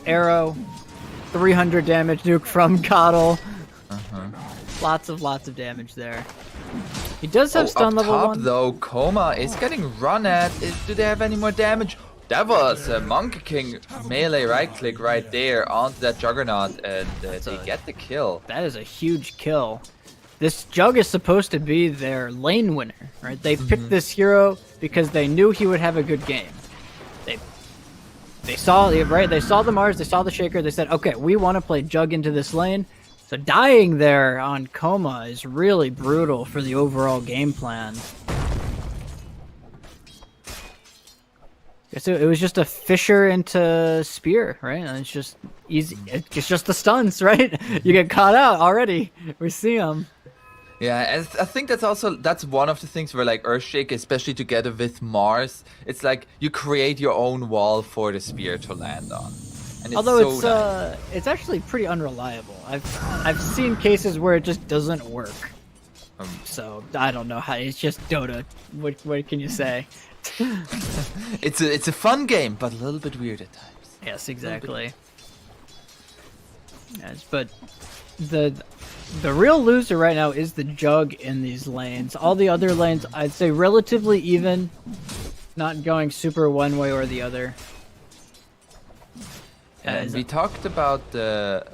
arrow, 300 damage nuke from Coddle. Lots of damage there. He does have stun up level top, 1. though, Coma is getting run at. Do they have any more damage? That was a Monkey King melee right click right there onto that Juggernaut, and they get the kill. That is a huge kill. This Jug is supposed to be their lane winner, right? They picked this hero because they knew he would have a good game. They saw the Mars, they saw the Shaker, they said, okay, we want to play Jug into this lane. So dying there on Coma is really brutal for the overall game plan. So it was just a Fisher into Spear, right? And it's just easy. It's just the stuns, right? You get caught out already. We see them. Yeah, and I think that's one of the things where like Earthshake, especially together with Mars, it's like you create your own wall for the spear to land on. And it's Although nice. It's actually pretty unreliable. I've seen cases where it just doesn't work. So I don't know how. It's just Dota. What can you say? It's a fun game, but a little bit weird at times. Yes, exactly. Yes, but the real loser right now is the Jug in these lanes. All the other lanes, I'd say relatively even, not going super one way or the other. And we talked about the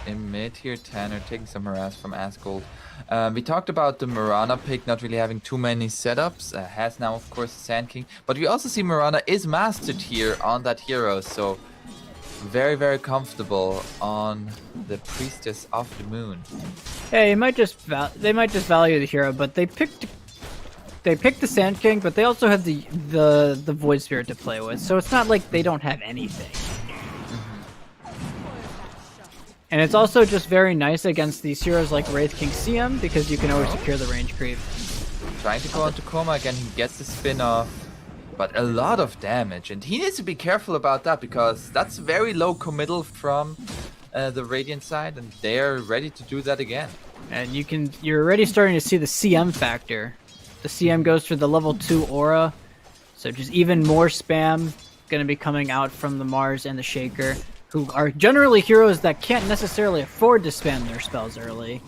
in mid here, Tanner taking some harass from Asgold. We talked about the Mirana pick not really having too many setups. Has now, of course, the Sand King, but we also see Mirana is mastered here on that hero, so very, very comfortable on the Priestess of the Moon. Yeah, they might just value the hero, but they picked the Sand King, but they also have the Void Spirit to play with, so it's not like they don't have anything. And it's also just very nice against these heroes like Wraith King CM because you can always secure the range creep. Trying to go onto Coma again, he gets the spin off, but a lot of damage, and he needs to be careful about that because that's very low committal from the Radiant side, and they're ready to do that again. And you're already starting to see the CM factor. The CM goes for the level 2 aura, so just even more spam going to be coming out from the Mars and the Shaker, who are generally heroes that can't necessarily afford to spam their spells early.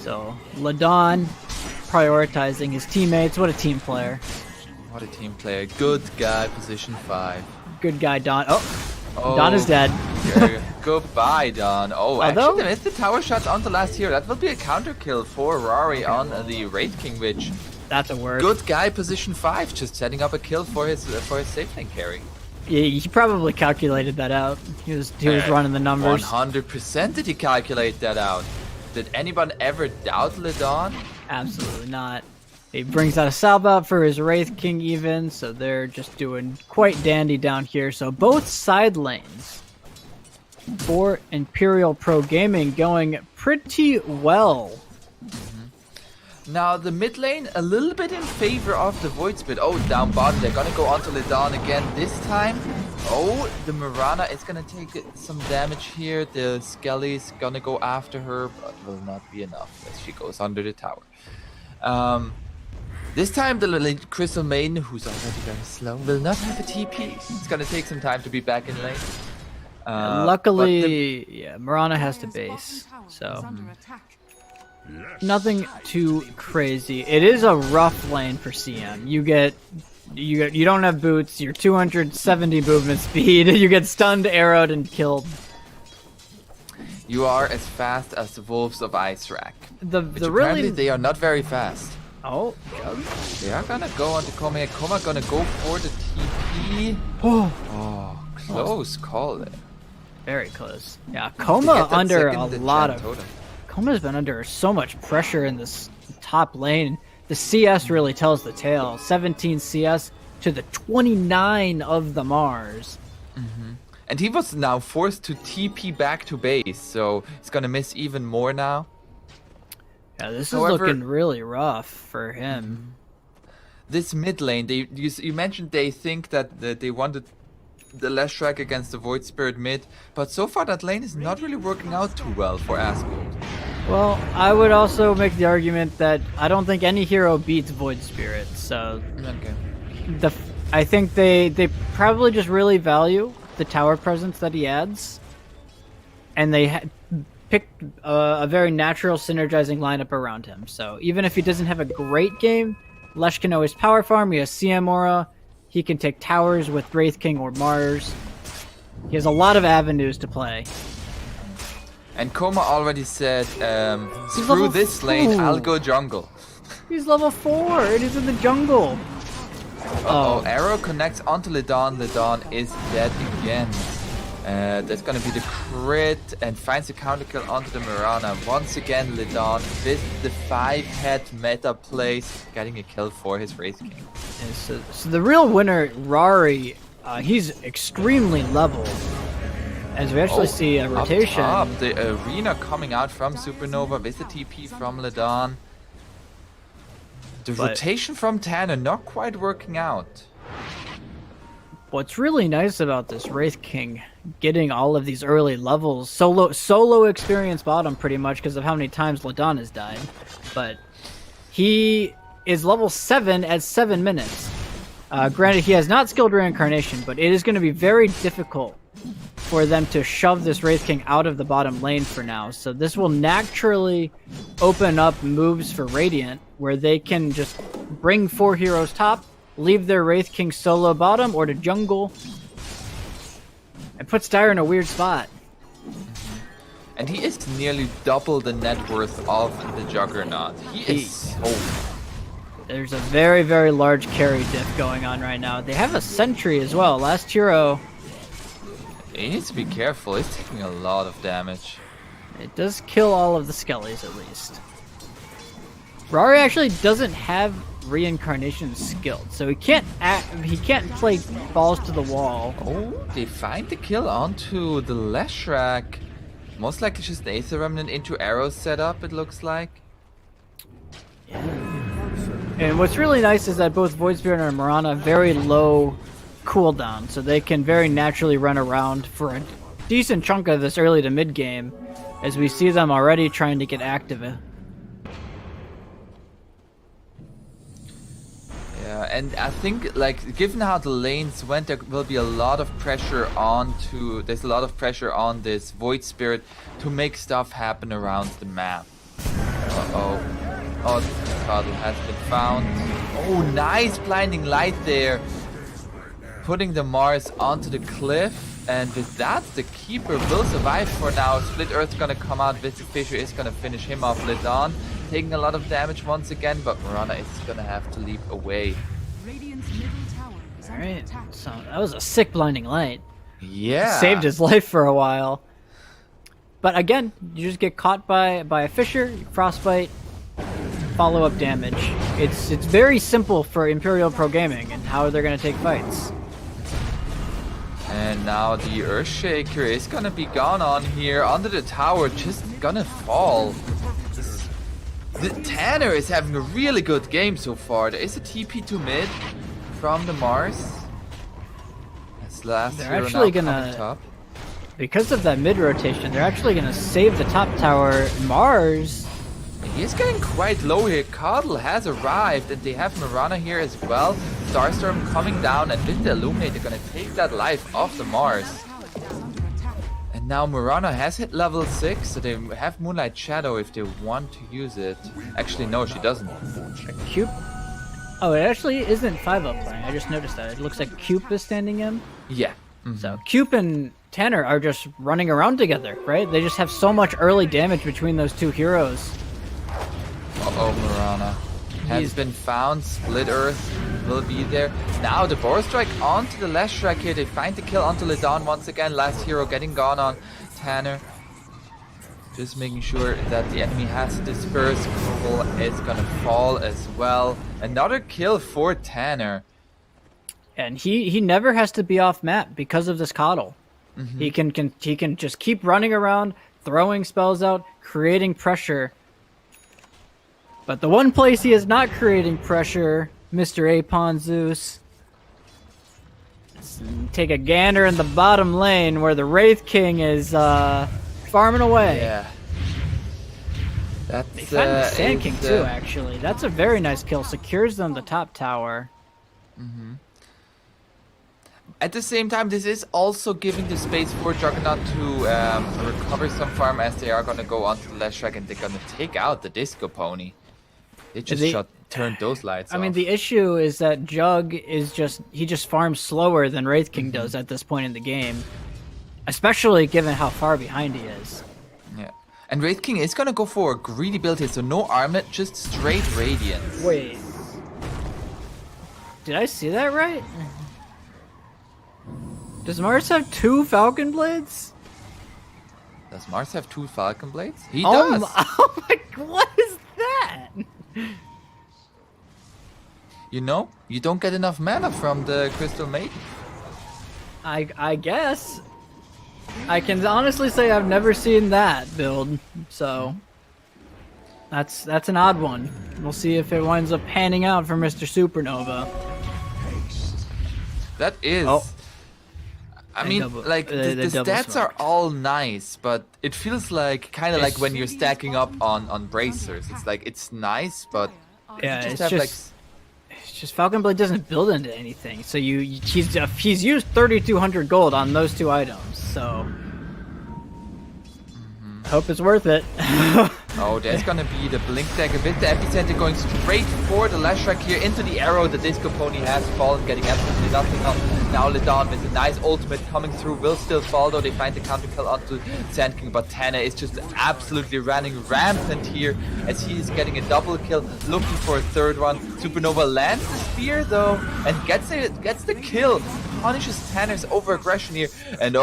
So, Ladon prioritizing his teammates. What a team player. What a team player. Good guy, position 5. Good guy, Don. Oh, Don is dead. Goodbye, Don. Oh, actually, they missed the tower shots on the last hero. That will be a counter kill for Rari on the Wraith King, which... That's a word. Good guy, position 5, just setting up a kill for his safe lane carry. Yeah, he probably calculated that out. He was running the numbers. 100% did he calculate that out. Did anyone ever doubt Ladon? Absolutely not. He brings out a salve out for his Wraith King even, so they're just doing quite dandy down here. So both side lanes for Imperial Pro Gaming going pretty well. Now, the mid lane, a little bit in favor of the Void Spirit. Oh, down bottom, they're gonna go onto Ladon again this time. Oh, the Mirana is gonna take some damage here. The Skelly's gonna go after her, but will not be enough as she goes under the tower. This time, the Crystal Maiden, who's already very slow, will not have a TP. It's gonna take some time to be back in lane. Luckily, Mirana has to base, so... Nothing too crazy. It is a rough lane for CM. You don't have boots. You're 270 movement speed. You get stunned, arrowed, and killed. You are as fast as the Wolves of Ice Rack. Apparently they are not very fast. Oh, they are gonna go on to Coma. Coma gonna go for the TP. Oh, close call there. Very close. Yeah, Coma under a lot of. Coma's been under so much pressure in this top lane. The CS really tells the tale. 17 CS to the 29 of the Mars. And he was now forced to TP back to base, so he's gonna miss even more now. Yeah, this is looking really rough for him. This mid lane, you mentioned they think that they wanted the Leshrac against the Void Spirit mid, but so far that lane is not really working out too well for Asgold. Well, I would also make the argument that I don't think any hero beats Void Spirit, so Okay. I think they probably just really value the tower presence that he adds, and they picked a very natural synergizing lineup around him. So even if he doesn't have a great game, Lesh can always power farm. He has CM Aura. He can take towers with Wraith King or Mars. He has a lot of avenues to play. And Koma already said, screw this lane, I'll go jungle. He's level 4 and he's in the jungle. Oh, arrow connects onto Lidon. Lidon is dead again. That's gonna be the crit and finds the counter kill onto the Mirana. Once again, Lidon with the 5-head meta plays, getting a kill for his Wraith King. Yeah, so the real winner, Rari, he's extremely level. As we actually see a rotation. Up top, the arena coming out from Supernova with the TP from Lidon. The rotation from Tanner not quite working out. What's really nice about this Wraith King getting all of these early levels, solo experience bottom pretty much because of how many times Lidon has died, but he is level 7 at 7 minutes. Granted, he has not skilled reincarnation, but it is going to be very difficult for them to shove this Wraith King out of the bottom lane for now. So this will naturally open up moves for Radiant, where they can just bring 4 heroes top, leave their Wraith King solo bottom or to jungle, and puts Dire in a weird spot. And he is nearly double the net worth of the Juggernaut. He is so... There's a very, very large carry diff going on right now. They have a sentry as well. Last hero... He needs to be careful. He's taking a lot of damage. It does kill all of the skellies at least. Rari actually doesn't have reincarnation skilled, so he can't play balls to the wall. Oh, they find the kill onto the Leshrac. Most likely just Aether Remnant into arrow setup, it looks like. Yeah. And what's really nice is that both Void Spirit and Mirana have very low cooldown, so they can very naturally run around for a decent chunk of this early to mid game, as we see them already trying to get active. Yeah, and I think, like, given how the lanes went, there will be a lot of pressure there's a lot of pressure on this Void Spirit to make stuff happen around the map. Uh-oh. Oh, the Cuddle has been found. Oh, nice blinding light there. Putting the Mars onto the cliff, and with that, the Keeper will survive for now. Split Earth's gonna come out, Visit Fisher is gonna finish him off. Lidon taking a lot of damage once again, but Mirana is gonna have to leap away. Alright, so that was a sick blinding light. Yeah. Saved his life for a while. But again, you just get caught by a Fisher, Frostbite, follow-up damage. It's very simple for Imperial Pro Gaming and how they're gonna take fights. And now the Earthshaker is gonna be gone on here. Under the tower, just gonna fall. The Tanner is having a really good game so far. There is a TP to mid from the Mars. That's last They're hero actually now gonna, top. because of that mid rotation, they're actually gonna save the top tower. Mars. He's getting quite low here. Cuddle has arrived, and they have Mirana here as well. Starstorm coming down, and with the Illuminate, they're gonna take that life off the Mars. And now Mirana has hit level 6, so they have Moonlight Shadow if they want to use it. Actually, no, she doesn't. Cube. Oh, it actually isn't 5-up playing. I just noticed that. It looks like Cube is standing in. Yeah. So Cube and Tanner are just running around together, right? They just have so much early damage between those two heroes. Uh-oh, Mirana has been found. Split Earth will be there. Now the Boar Strike onto the Leshrac here. They find the kill onto Lidon once again. Last hero getting gone on Tanner. Just making sure that the enemy has to disperse. Kugel is gonna fall as well. Another kill for Tanner. And he never has to be off map because of this coddle. He can just keep running around, throwing spells out, creating pressure. But the one place he is not creating pressure, Mr. Apon Zeus. Let's take a gander in the bottom lane where the Wraith King is farming away. Yeah. That's They find the Sand King too, actually. That's a very nice kill. Secures them the top tower. At the same time, this is also giving the space for Juggernaut to recover some farm, as they are going to go onto the Leshrac and they're going to take out the Disco Pony. They just turned those lights off. I mean, the issue is that Jug is he just farms slower than Wraith King does at this point in the game, especially given how far behind he is. Yeah. And Wraith King is going to go for a greedy build here, so no armlet, just straight Radiance. Wait. Did I see that right? Does Mars have 2 Falcon Blades? Does Mars have 2 Falcon Blades? He does! Oh my, what is that? You know, you don't get enough mana from the Crystal Maiden. I guess. I can honestly say I've never seen that build, so that's an odd one. We'll see if it winds up panning out for Mr. Supernova. That is... Oh. I mean, like, the stats are all nice, but it feels like, kind of like when you're stacking up on bracers. It's like, it's nice, but yeah, it's just Falcon Blade doesn't build into anything. So he's used 3,200 gold on those 2 items, so I hope it's worth it. Oh, there's gonna be the Blink Dagger with the Epicenter going straight for the Leshrac here into the arrow. The Disco Pony has fallen, getting absolutely nothing on. Now Ledon with a nice ultimate coming through, will still fall though. They find the counter kill onto Sand King, but Tanner is just absolutely running rampant here as he is getting a double kill, looking for a third one. Supernova lands the spear though and gets the kill, punishes Tanner's over-aggression here, and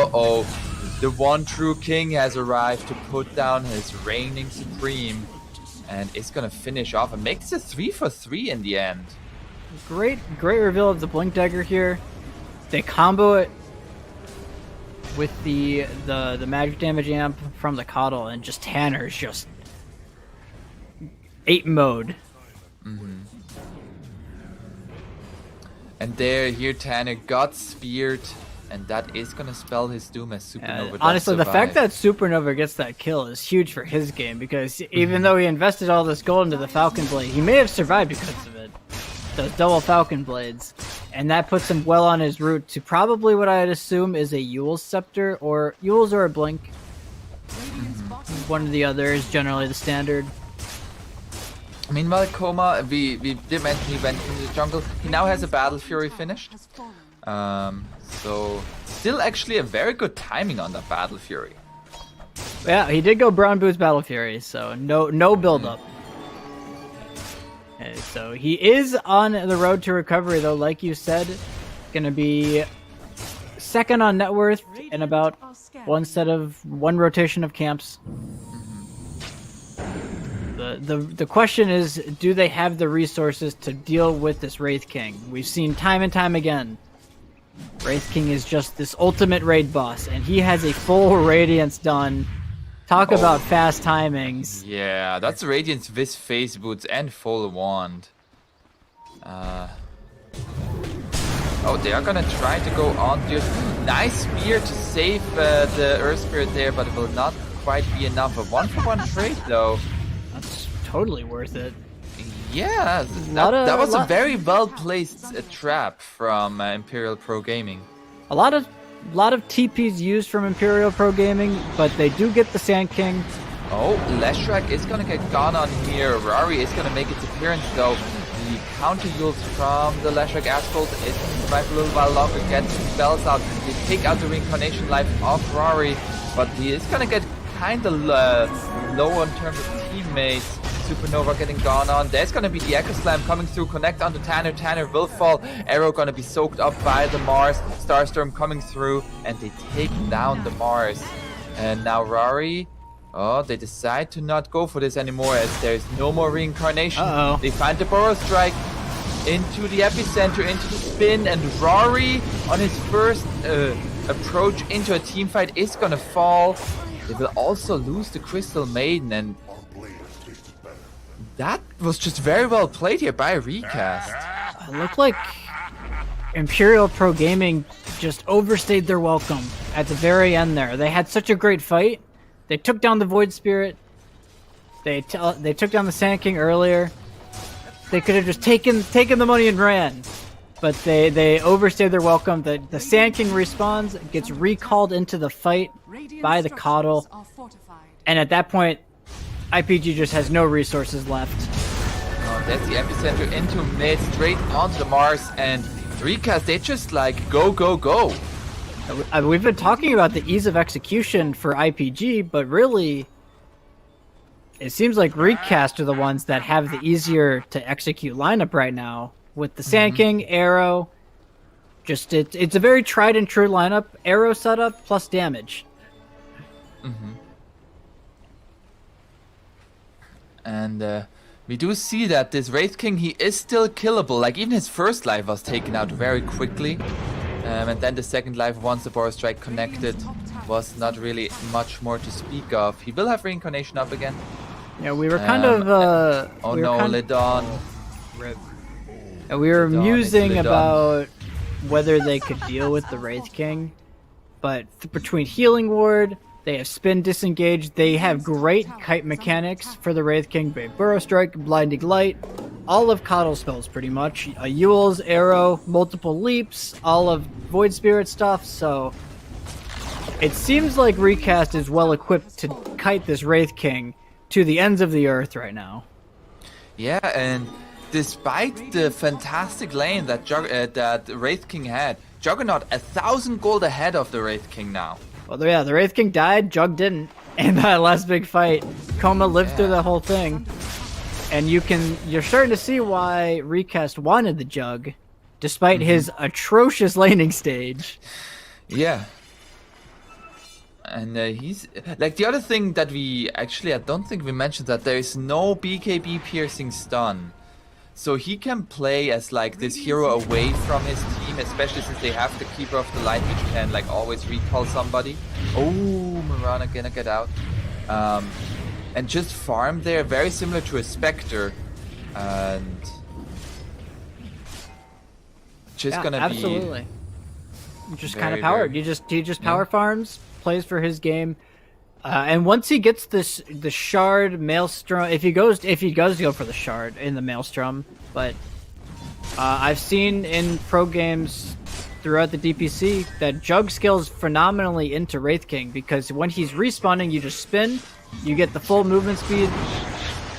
the one true king has arrived to put down his reigning supreme and is gonna finish off and make this a 3-for-3 in the end. Great reveal of the Blink Dagger here. They combo it with the magic damage amp from the Coddle, and just Tanner's just 8 mode. And here Tanner got speared, and that is gonna spell his doom as Supernova does honestly, the survive. fact that Supernova gets that kill is huge for his game, because even though he invested all this gold into the Falcon Blade, he may have survived because of it. Those double Falcon Blades. And that puts him well on his route to probably what I'd assume is a Yule's Scepter, or Yule's or a Blink. One or the other is generally the standard. Meanwhile, Koma, we did mention he went into the jungle. He now has a Battle Fury finished. So, still actually a very good timing on that Battle Fury. Yeah, he did go Brown Boots Battle Fury, so no build up. Okay, so he is on the road to recovery, though, like you said. Gonna be second on net worth in about one rotation of camps. The question is, do they have the resources to deal with this Wraith King? We've seen time and time again, Wraith King is just this ultimate raid boss, and he has a full Radiance done. Talk about fast timings. Yeah, that's Radiance with Phase Boots and Full Wand. They are gonna try to go on. Nice spear to save the Earth Spirit there, but it will not quite be enough. A 1-for-1 trade though. That's totally worth it. Yeah, that was a very well placed trap from Imperial Pro Gaming. A lot of TPs used from Imperial Pro Gaming, but they do get the Sand King. Leshrac is gonna get gone on here. Rari is gonna make its appearance though. The counter yields from the Leshrac Asphalt is gonna survive a little while longer, gets spells out. They take out the reincarnation life of Rari, but he is gonna get kinda low in terms of teammates. Supernova getting gone on. There's gonna be the Echo Slam coming through, connect onto Tanner. Tanner will fall. Arrow gonna be soaked up by the Mars. Starstorm coming through, and they take down the Mars. And now Rari, they decide to not go for this anymore as there's no more reincarnation. They find the Burrow Strike into the epicenter, into the spin, and Rari on his first approach into a team fight is gonna fall. They will also lose the Crystal Maiden, and that was just very well played here by Recast. It looked like Imperial Pro Gaming just overstayed their welcome at the very end there. They had such a great fight. They took down the Void Spirit. They took down the Sand King earlier. They could have just taken the money and ran. but they overstay their welcome. The Sand King respawns, gets recalled into the fight by the Coddle, and at that point, IPG just has no resources left. Oh, that's the epicenter into mid, straight onto the Mars, and Recast, they just like go, go, go. We've been talking about the ease of execution for IPG, but really, it seems like Recast are the ones that have the easier to execute lineup right now. With the Sand King, Arrow, just it's a very tried and true lineup. Arrow setup plus damage. And we do see that this Wraith King, he is still killable. Like, even his first life was taken out very quickly. And then the second life, once the Boros Strike connected, was not really much more to speak of. He will have Reincarnation up again. Yeah, we were kind of... oh no, Lidon. We were musing about whether they could deal with the Wraith King. But between Healing Ward, they have Spin Disengage, they have great kite mechanics for the Wraith King. Burrow Strike, Blinding Light, all of Coddle spells pretty much. Eul's Arrow, multiple leaps, all of Void Spirit stuff, so... It seems like Recast is well equipped to kite this Wraith King to the ends of the earth right now. Yeah, and despite the fantastic lane that that Wraith King had, Juggernaut 1,000 gold ahead of the Wraith King now. Well, yeah, the Wraith King died, Jug didn't, in that last big fight. Coma lived through the whole thing. And you're starting to see why Recast wanted the Jug, despite his atrocious laning stage. Yeah. And he's... Like, the other thing that I don't think we mentioned that there is no BKB piercing stun. So he can play as, like, this hero away from his team, especially since they have the Keeper of the Light, which can, like, always recall somebody. Oh, Mirana gonna get out. And just farm there, very similar to a Spectre. And... just gonna absolutely. Just kind of powered. He just power farms, plays for his game, and once he gets the shard maelstrom, if he does go for the shard in the maelstrom, but I've seen in pro games throughout the DPC that Jug scales phenomenally into Wraith King, because when he's respawning, you just spin, you get the full movement speed,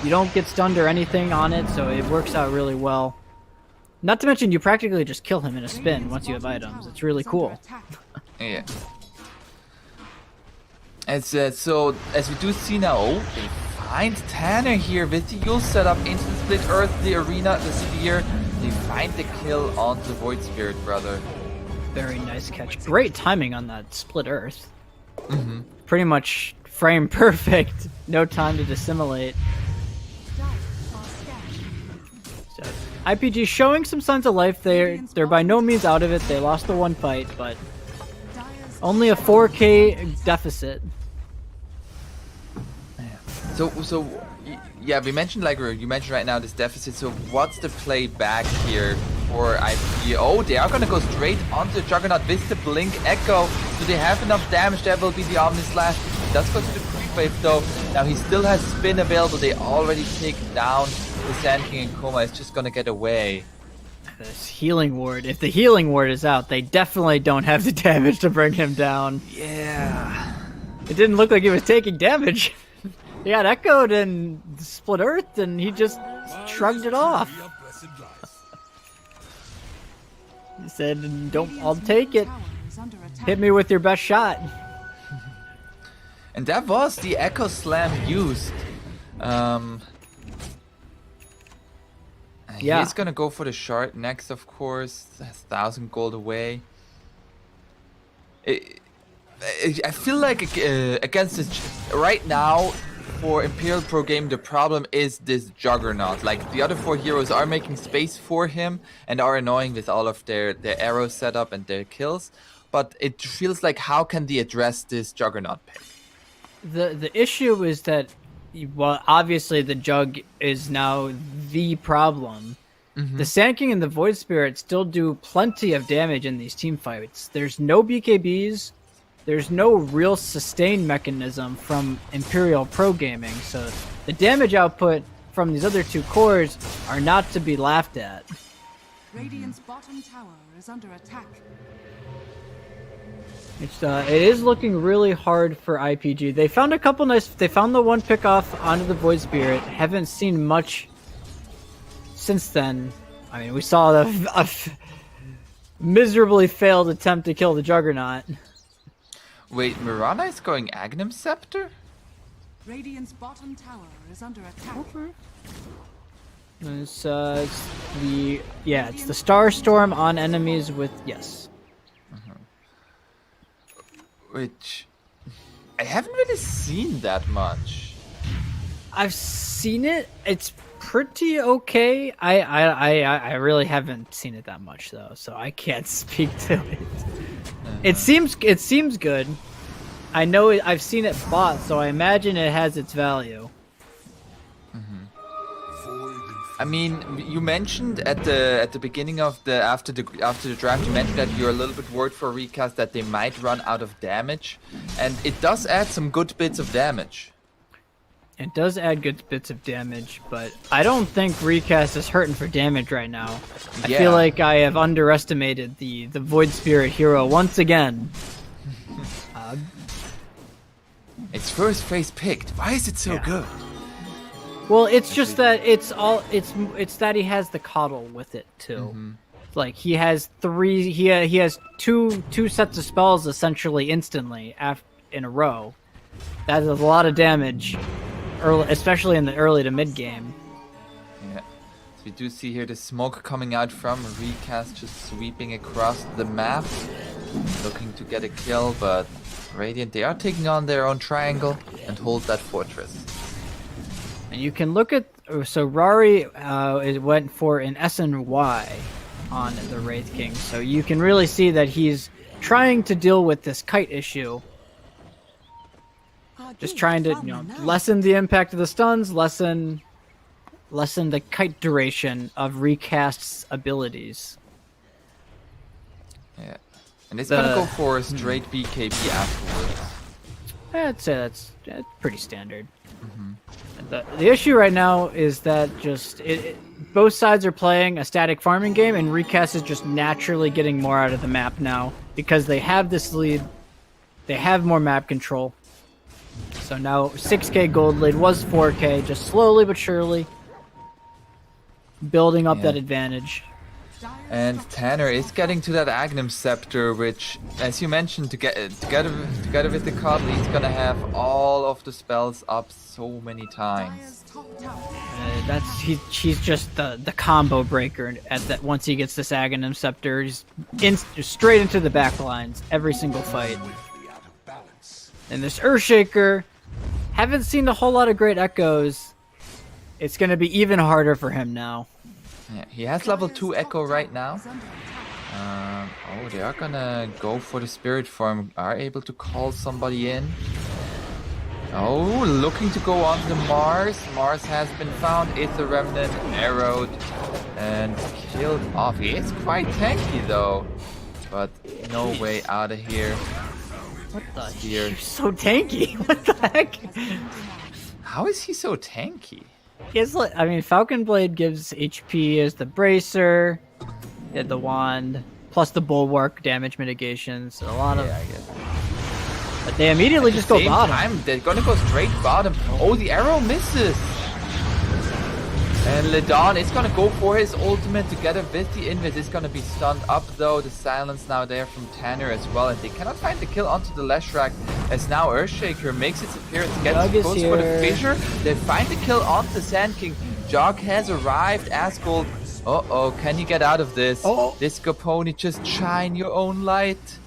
you don't get stunned or anything on it, so it works out really well. Not to mention, you practically just kill him in a spin once you have items. It's really cool. Yeah. So, as we do see now, they find Tanner here with the Yule setup into the Split Earth, the Arena, the Sphere. They find the kill on the Void Spirit, brother. Very nice catch. Great timing on that Split Earth. Pretty much frame perfect. No time to dissimulate. So, IPG showing some signs of life there. They're by no means out of it. They lost the one fight, but only a 4K deficit. So yeah, we mentioned, like, you mentioned right now this deficit. So what's the play back here for IPG? Oh, they are gonna go straight onto Juggernaut with the Blink Echo. Do they have enough damage? That will be the Omni Slash. He does go to the creep wave though. Now he still has Spin available. They already take down the Sand King, and Coma is just gonna get away. This Healing Ward. If the Healing Ward is out, they definitely don't have the damage to bring him down. Yeah. It didn't look like he was taking damage. He got echoed and Split Earth, and he just shrugged it off. He said, I'll take it. Hit me with your best shot." And that was the Echo Slam used. He's gonna go for the shard next, of course. 1,000 gold away. I feel like against this right now for Imperial Pro Game, the problem is this Juggernaut. Like, the other 4 heroes are making space for him and are annoying with all of their arrow setup and their kills. But it feels like, how can they address this Juggernaut pick? The issue is that, well, obviously the Jug is now the problem. The Sand King and the Void Spirit still do plenty of damage in these team fights. There's no BKBs. There's no real sustain mechanism from Imperial Pro Gaming, so the damage output from these other 2 cores are not to be laughed at. Radiant's bottom tower is under attack. It is looking really hard for IPG. They found a couple nice. They found the one pick off onto the Void Spirit. Haven't seen much since then. I mean, we saw a miserably failed attempt to kill the Juggernaut. Wait, Mirana is going Aghanim Scepter? Radiant's bottom tower is under attack. It's the Star Storm on enemies with yes. Which I haven't really seen that much. I've seen it. It's pretty okay. I really haven't seen it that much though, so I can't speak to it. It seems good. I know I've seen it bought, so I imagine it has its value. I mean, you mentioned at the beginning of after the draft, you mentioned that you're a little bit worried for Recast that they might run out of damage, and it does add some good bits of damage. It does add good bits of damage, but I don't think Recast is hurting for damage right now. I feel like I have underestimated the Void Spirit hero once again. Its first phase picked. Why is it so good? Well, it's just that it's that he has the coddle with it too. Like he has he has two sets of spells essentially instantly in a row. That is a lot of damage, especially in the early to mid game. Yeah. So we do see here the smoke coming out from Recast, just sweeping across the map, looking to get a kill, but Radiant, they are taking on their own triangle and hold that fortress. And you can look at so Rari went for an SNY on the Wraith King, so you can really see that he's trying to deal with this kite issue. Just trying to lessen the impact of the stuns, lessen the kite duration of Recast's abilities. Yeah, and it's gonna go for a straight BKB afterwards. I'd say that's pretty standard. The issue right now is that both sides are playing a static farming game, and Recast is just naturally getting more out of the map now because they have this lead. They have more map control. So now 6k gold lead was 4k, just slowly but surely building up that advantage. And Tanner is getting to that Aghanim Scepter, which, as you mentioned, together with the Coddle, he's gonna have all of the spells up so many times. He's just the combo breaker at that. Once he gets this Aghanim Scepter, he's straight into the back lines every single fight. And this Earthshaker, haven't seen a whole lot of great echoes. It's gonna be even harder for him now. Yeah, he has level 2 Echo right now. Oh, they are gonna go for the Spirit Form. Are able to call somebody in. Oh, looking to go on to Mars. Mars has been found. It's a Remnant, arrowed, and killed off. He is quite tanky though, but no way out of here. What the? You're so tanky. What the heck? How is he so tanky? I mean, Falcon Blade gives HP as the bracer, the wand, plus the bulwark damage mitigation. So a lot of. Yeah, I guess. But they immediately just go bottom. They're gonna go straight bottom. Oh, the arrow misses. And Ledon is gonna go for his ultimate together with the Invis. It's gonna be stunned up though. The silence now there from Tanner as well. And they cannot find the kill onto the Leshrac as now Earthshaker makes its appearance, gets close for the Fissure. They find the kill onto the Sand King. Jog has arrived. Asgold. Uh-oh, can you get out of this? Disco Pony, just shine your own light.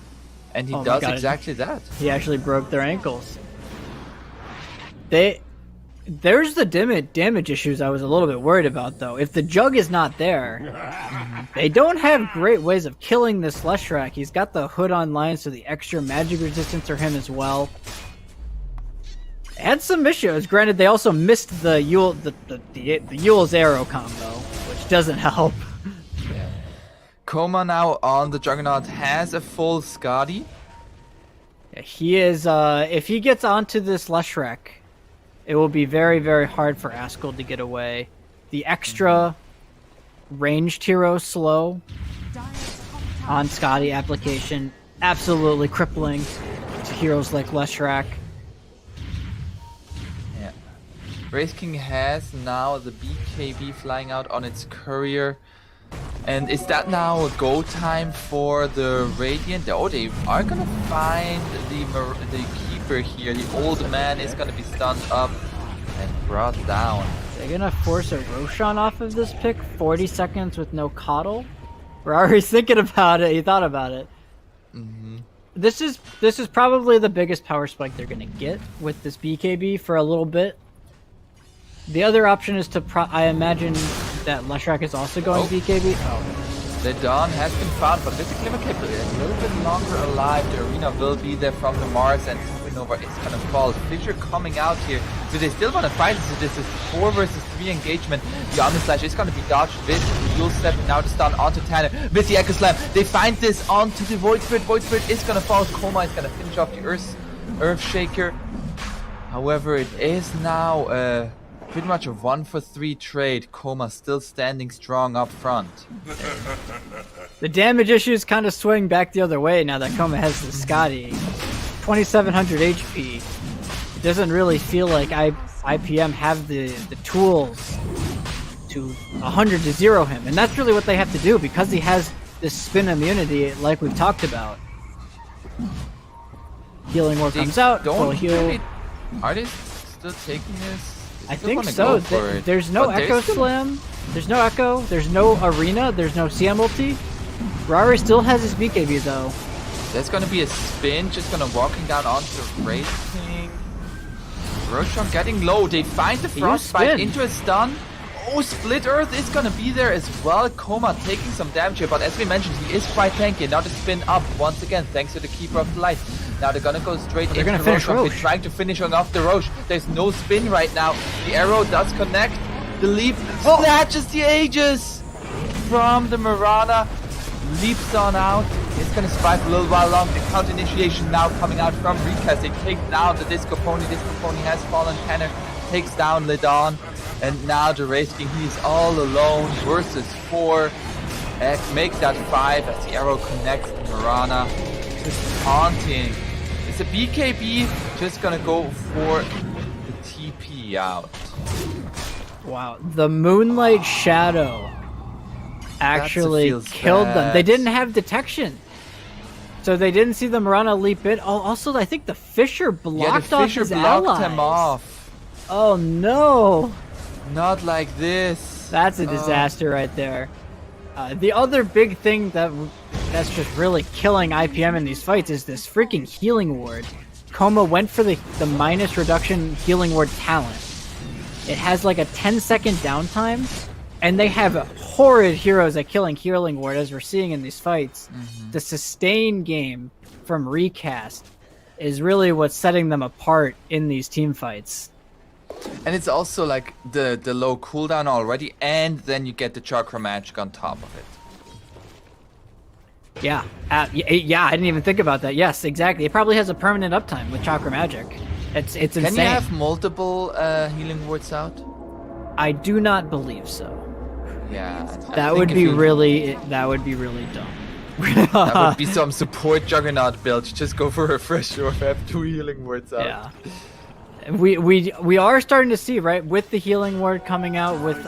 And he does exactly that. He actually broke their ankles. There's the damage issues I was a little bit worried about, though. If the Jug is not there, they don't have great ways of killing this Leshrac. He's got the hood online, so the extra magic resistance for him as well. Had some issues. Granted, they also missed the Yule's arrow combo, which doesn't help. Yeah. Koma now on the Juggernaut has a full Skadi. Yeah, he is. If he gets onto this Leshrac, it will be very, very hard for Asgold to get away. The extra ranged hero slow on Scotty application. Absolutely crippling to heroes like Leshrac. Yeah. Wraith King has now the BKB flying out on its courier. And is that now a go time for the Radiant? Oh, they are gonna find the keeper here. The old man is gonna be stunned up and brought down. They're gonna force a Roshan off of this pick. 40 seconds with no coddle. Rari's thinking about it. He thought about it. This is probably the biggest power spike they're gonna get with this BKB for a little bit. The other option is to I imagine that Leshrac is also going BKB. Oh. The Dawn has been found, but with the Glimmer Cape a little bit longer alive, the arena will be there from the Mars, and Supernova is gonna fall. Fissure coming out here. Do they still want to fight? So this is 4 versus 3 engagement. The Omni Slash is gonna be dodged with the Dual Step, and now the stun onto Tanner with the Echo Slam. They find this onto the Void Spirit. Void Spirit is gonna fall. Coma is gonna finish off the Earth Shaker. However, it is now pretty much a 1-for-3 trade. Coma still standing strong up front. The damage issues kind of swing back the other way now that Coma has the Scotty. 2700 HP. It doesn't really feel like IPM have the tools to 100 to 0 him. And that's really what they have to do because he has this spin immunity like we've talked about. Healing Ward comes out, full heal. Are they still taking this? I think so. There's no Echo Slam. There's no Echo. There's no Arena. There's no CM ulti. Rari still has his BKB though. There's gonna be a spin, just gonna walking down onto the Wraith King. Roshan getting low. They find the Frostbite into a stun. Oh, Split Earth is gonna be there as well. Coma taking some damage here, but as we mentioned, he is quite tanky. Now the spin up once again, thanks to the Keeper of the Light. Now they're gonna go straight into the Roche. They're trying to finish off the Roche. There's no spin right now. The arrow does connect. The leap snatches the Aegis from the Mirana. Leaps on out. It's gonna survive a little while longer. The counter initiation now coming out from Recast. They take down the Disco Pony. Disco Pony has fallen. Tanner takes down Ledon. And now the Wraith King, he's all alone versus 4. Makes that 5 as the arrow connects to Mirana. Just taunting. It's a BKB, just gonna go for the TP out. Wow, the Moonlight Shadow actually killed them. They didn't have detection. So they didn't see the Mirana leap in. Oh, also, I think the Fissure blocked off his allies. Him off. Oh no. Not like this. That's a disaster right there. The other big thing that's just really killing IPM in these fights is this freaking healing ward. Coma went for the minus reduction healing ward talent. It has like a 10-second downtime, and they have horrid heroes at killing healing ward, as we're seeing in these fights. The sustain game from Recast is really what's setting them apart in these team fights. And it's also like the low cooldown already, and then you get the Chakra Magic on top of it. Yeah, yeah, I didn't even think about that. Yes, exactly. It probably has a permanent uptime with Chakra Magic. It's insane. Can you have multiple healing wards out? I do not believe so. Yeah, that would be really dumb. That would be some support Juggernaut build. Just go for Refresher or have 2 healing wards out. Yeah. We are starting to see, right, with the healing ward coming out, with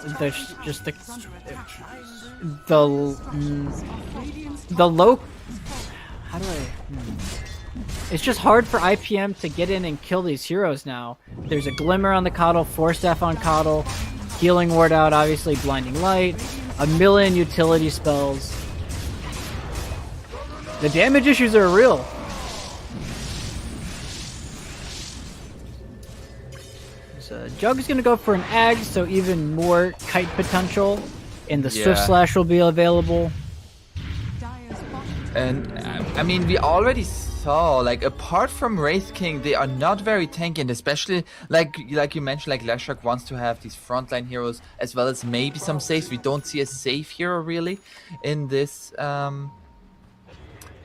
the low. How do I? It's just hard for IPM to get in and kill these heroes now. There's a Glimmer on the Coddle, Force Staff on Coddle, healing ward out, obviously Blinding Light, a million utility spells. The damage issues are real. Jug's gonna go for an Ag, so even more kite potential, and the Swift Slash will be available. And I mean, we already saw, like, apart from Wraith King, they are not very tanky, and especially like you mentioned, like Leshrac wants to have these frontline heroes as well as maybe some saves. We don't see a safe hero really in this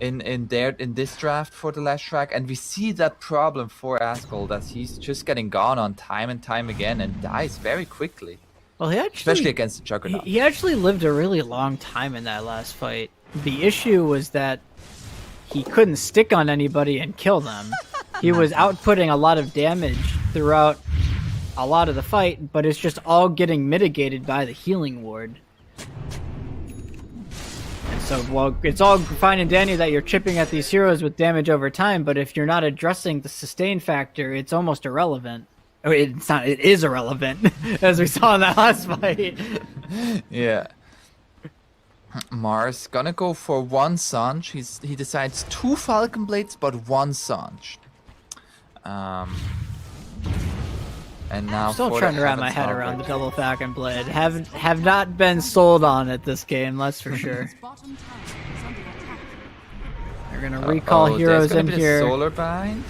in this draft for the Leshrac, and we see that problem for Asgold as he's just getting gone on time and time again and dies very quickly. Well, he especially actually against the Juggernaut. he actually lived a really long time in that last fight. The issue was that he couldn't stick on anybody and kill them. He was outputting a lot of damage throughout a lot of the fight, but it's just all getting mitigated by the healing ward. And so, well, it's all fine and dandy that you're chipping at these heroes with damage over time, but if you're not addressing the sustain factor, it's almost irrelevant. I mean, it's not. It is irrelevant, as we saw in that last fight. Yeah. Mars gonna go for one Sanj. He decides 2 Falcon Blades, but 1 Sanj. And now I'm still for trying the to wrap my Heaven's head around the Outbreak. double Falcon Blade. Have not been sold on it this game, that's for sure. Radiant's bottom tower is under attack. They're gonna recall heroes there's in gonna be here. The solar bind.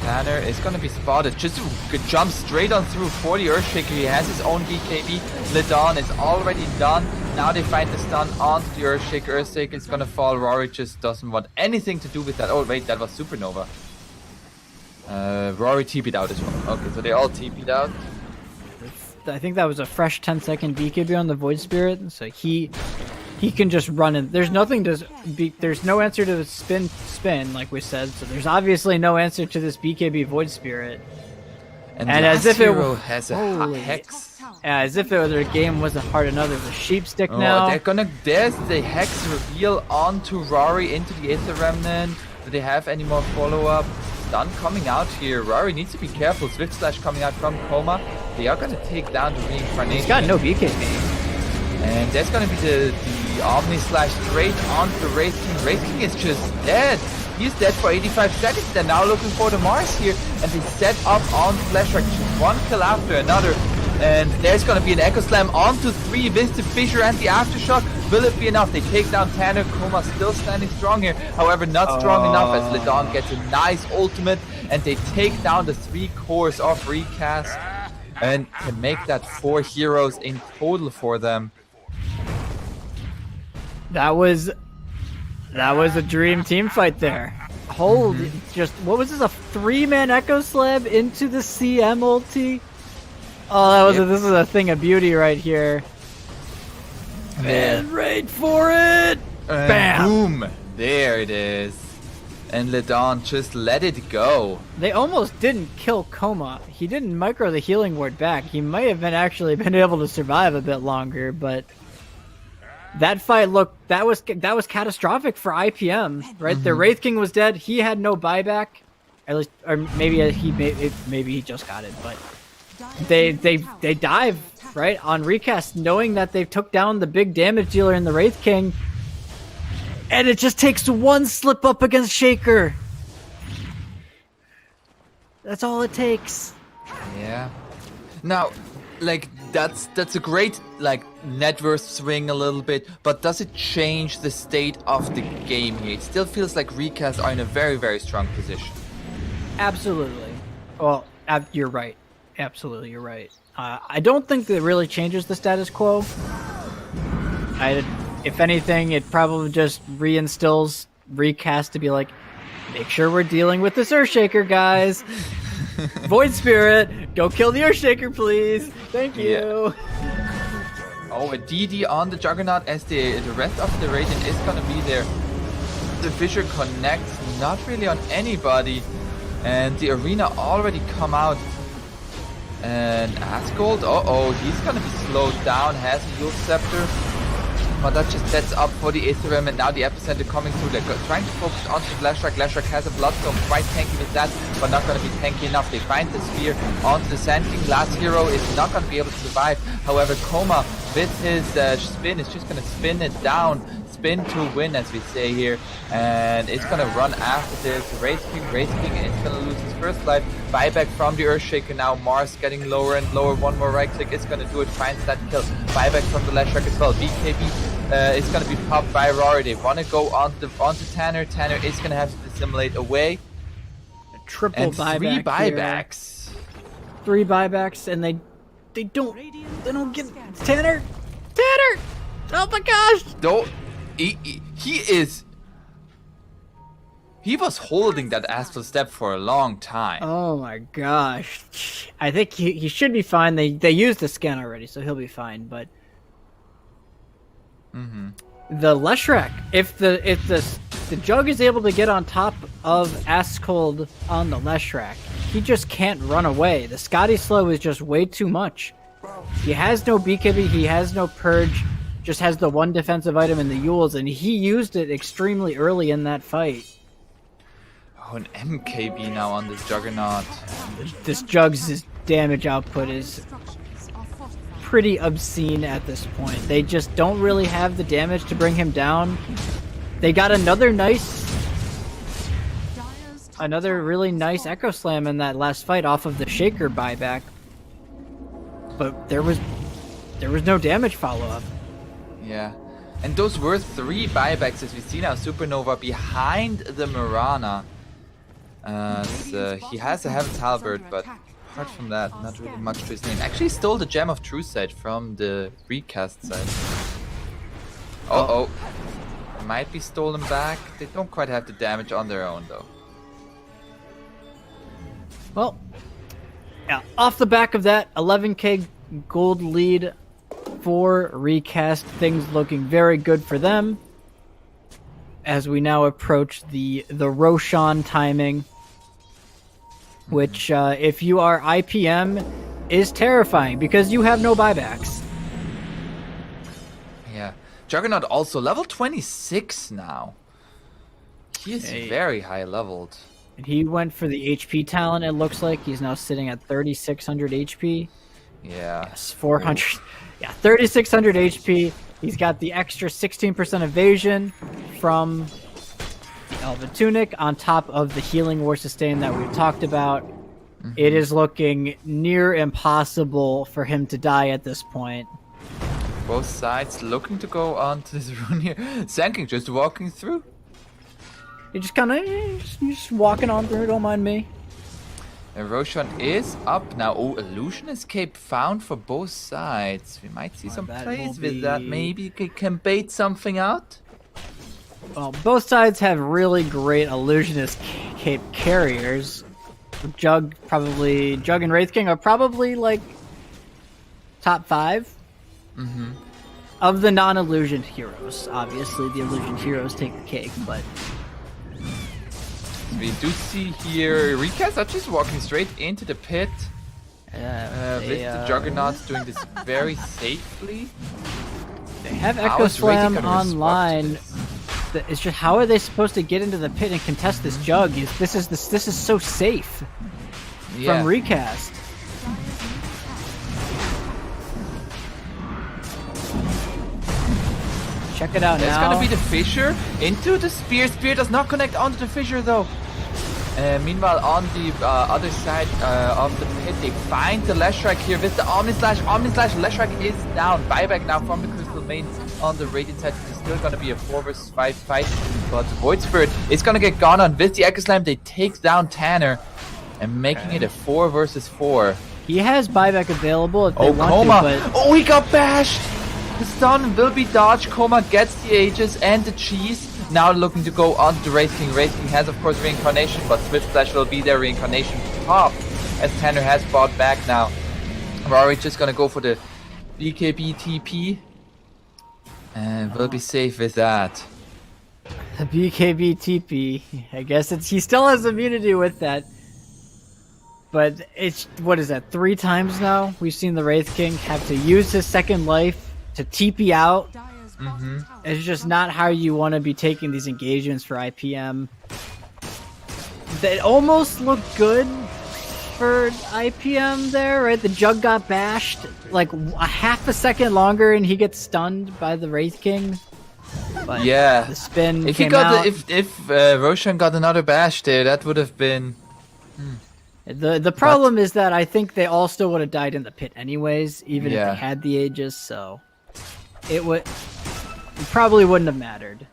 Tanner is gonna be spotted. Just jump straight on through for the Earthshaker. He has his own BKB. Lidon is already done. Now they find the stun onto the Earthshaker. Earthshaker is gonna fall. Rory just doesn't want anything to do with that. Oh wait, that was Supernova. Rory TP'd out as well. Okay, so they all TP'd out. I think that was a fresh 10-second BKB on the Void Spirit, so he can just run in. There's nothing to be. There's no answer to the spin like we said. So there's obviously no answer to this BKB Void Spirit. And as if it hero has a holy- hex. As if their game wasn't hard enough. There's a sheep stick Oh, now. there's the hex reveal onto Rory into the Aether Remnant. Do they have any more follow-up? Stun coming out here. Rory needs to be careful. Swift Slash coming out from Coma. They are gonna take down the Reincarnation. He's got no BKB. And there's gonna be the Omni Slash straight onto the Wraith King. Wraith King is just dead. He's dead for 85 seconds. They're now looking for the Mars here. And they set up on Flashback. Just 1 kill after another. And there's gonna be an Echo Slam onto 3 with the Fissure and the Aftershock. Will it be enough? They take down Tanner. Coma still standing strong here. However, not strong enough as Lidon gets a nice ultimate. And they take down the 3 cores of Recast. And can make that 4 heroes in total for them. That was a dream team fight there. Holy, just what was this? A 3-man Echo Slab into the CM ulti. Oh, that was this is a thing of beauty right here. Man, right for it. And Bam. boom! There it is. And Lidon just let it go. They almost didn't kill Coma. He didn't micro the healing ward back. He might have actually been able to survive a bit longer, but that fight that was catastrophic for IPM, right? The Wraith King was dead. He had no buyback, at least, or maybe he just got it, but they dive right on Recast, knowing that they took down the big damage dealer in the Wraith King. And it just takes 1 slip up against Shaker. That's all it takes. Yeah. Now, like that's a great like net worth swing a little bit, but does it change the state of the game here? It still feels like Recast are in a very, very strong position. Absolutely. Well, you're right. Absolutely, you're right. I don't think that really changes the status quo. If anything, it probably just reinstills Recast to be like, make sure we're dealing with this Earthshaker, guys. Void Spirit, go kill the Earthshaker, please. Thank you. Oh, a DD on the Juggernaut as the rest of the Radiant is gonna be there. The Fissure connects not really on anybody, and the Arena already come out. And Asgold, he's gonna be slowed down, has a Yule Scepter. But that just sets up for the Aether and now the Epicenter coming through. They're trying to focus on the Glashrak. Glashrak has a Bloodstorm, quite tanky with that, but not going to be tanky enough. They find the Sphere onto the Sand King. Last hero is not going to be able to survive. However, Coma with his spin is just going to spin it down. Spin to win, as we say here, and it's gonna run after this. Wraith King is gonna lose his first life. Buyback from the Earthshaker now. Mars getting lower and lower. One more right click is gonna do it. Finds that kill. Buyback from the Lashrak as well. BKB is gonna be popped by Rory. They wanna go onto Tanner. Tanner is gonna have to dissimulate away. Triple And buyback. 3 buybacks. Here. 3 buybacks, and they don't get Tanner. Oh my gosh! Don't. He is. He was holding that astral step for a long time. Oh my gosh. I think he should be fine. They used the scan already, so he'll be fine, but the Leshrac, if the Jug is able to get on top of Askold on the Leshrac, he just can't run away. The Scotty Slow is just way too much. He has no BKB, he has no Purge, just has the one defensive item in the Yules, and he used it extremely early in that fight. Oh, an MKB now on this Juggernaut. This Jug's damage output is pretty obscene at this point. They just don't really have the damage to bring him down. They got another really nice Echo Slam in that last fight off of the Shaker buyback. But there was no damage follow-up. Yeah. And those were 3 buybacks as we see now. Supernova behind the Mirana. So he has a Heaven's Halberd, but apart from that, not really much to his name. Actually stole the Gem of True Sight from the Recast side. Uh-oh. Might be stolen back. They don't quite have the damage on their own, though. Well, yeah, off the back of that, 11k gold lead for Recast. Things looking very good for them as we now approach the Roshan timing, which, if you are IPM, is terrifying because you have no buybacks. Yeah. Juggernaut also level 26 now. He is very high leveled. And he went for the HP talent, it looks like. He's now sitting at 3,600 HP. Yeah. Yes, 400. Yeah, 3,600 HP. He's got the extra 16% evasion from Elven Tunic on top of the Healing War Sustain that we've talked about. It is looking near impossible for him to die at this point. Both sides looking to go on to this rune here. Sanking just walking through. You're just kind of just walking on through, don't mind me. And Roshan is up now. Oh, Illusion Escape found for both sides. We might see some plays with that. Maybe you can bait something out. Well, both sides have really great Illusion Escape carriers. Jug and Wraith King are probably like top 5 of the non-illusion heroes. Obviously, the illusion heroes take the cake, but we do see here Recast are just walking straight into the pit. With the Juggernauts doing this very safely. They have Echo Slam online. It's just, how are they supposed to get into the pit and contest this Jug? This is so safe from Recast. Check it out now. It's gonna be the Fissure into the Spear. Spear does not connect onto the Fissure though. Meanwhile, on the other side of the pit, they find the Leshrac here with the Omni Slash. Omni Slash, Leshrac is down. Buyback now from the Crystal Main on the Radiant side. It's still gonna be a 4 vs 5 fight, but Void Spirit is gonna get gone on with the Echo Slam. They take down Tanner and making it a 4 vs 4. He has buyback available if they want Coma. to, but Oh, he got bashed! The stun will be dodged. Coma gets the Aegis and the cheese. Now looking to go on to Wraith King. Wraith King has, of course, Reincarnation, but Swift Slash will be their Reincarnation top as Tanner has bought back now. Rory just gonna go for the BKB TP and we'll be safe with that. the BKB TP, I guess he still has immunity with that. But it's, what is that, 3 times now we've seen the Wraith King have to use his second life to TP out. It's just not how you want to be taking these engagements for IPM. They almost look good for IPM there, right? The Jug got bashed like a half a second longer and he gets stunned by the Wraith King. But yeah, the spin if came he got out. if Roshan got another bash there, that would have been The problem is that I think they all still would have died in the pit anyways, even if they had the Aegis, so it probably wouldn't have mattered.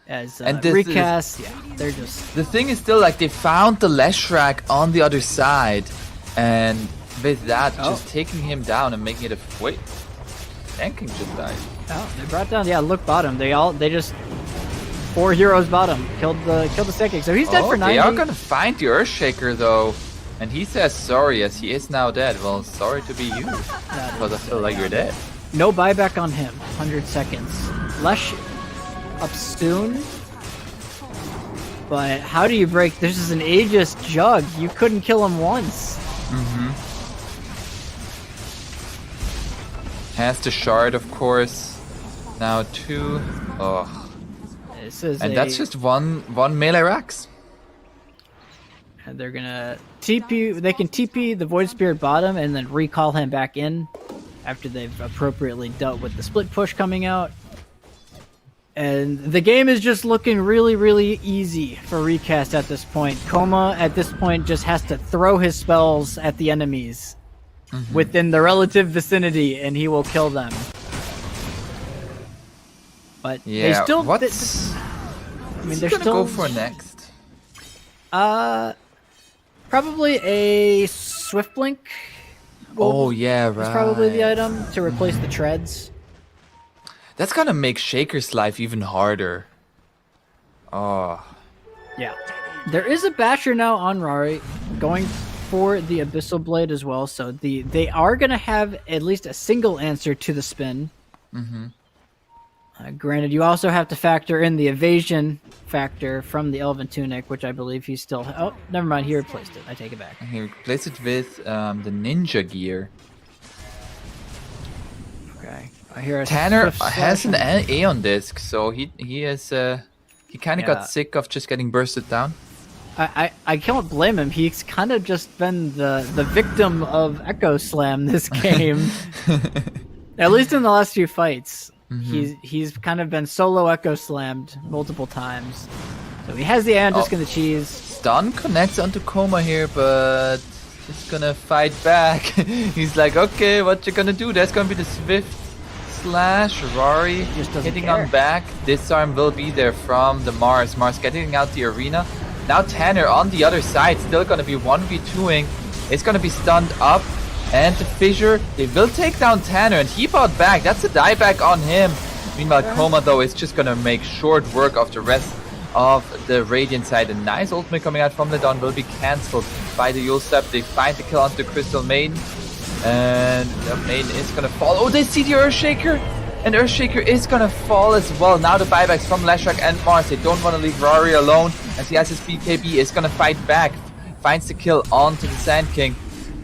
As Recast, they're just... The thing is still, like, they found the Leshrac on the other side, and with that, just taking him down and making it a... Wait, Sanking just died. Oh, they brought down, look bottom. They just 4 heroes bottom. Killed the Sand King. So he's dead for 90. They are gonna find the Earthshaker though. And he says sorry as he is now dead. Well, sorry to be you. Because I feel like you're dead. No buyback on him. 100 seconds. Lesh up soon. But how do you break? This is an Aegis Jug. You couldn't kill him once. Has the shard, of course. Now 2. Oh. This is That's just one melee Rax. And they're gonna TP. They can TP the Void Spirit bottom and then recall him back in after they've appropriately dealt with the split push coming out. And the game is just looking really, really easy for Recast at this point. Coma at this point just has to throw his spells at the enemies within the relative vicinity, and he will kill them. But they still. What's they're gonna still go for next? Probably a Swift Blink. Oh yeah, right. Is probably the item to replace the treads. That's gonna make Shaker's life even harder. Oh. Yeah. There is a Basher now on Rari going for the Abyssal Blade as well, so they are gonna have at least a single answer to the spin. Granted, you also have to factor in the evasion factor from the Elven Tunic, which I believe he's still... Oh, never mind. He replaced it. I take it back. He replaced it with the Ninja Gear. Okay. I hear a Tanner Swift has Slash an Aeon disc, so he kind of got sick of just getting bursted down. I can't blame him. He's kind of just been the victim of Echo Slam this game. At least in the last few fights. He's kind of been solo Echo Slammed multiple times. So he has the Aeon disc and the cheese. Stun connects onto Coma here, but he's gonna fight back. He's like, okay, what you gonna do? That's gonna be the Swift Slash. Rari Just doesn't hitting care. on back. Disarm will be there from the Mars. Mars getting out the arena. Now Tanner on the other side, still gonna be 1v2ing. It's gonna be stunned up. And the Fissure, they will take down Tanner, and he bought back. That's a dieback on him. Meanwhile, Coma, though, is just gonna make short work of the rest of the Radiant side. A nice ultimate coming out from the Dawn will be cancelled by the Yule Step. They find the kill onto the Crystal Maiden. And the Maiden is gonna fall. Oh, they see the Earthshaker! And Earthshaker is gonna fall as well. Now the buybacks from Leshrac and Mars. They don't want to leave Rari alone, as he has his BKB, is gonna fight back. Finds the kill onto the Sand King.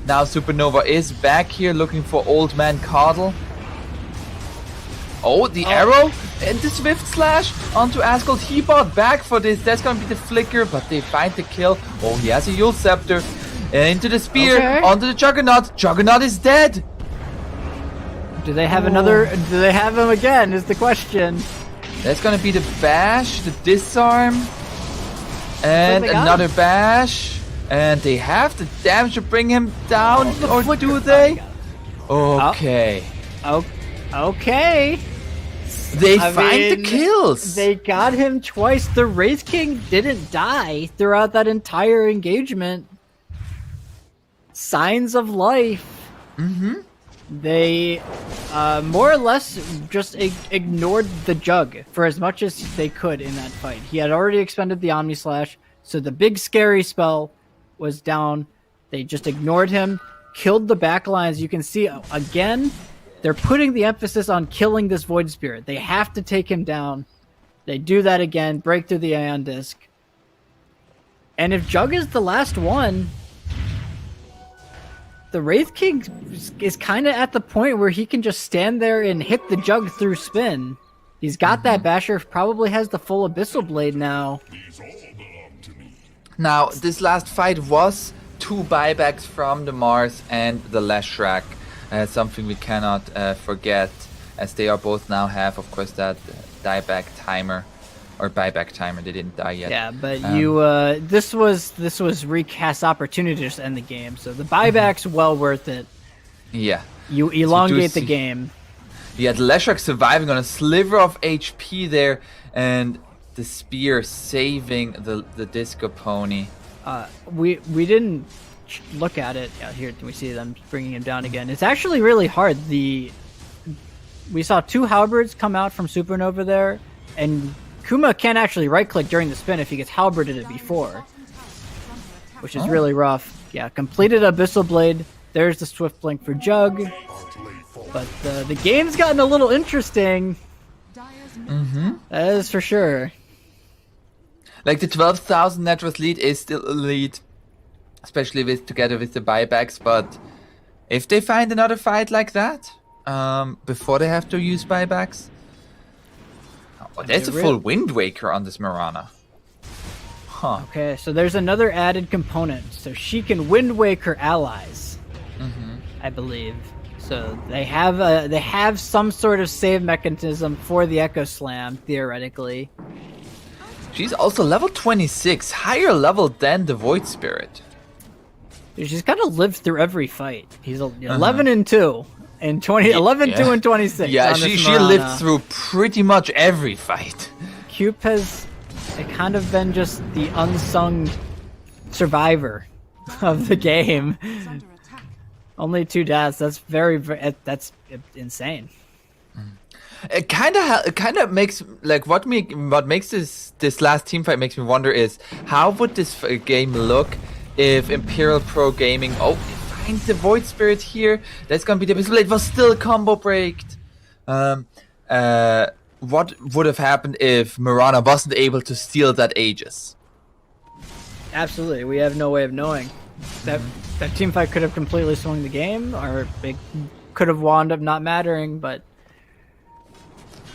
Now Supernova is back here looking for Old Man Coddle. Oh, the arrow and the Swift Slash onto Asgold. He bought back for this. That's gonna be the flicker, but they find the kill. Oh, he has a Yule Scepter. Into the spear, onto the Juggernaut. Juggernaut is dead. Do they have another? Do they have him again? Is the question. That's gonna be the bash, the disarm, and another bash. And they have the damage to bring him down, or do they? Okay. Okay. They find the kills. They got him twice. The Wraith King didn't die throughout that entire engagement. Signs of life. They more or less just ignored the Jug for as much as they could in that fight. He had already expended the Omni Slash, so the big scary spell was down. They just ignored him, killed the backlines. You can see again, they're putting the emphasis on killing this Void Spirit. They have to take him down. They do that again, break through the Aeon Disc. And if Jug is the last one, the Wraith King is kind of at the point where he can just stand there and hit the Jug through spin. He's got that Basher, probably has the full Abyssal Blade now. Now, this last fight was 2 buybacks from the Mars and the Leshrac. Something we cannot forget, as they are both now have, of course, that dieback timer. Or buyback timer, they didn't die yet. Yeah, but this was Recast's opportunity to just end the game, so the buyback's well worth it. Yeah. You elongate the game. Yeah, the Leshrac surviving on a sliver of HP there, and the spear saving the Disco Pony. We didn't look at it. Yeah, here we see them bringing him down again. It's actually really hard. We saw 2 halberds come out from Supernova there, and Kuma can't actually right-click during the spin if he gets halberded it before, which is really rough. Yeah, completed Abyssal Blade. There's the Swift Blink for Jug. But the game's gotten a little interesting. That is for sure. Like the 12,000 net worth lead is still a lead, especially together with the buybacks. But if they find another fight like that before they have to use buybacks, there's a full Wind Waker on this Mirana. Huh. Okay, so there's another added component. So she can Wind Wake her allies, I believe. So they have some sort of save mechanism for the Echo Slam, theoretically. She's also level 26, higher level than the Void Spirit. She's kind of lived through every fight. He's 11 and 2 and 11 2 and 26. Yeah, she lived through pretty much every fight. Cube has kind of been just the unsung survivor of the game. Only 2 deaths. That's that's insane. It kind of makes like what makes this last team fight makes me wonder is how would this game look if Imperial Pro Gaming finds the Void Spirit here? That's gonna be the Abyssal. It was still combo breaked. What would have happened if Mirana wasn't able to steal that Aegis? Absolutely, we have no way of knowing. That team fight could have completely swung the game, or it could have wound up not mattering. But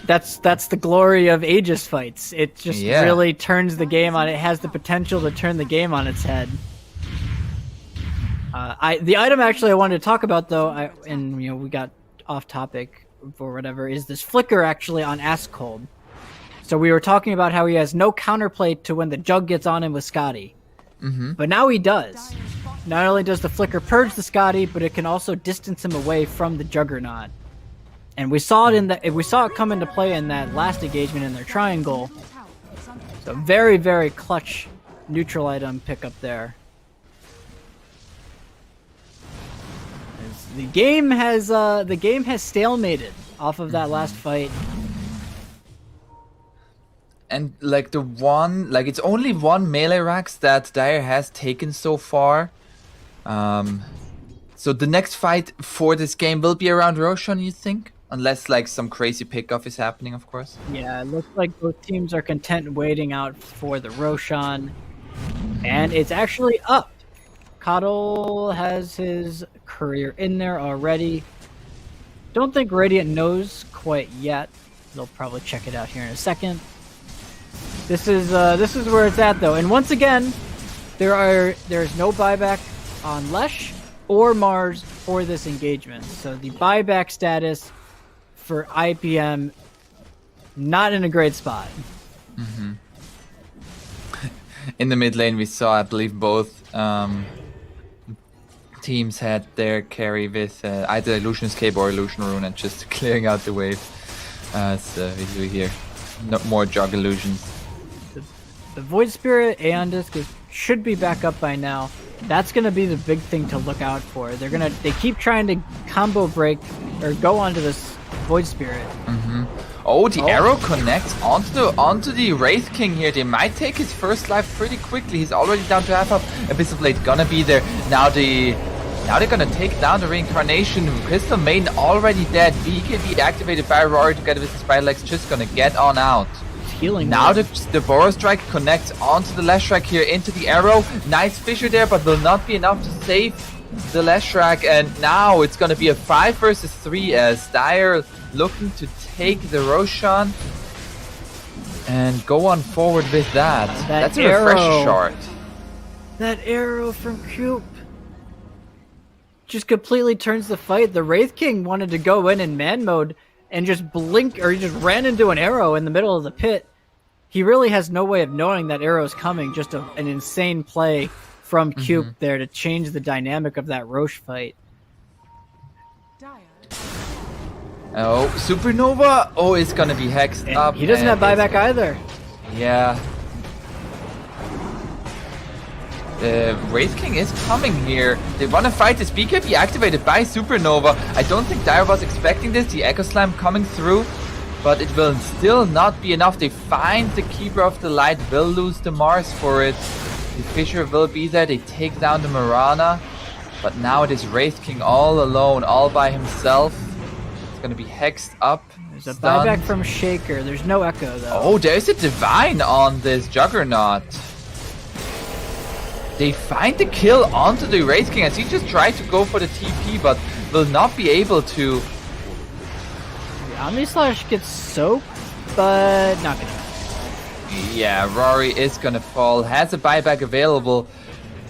that's the glory of Aegis fights. It just really turns the game on. It has the potential to turn the game on its head. The item actually I wanted to talk about though, we got off topic or whatever, is this flicker actually on Askold. So we were talking about how he has no counterplay to when the Jug gets on him with Scotty. But now he does. Not only does the flicker purge the Scotty, but it can also distance him away from the Juggernaut. And we saw it come into play in that last engagement in their triangle. So very, very clutch neutral item pickup there. The game has stalemated off of that last fight. And like it's only one melee Rax that Dire has taken so far. So the next fight for this game will be around Roshan, you think? Unless like some crazy pickoff is happening, of course. Yeah, it looks like both teams are content waiting out for the Roshan. And it's actually up. Coddle has his courier in there already. Don't think Radiant knows quite yet. They'll probably check it out here in a second. This is where it's at though. And once again, there's no buyback on Lesh or Mars for this engagement. So the buyback status for IPM not in a great spot. In the mid lane we saw, I believe both teams had their carry with either Illusion Escape or Illusion Rune and just clearing out the wave. So we do here. No more Jug Illusions. The Void Spirit Aeon Disc should be back up by now. That's gonna be the big thing to look out for. They keep trying to combo break or go onto this Void Spirit. Oh, the arrow connects onto the Wraith King here. They might take his first life pretty quickly. He's already down to half up. Abyssal Blade gonna be there. Now they're gonna take down the Reincarnation. Crystal Maiden already dead. BKB activated by Rory together with the Spider Legs, just gonna get on out. Healing now the Boros Strike connects onto the Leshrac here into the arrow. Nice fissure there, but will not be enough to save the Leshrac. And now it's going to be a 5 versus 3 as Dire looking to take the Roshan and go on forward with that. That's a refresh shard. That arrow from Coop just completely turns the fight. The Wraith King wanted to go in man mode and just blink, or he just ran into an arrow in the middle of the pit. He really has no way of knowing that arrow is coming. Just an insane play from Cube there to change the dynamic of that Roche fight. Oh, Supernova! Oh, it's gonna be hexed up. He doesn't have buyback either. Yeah. Wraith King is coming here. They want to fight this BKB activated by Supernova. I don't think Dire was expecting this. The Echo Slam coming through. but it will still not be enough. They find the Keeper of the Light, will lose the Mars for it. The Fisher will be there, they take down the Mirana, but now it is Wraith King all alone, all by himself. It's gonna be hexed up. There's a stunned. buyback from Shaker. There's no Echo, though. Oh, there's a Divine on this Juggernaut. They find the kill onto the Wraith King as he just tried to go for the TP, but will not be able to. The Omni Slash gets soaked, but not gonna. Yeah, Rory is gonna fall. Has a buyback available.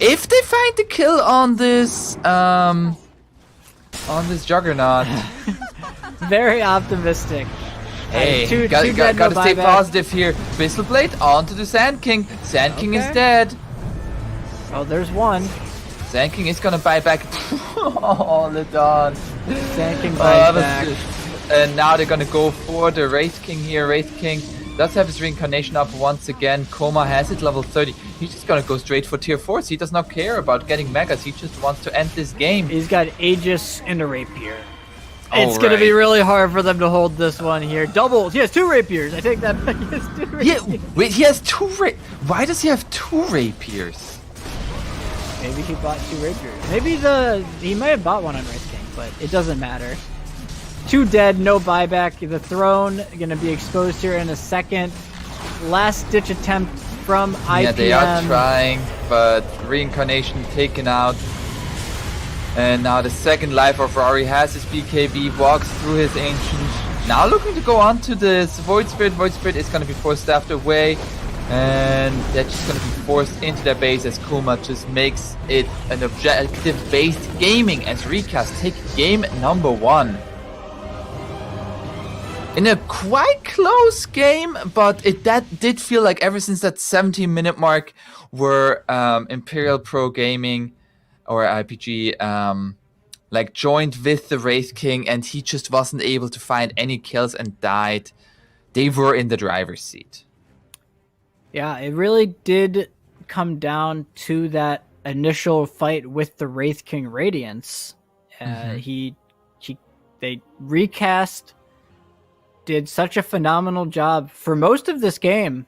If they find the kill on this Juggernaut. Very optimistic. Hey, two gotta dead, no stay buyback. positive here. Whistleblade onto the Sand King. Sand King is Okay. dead. Oh, there's one. Sand King is gonna buy back. Oh, the dawn. Sand King buys back. And now they're gonna go for the Wraith King here. Wraith King does have his reincarnation up once again. Coma has it level 30. He's just gonna go straight for tier 4s. He does not care about getting megas. He just wants to end this game. He's got Aegis and a Rapier. Oh, It's gonna be right. really hard for them to hold this one here. Double. He has 2 Rapiers. I take that back. He has 2 Rapiers. Yeah, wait, he has 2 Why does he have 2 rapiers? Maybe he bought 2 Rapiers. Maybe he might have bought one on Wraith King, but it doesn't matter. 2 dead, no buyback. The throne gonna be exposed here in a second. Last ditch attempt from IPM. Yeah, they are trying, but reincarnation taken out. And now the second life of Rory has his BKB, walks through his ancient. Now looking to go on to this Void Spirit. Void Spirit is going to be forced staffed away. And that's just going to be forced into their base as Kuma just makes it an objective-based gaming as Recast take game number 1. In a quite close game, but that did feel like ever since that 17-minute mark where Imperial Pro Gaming or IPG like joined with the Wraith King and he just wasn't able to find any kills and died. They were in the driver's seat. Yeah, it really did come down to that initial fight with the Wraith King Radiance. They Recast did such a phenomenal job for most of this game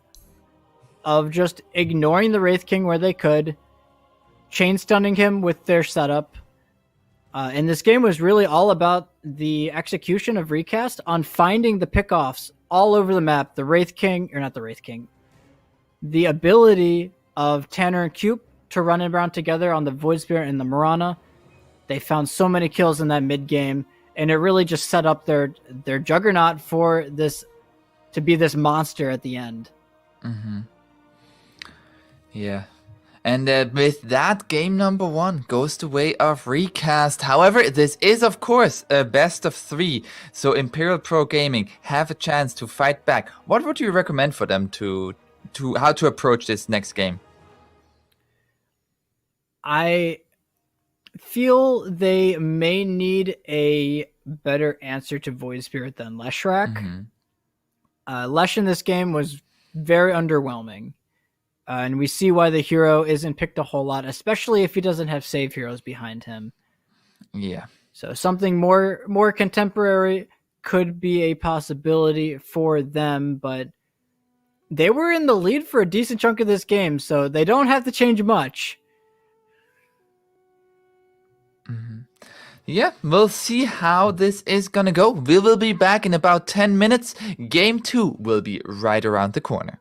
of just ignoring the Wraith King where they could, chain stunning him with their setup. And this game was really all about the execution of Recast on finding the pickoffs all over the map. The Wraith King, or not the Wraith King, the ability of Tanner and Cube to run around together on the Void Spirit and the Mirana. They found so many kills in that mid game, and it really just set up their Juggernaut for this to be this monster at the end. Mm-hmm. Yeah. And with that, game number 1 goes the way of Recast. However, this is, of course, a best of 3. So Imperial Pro Gaming have a chance to fight back. What would you recommend for them to how to approach this next game? I feel they may need a better answer to Void Spirit than Leshrac. Mm-hmm. Lesh in this game was very underwhelming. And we see why the hero isn't picked a whole lot, especially if he doesn't have save heroes behind him. Yeah. So something more contemporary could be a possibility for them, but they were in the lead for a decent chunk of this game, so they don't have to change much. Mm-hmm. Yeah, we'll see how this is gonna go. We will be back in about 10 minutes. Game 2 will be right around the corner.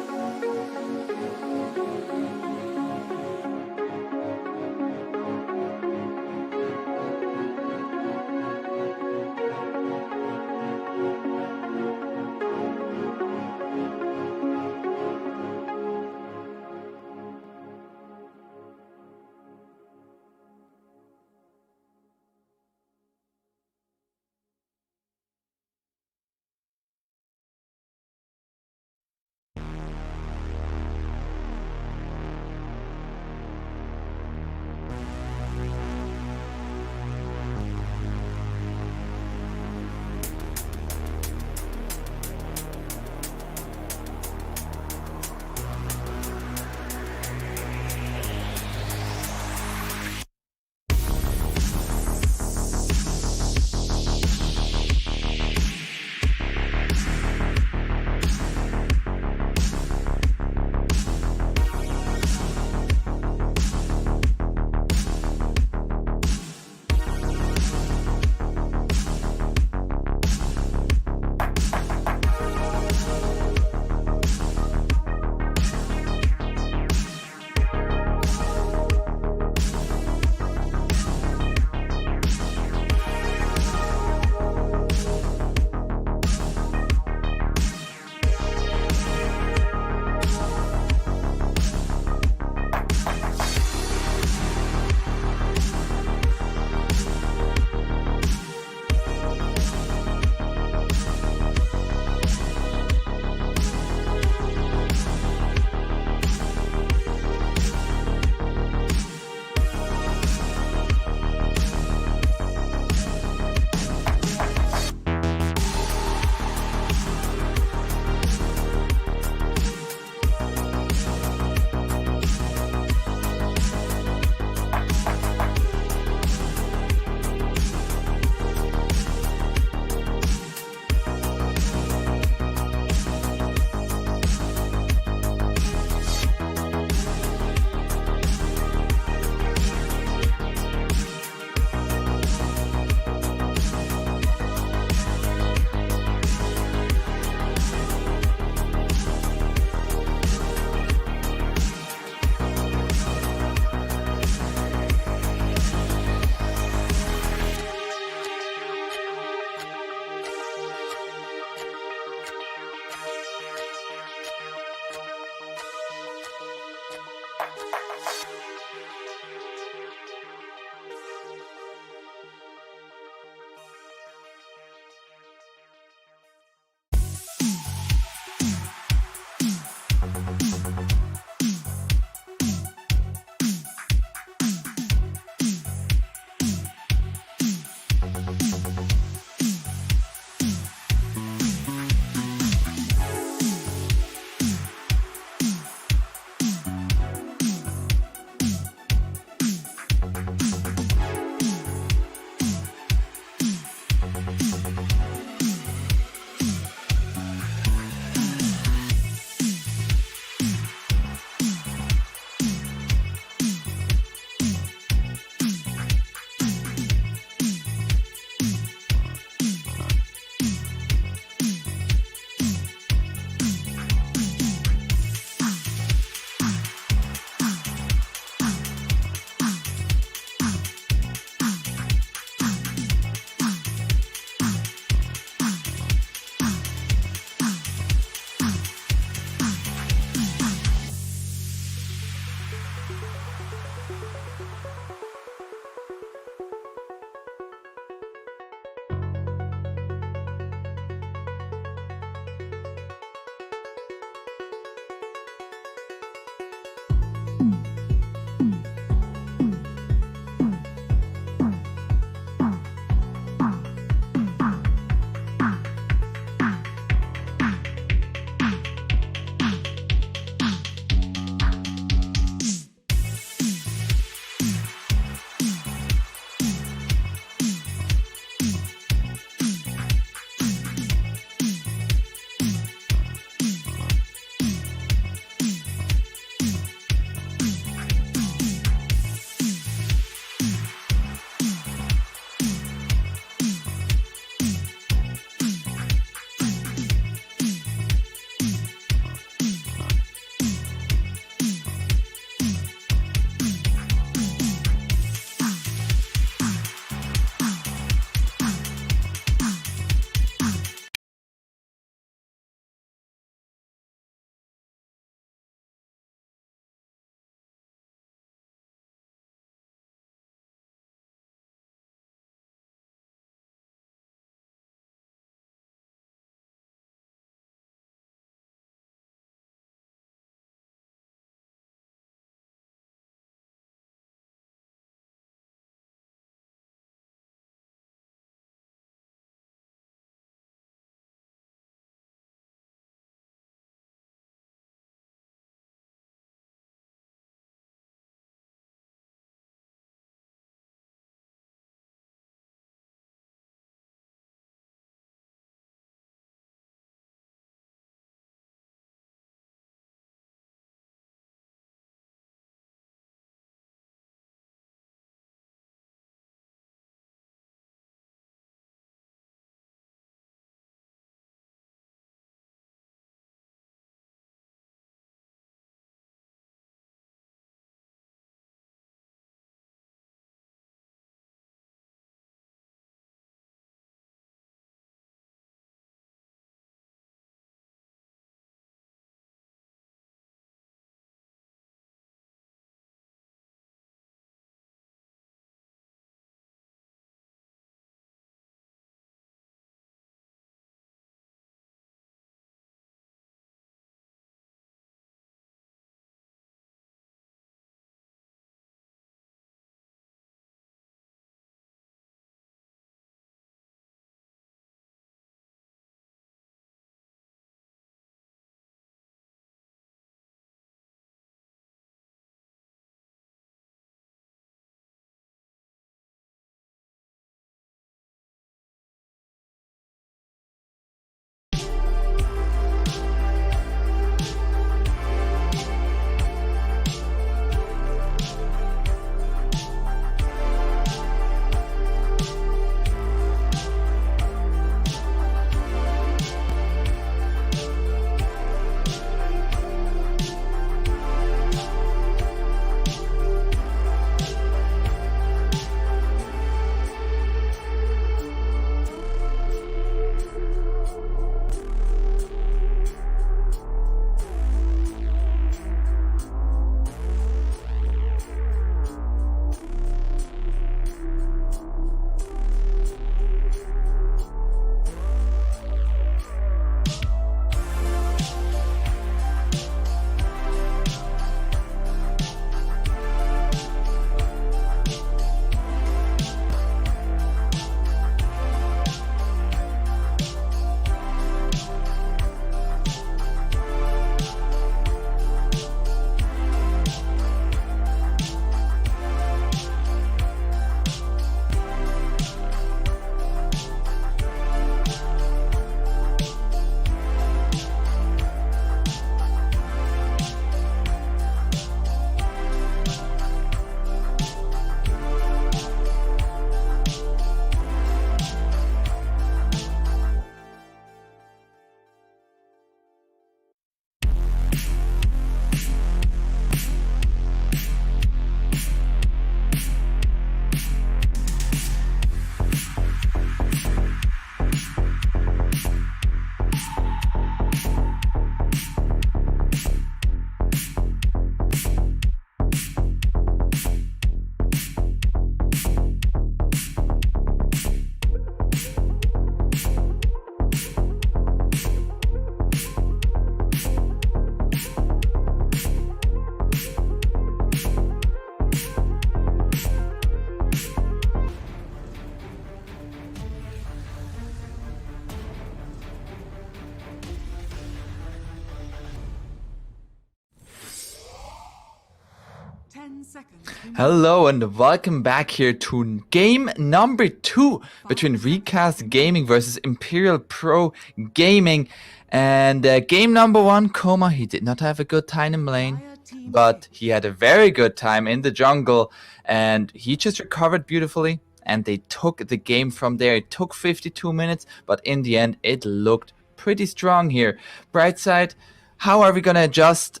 10 seconds. Hello and welcome back here to game number 2 between Recast Gaming versus Imperial Pro Gaming. And game number 1, Coma, he did not have a good time in lane, but he had a very good time in the jungle, and he just recovered beautifully, and they took the game from there. It took 52 minutes, but in the end, it looked pretty strong here. Bright side, how are we going to adjust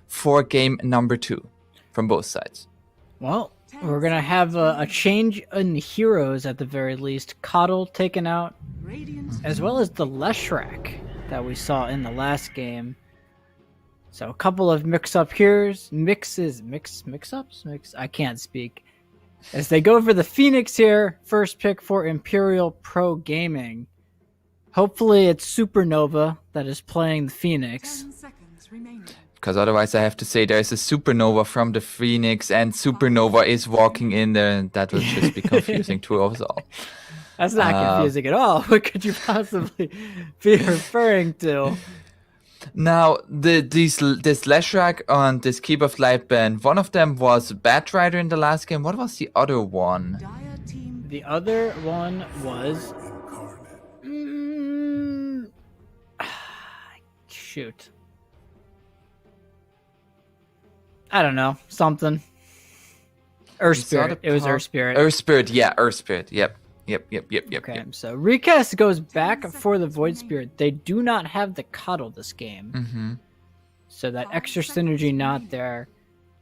for game number 2 from both sides? Well, we're going to have a change in heroes at the very least. Coddle taken out, as well as the Leshrac that we saw in the last game. So a couple of mix-ups. I can't speak. As they go for the Phoenix here, first pick for Imperial Pro Gaming. Hopefully it's Supernova that is playing the Phoenix. 10 seconds remaining. Because otherwise I have to say there's a Supernova from the Phoenix and Supernova is walking in there, and that will just be confusing to us all. That's not confusing at all. What could you possibly be referring to? Now, this Leshrac and this Keep of Light band, one of them was Batrider in the last game. What was the other one? Dire team The other one was... shoot. I don't know. Something. Earth Spirit. It was Earth Spirit. Earth Spirit, yeah, Earth Spirit. Yep. Okay, so Recast goes back for the Void Spirit. They do not have the Coddle this game. So that extra synergy not there.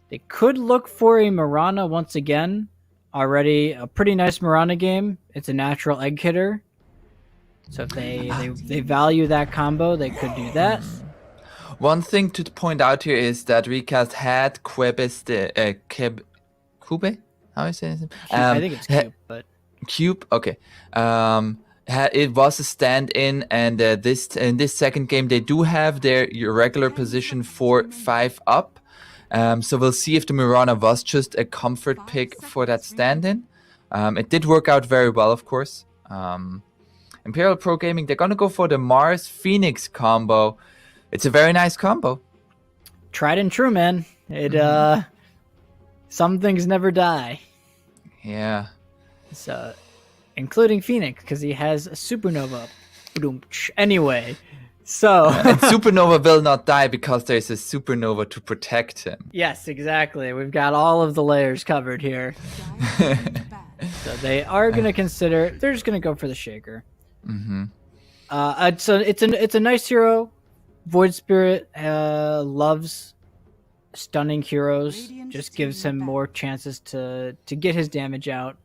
They could look for a Mirana once again. Already a pretty nice Mirana game. It's a natural egg hitter. So if they value that combo, they could do that. One thing to point out here is that Recast had Kube? How is it? I think it's Cube, but... Cube, okay. It was a stand-in, and in this second game they do have their regular position for 5 up. So we'll see if the Mirana was just a comfort pick for that stand-in. It did work out very well, of course. Imperial Pro Gaming, they're gonna go for the Mars Phoenix combo. It's a very nice combo. Tried and true, man. It some things never die. Yeah. So, including Phoenix, because he has a Supernova. Anyway, so... And Supernova will not die because there's a Supernova to protect him. Yes, exactly. We've got all of the layers covered here. So they are going to consider... They're just going to go for the Shaker. So it's a nice hero. Void Spirit loves stunning heroes. Just gives him more chances to get his damage out.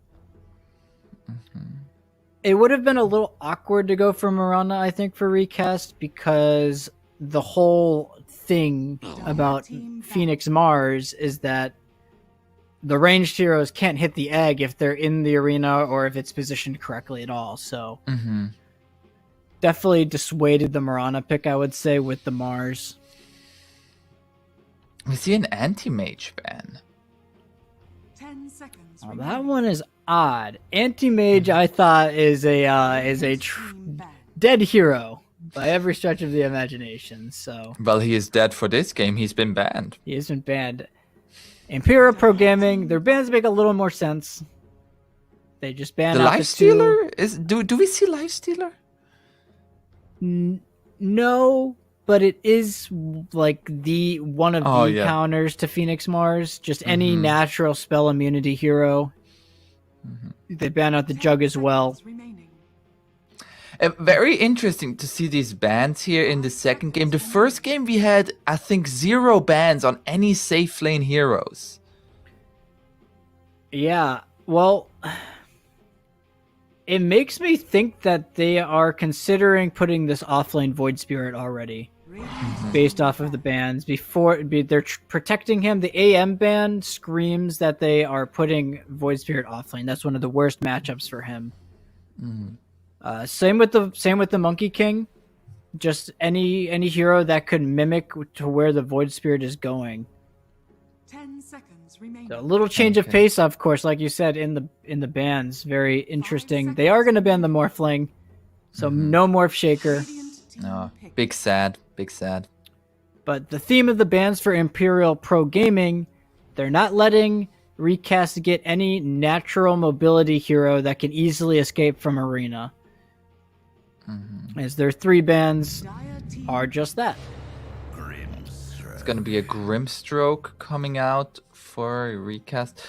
It would have been a little awkward to go for Mirana, I think, for Recast, because the whole thing about Phoenix Mars is that the ranged heroes can't hit the egg if they're in the arena or if it's positioned correctly at all. So definitely dissuaded the Mirana pick, I would say, with the Mars. We see an anti-mage ban. 10 seconds Well, that one is odd. Anti-mage, I thought, is a dead hero by every stretch of the imagination. So Well, he is dead for this game. He's been banned. he has been banned. Imperial Pro Gaming, their bans make a little more sense. They just banned The out Lifestealer? Do we see Lifestealer? No, but it is like the one of the yeah. counters to Phoenix Mars. Just any natural spell immunity hero. They ban out the Jug as well. remaining. Very interesting to see these bans here in the second game. The first game we had, I think, 0 bans on any safe lane heroes. Yeah, well, it makes me think that they are considering putting this offlane Void Spirit already, based off of the bans. They're protecting him. The AM ban screams that they are putting Void Spirit offlane. That's one of the worst matchups for him. Same with the Monkey King. Just any hero that could mimic to where the Void Spirit is going. 10 seconds remaining. So a little change of pace, of course, like you said, in the bans. Very interesting. They are going to ban the Morphling, so no Morph Shaker. No, big sad. But the theme of the bans for Imperial Pro Gaming They're not letting Recast get any natural mobility hero that can easily escape from arena. As their 3 bans are just that. It's gonna be a Grimstroke coming out for a Recast.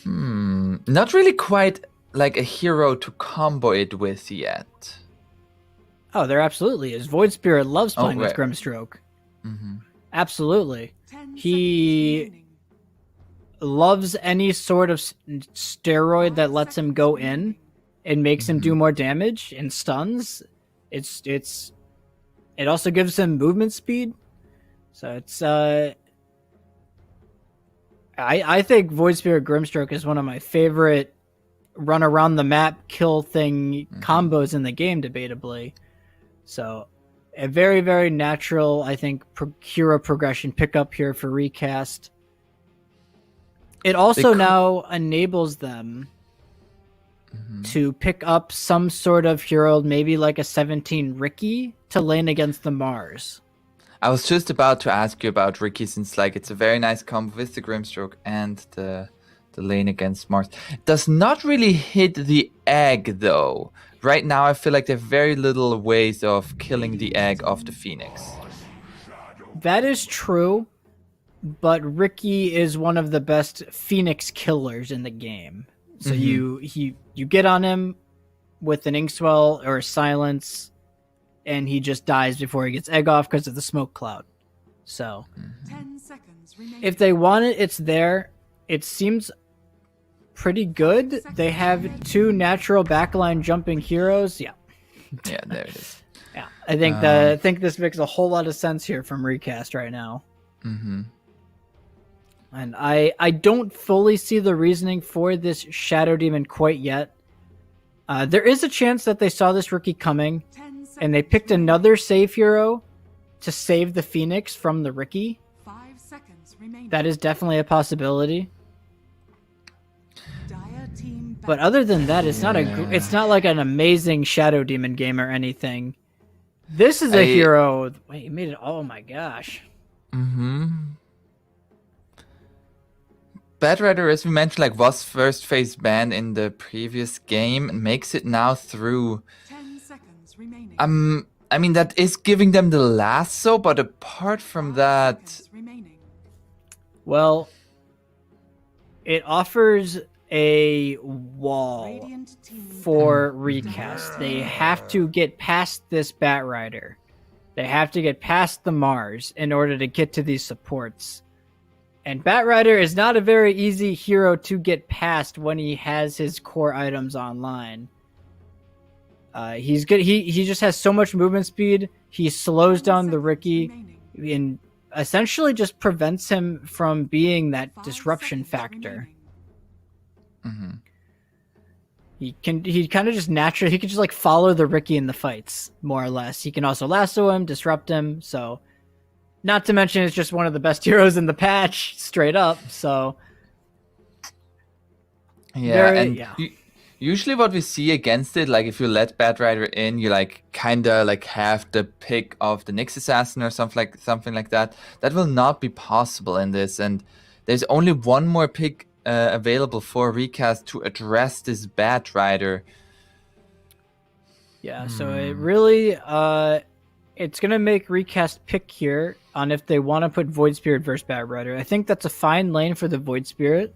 Not really quite like a hero to combo it with yet. Oh, there absolutely is. Void Spirit loves playing with right. Grimstroke. Absolutely. He loves any sort of steroid that lets him go in and makes him do more damage and stuns. It also gives him movement speed. So it's I think Void Spirit Grimstroke is one of my favorite run around the map kill thing combos in the game, debatably. So a very, very natural, I think, hero progression pickup here for Recast. It also now enables them to pick up some sort of hero, maybe like a 17 Ricky, to lane against the Mars. I was just about to ask you about Ricky, since like it's a very nice combo with the Grimstroke and the lane against Mars. It does not really hit the egg though. Right now I feel like there are very little ways of killing the egg of the Phoenix. That is true, but Ricky is one of the best Phoenix killers in the game. So you get on him with an Inkswell or a Silence, and he just dies before he gets egg off because of the smoke cloud. So 10 seconds remaining. if they want it, it's there. It seems pretty good. They have 2 natural backline jumping heroes. Yeah, Yeah, there it is. yeah. I think this makes a whole lot of sense here from Recast right now. And I don't fully see the reasoning for this Shadow Demon quite yet. There is a chance that they saw this rookie coming, 10 seconds and they picked another save hero to save the Phoenix from the Ricky. 5 seconds remaining. That is definitely a possibility. Dire team But other than that, it's not like an amazing Shadow Demon game or anything. This is a hero. Wait, you made it. Oh my gosh. Bad Rider, as we mentioned, like was first phase banned in the previous game and makes it now through. 10 seconds remaining. I mean that is giving them the lasso, but apart from that, Seconds remaining. Well, it offers a wall Radiant team for Recast. They have to get past this Bat Rider. They have to get past the Mars in order to get to these supports. And Bat Rider is not a very easy hero to get past when he has his core items online. He's good. He just has so much movement speed. He slows down the Ricky and essentially just prevents him from being that 5 disruption seconds factor. remaining. He kind of just naturally, he can just like follow the Ricky in the fights, more or less. He can also lasso him, disrupt him. So, not to mention, it's just one of the best heroes in the patch, straight up. So, usually what we see against it, like if you let Bad Rider in, you like kinda like have the pick of the Nyx Assassin or something like that. That will not be possible in this, and there's only one more pick available for Recast to address this Bad Rider. yeah. So it really, it's gonna make Recast pick here on if they want to put Void Spirit versus Bat Rider. I think that's a fine lane for the Void Spirit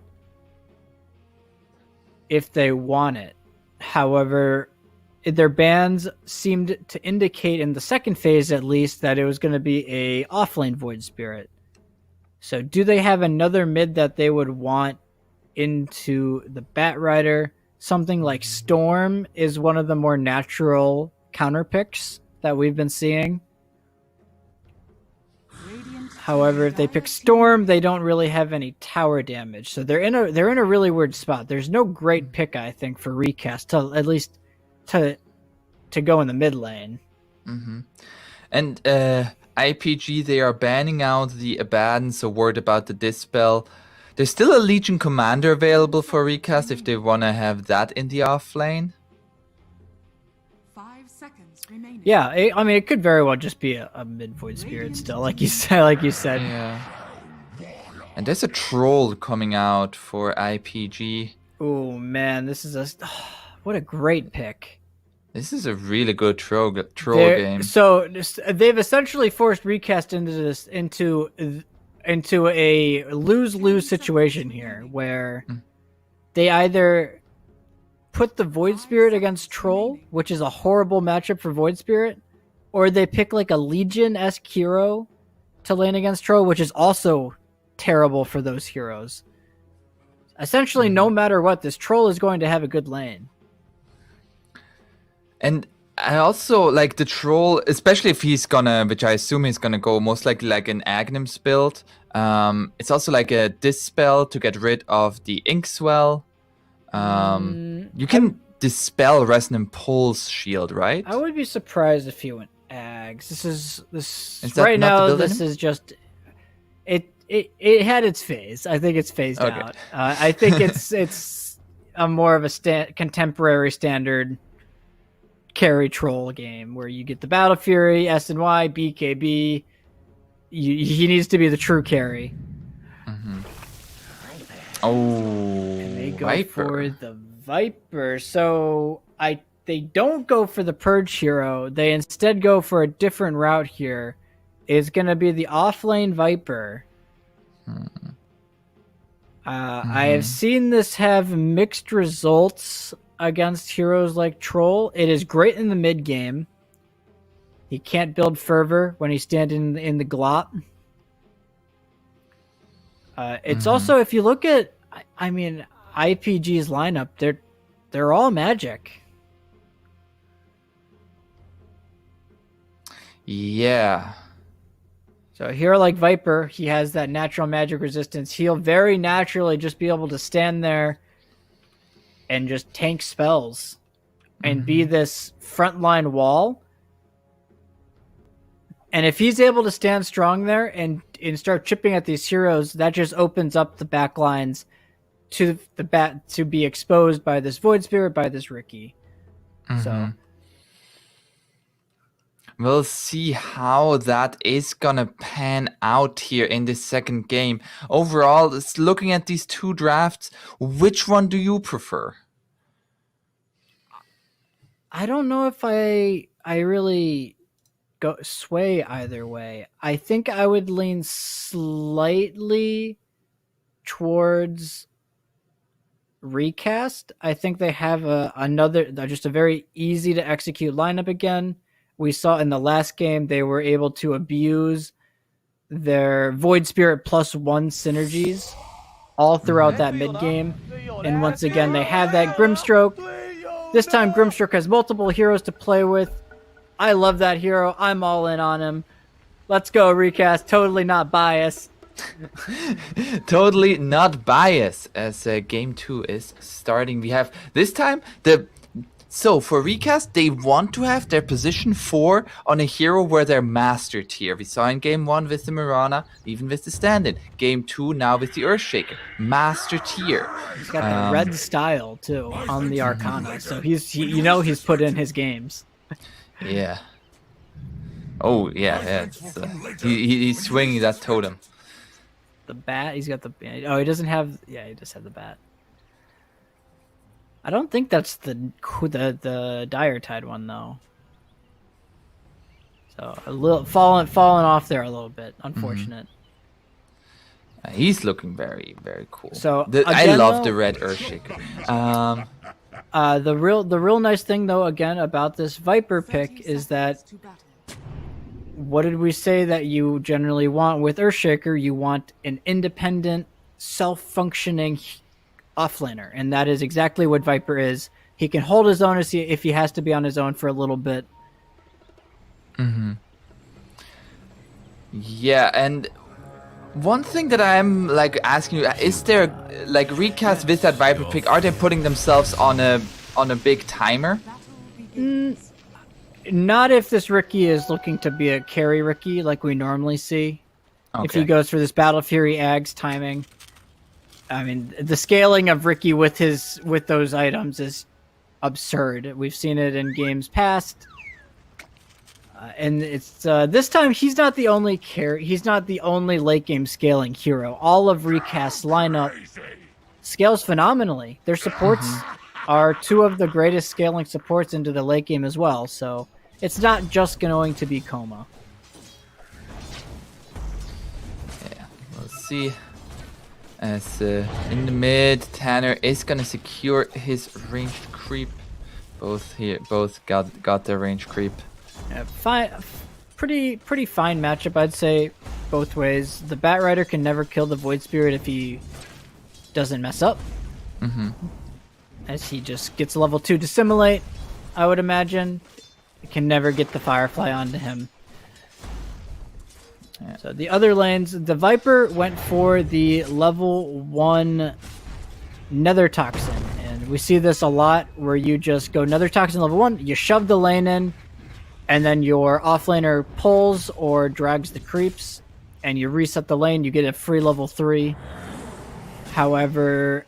if they want it. However, their bans seemed to indicate in the second phase, at least, that it was going to be a offlane Void Spirit. So do they have another mid that they would want into the Bat Rider? Something like Storm is one of the more natural counter picks that we've been seeing. However, if they pick Storm, they don't really have any tower damage, so they're in a really weird spot. There's no great pick, I think, for Recast to at least to go in the mid lane. And IPG, they are banning out the Abaddon, so worried about the Dispel. There's still a Legion Commander available for Recast if they want to have that in the off lane. 5 seconds remaining. Yeah, I mean, it could very well just be a mid Void Spirit still, like you said. Yeah. And there's a troll coming out for IPG. Oh man, this is what a great pick. This is a really good troll game. So they've essentially forced Recast into a lose-lose situation here, where they either put the Void Spirit against Troll, which is a horrible matchup for Void Spirit, or they pick like a Legion-esque hero to lane against Troll, which is also terrible for those heroes. Essentially, no matter what, this Troll is going to have a good lane. And I also like the troll, especially if he's gonna, which I assume he's gonna go most likely like an Agnim's build. It's also like a Dispel to get rid of the Inkswell. You can dispel Resonant Pulse Shield, right? I would be surprised if he went Ags. Is not right the now. build This item? is just it had its phase. I think it's phased Okay. out. I think it's a more of a contemporary standard carry troll game where you get the Battle Fury, SNY, BKB. He needs to be the true carry. Oh, They go Viper. for the Viper. So they don't go for the Purge hero. They instead go for a different route here. It's going to be the offlane Viper. I have seen this have mixed results against heroes like Troll. It is great in the mid game. He can't build fervor when he's standing in the glop. It's also, if you look at, I mean, IPG's lineup, they're all magic. Yeah. So a hero like Viper, he has that natural magic resistance. He'll very naturally just be able to stand there and just tank spells and be this frontline wall. And if he's able to stand strong there and start chipping at these heroes, that just opens up the back lines to to be exposed by this Void Spirit, by this Ricky. So We'll see how that is gonna pan out here in this second game. Overall, looking at these two drafts, which one do you prefer? I don't know if I really go sway either way. I think I would lean slightly towards Recast. I think they have just a very easy to execute lineup again. We saw in the last game they were able to abuse their Void Spirit +1 synergies all throughout that mid game. And once again, they have that Grimstroke. This time, Grimstroke has multiple heroes to play with. I love that hero. I'm all in on him. Let's go, Recast. Totally not biased. Totally not biased as game 2 is starting. We have this time so for Recast, they want to have their position 4 on a hero where they're master tier. We saw in game 1 with the Mirana, even with the stand-in. Game 2 now with the Earthshaker. Master tier. He's got the red style too on the Arcana, so he's put in his games. Yeah. Oh yeah. He's swinging that totem. The bat, he's got the. Oh, he doesn't have. Yeah, he just had the bat. I don't think that's the Dire Tide one though. So a little falling off there a little bit. Unfortunate. He's looking very, very cool. So I again, love though, the red Earthshaker. The real nice thing though again about this Viper pick is that what did we say that you generally want with Earthshaker? You want an independent, self-functioning offlaner, and that is exactly what Viper is. He can hold his own if he has to be on his own for a little bit. Yeah, and one thing that I'm like asking you, is there like Recast with that Viper pick, are they putting themselves on a big timer? Not if this Ricky is looking to be a carry Ricky like we normally see. Okay. If he goes for this Battle Fury Ags timing. I mean, the scaling of Ricky with those items is absurd. We've seen it in games past. And it's this time he's not the only he's not the only late game scaling hero. All of Recast's lineup scales phenomenally. Their supports are two of the greatest scaling supports into the late game as well. So it's not just going to be Coma. Yeah, we'll see. As in the mid, Tanner is gonna secure his ranged creep. Both got their range creep. Yeah, pretty fine matchup, I'd say, both ways. The Bat Rider can never kill the Void Spirit if he doesn't mess up. As he just gets level 2 Dissimulate, I would imagine. It can never get the Firefly onto him. Yeah. So the other lanes, the Viper went for the level 1 Nether Toxin. And we see this a lot where you just go Nether Toxin level 1, you shove the lane in, and then your offlaner pulls or drags the creeps, and you reset the lane, you get a free level 3. However,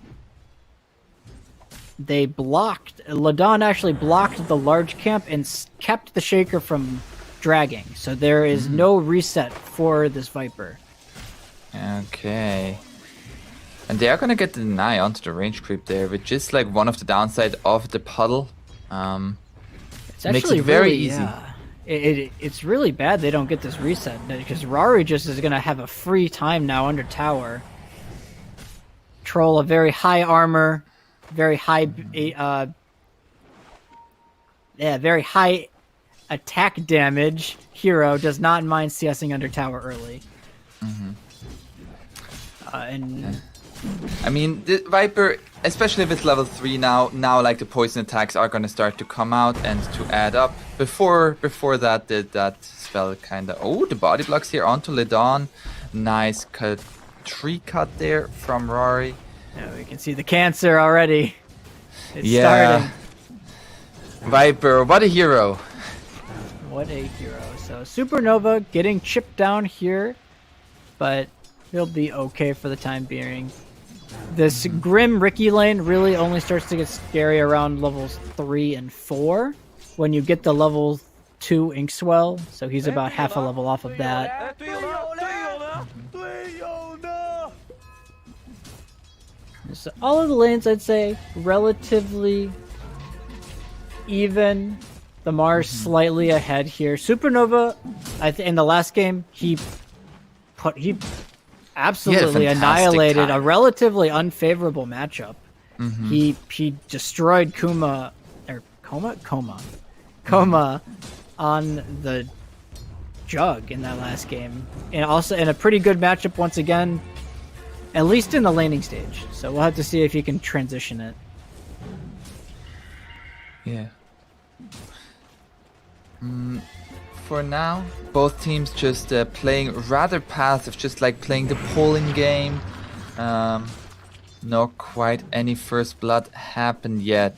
they Ladon actually blocked the large camp and kept the Shaker from dragging. So there is no reset for this Viper. Okay. And they are gonna get the deny onto the range creep there, which is like one of the downside of the puddle. It's makes actually it very really, easy. Yeah. It's really bad they don't get this reset, because Rari just is gonna have a free time now under tower. Troll a very high armor, very high, very high attack damage hero, does not mind CSing under tower early. And I mean, the Viper, especially with level 3 now like the poison attacks are gonna start to come out and to add up. Before that, that spell kinda... Oh, the body blocks here onto Ladon. Nice tree cut there from Rory. yeah, we can see the cancer already. It's starting. Viper, what a hero. What a hero. So Supernova getting chipped down here, but he'll be okay for the time being. This Grim Ricky lane really only starts to get scary around levels 3 and 4 when you get the level 2 Inkswell, so he's about half a level off of that. So all of the lanes, I'd say, relatively even. The Mars slightly ahead here. Supernova, in the last game, he absolutely annihilated a relatively unfavorable matchup. He destroyed Coma on the Jug in that last game, and also in a pretty good matchup once again, at least in the laning stage. So we'll have to see if he can transition it. Yeah. For now, both teams just playing rather passive, just like playing the polling game. Not quite any first blood happened yet.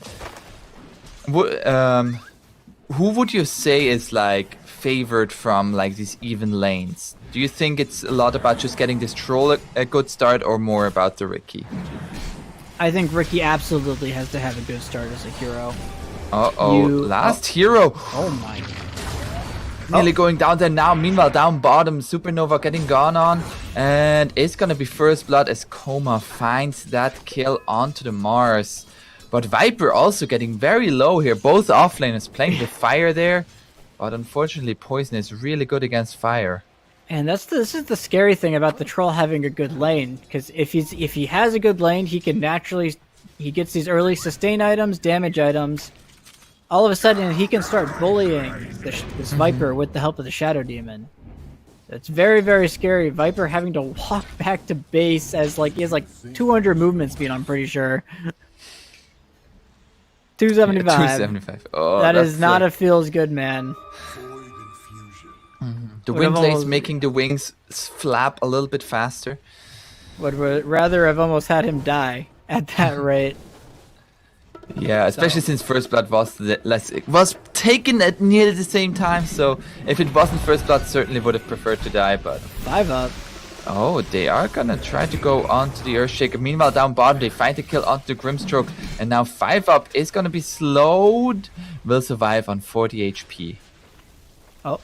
Who would you say is like favored from like these even lanes? Do you think it's a lot about just getting this troll a good start, or more about the Ricky? I think Ricky absolutely has to have a good start as a hero. Hero. Oh my. Nearly going down there now. Meanwhile, down bottom, Supernova getting gone on. And it's gonna be first blood as Coma finds that kill onto the Mars. But Viper also getting very low here. Both offlaners playing with fire there. But unfortunately, Poison is really good against fire. And this is the scary thing about the troll having a good lane, because if he has a good lane, he can naturally, he gets these early sustain items, damage items. All of a sudden, he can start bullying this Viper with the help of the Shadow Demon. It's very, very scary. Viper having to walk back to base as he has 200 movement speed, I'm pretty sure. 275. 275. Oh, that is not a feels good, man. The wind blaze making the wings flap a little bit faster. Would rather have almost had him die at that rate. Yeah, especially since First Blood was taken at nearly the same time. So if it wasn't First Blood, certainly would have preferred to die. But 5 up. Oh, they are gonna try to go onto the Earthshaker. Meanwhile, down bottom, they find the kill onto the Grimstroke, and now 5 up is gonna be slowed. Will survive on 40 HP.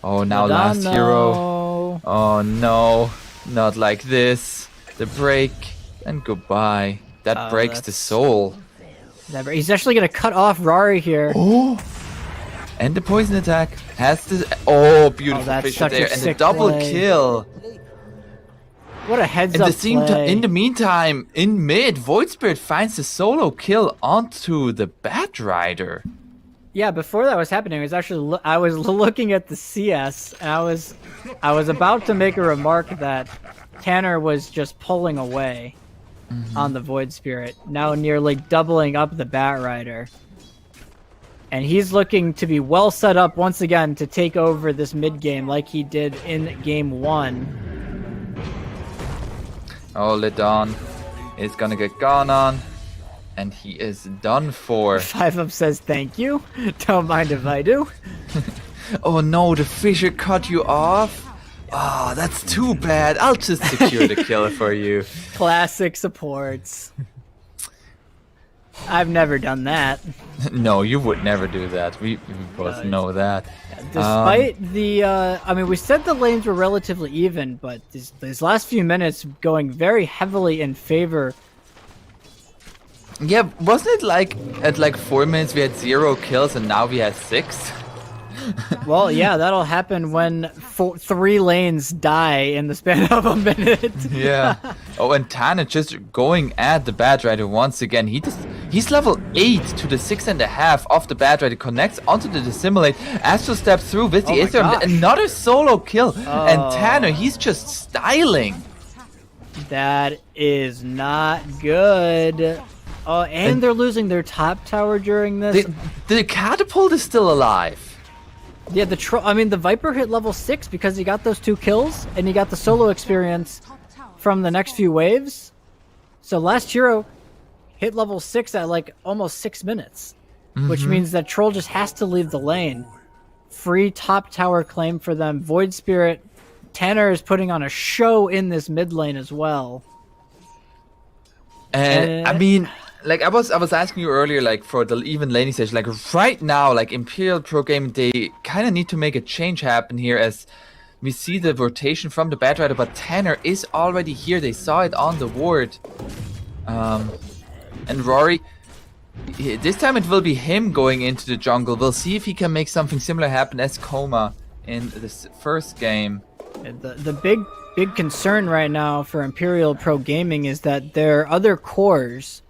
Oh, now Madonna. last hero. Oh no, not like this. The break and goodbye. That breaks the that's- soul. He's actually gonna cut off Rari here. Oh, and the poison attack has the. Oh, beautiful that's vision such a there, and the sick double play. kill. What a heads In up the, play. in the meantime, in mid, Void Spirit finds the solo kill onto the Bat Rider. Yeah, before that was happening, I was actually I was looking at the CS, and I was about to make a remark that Tanner was just pulling away on the Void Spirit, now nearly doubling up the Bat Rider. And he's looking to be well set up once again to take over this mid game like he did in game 1. Oh, Ledon is gonna get gone on, and he is done for. 5up says thank you. Don't mind if I do. Oh no, the Fisher cut you off. Oh, that's too bad. I'll just secure the kill for you. Classic supports. I've never done that. No, you would never do that. We both know that. Despite the, I mean, we said the lanes were relatively even, but these last few minutes going very heavily in favor. Yeah, wasn't it like at like 4 minutes we had 0 kills and now we have 6? Well, yeah, that'll happen when 3 lanes die in the span of a minute. Yeah. Oh, and Tana just going at the Bad Rider once again. He's level 8 to the 6.5 of the Bad Rider. Connects onto the Dissimulate. Astro steps through with the Oh my Aether. gosh. Another solo kill. And Oh. Tanner, he's just styling. That is not good. Oh, and they're losing their top tower during this. The catapult is still alive. Yeah, the Viper hit level 6 because he got those 2 kills and he got the solo experience from the next few waves. So last hero hit level 6 at like almost 6 minutes, which means that Troll just has to leave the lane. Free top tower claim for them. Void Spirit, Tanner is putting on a show in this mid lane as well. And I mean, like I was asking you earlier, like for the even laning stage, like right now, like Imperial Pro Game, they kind of need to make a change happen here as we see the rotation from the Bad Rider, but Tanner is already here. They saw it on the ward. And Rory, this time it will be him going into the jungle. We'll see if he can make something similar happen as Coma in this first game. The big concern right now for Imperial Pro Gaming is that their other cores,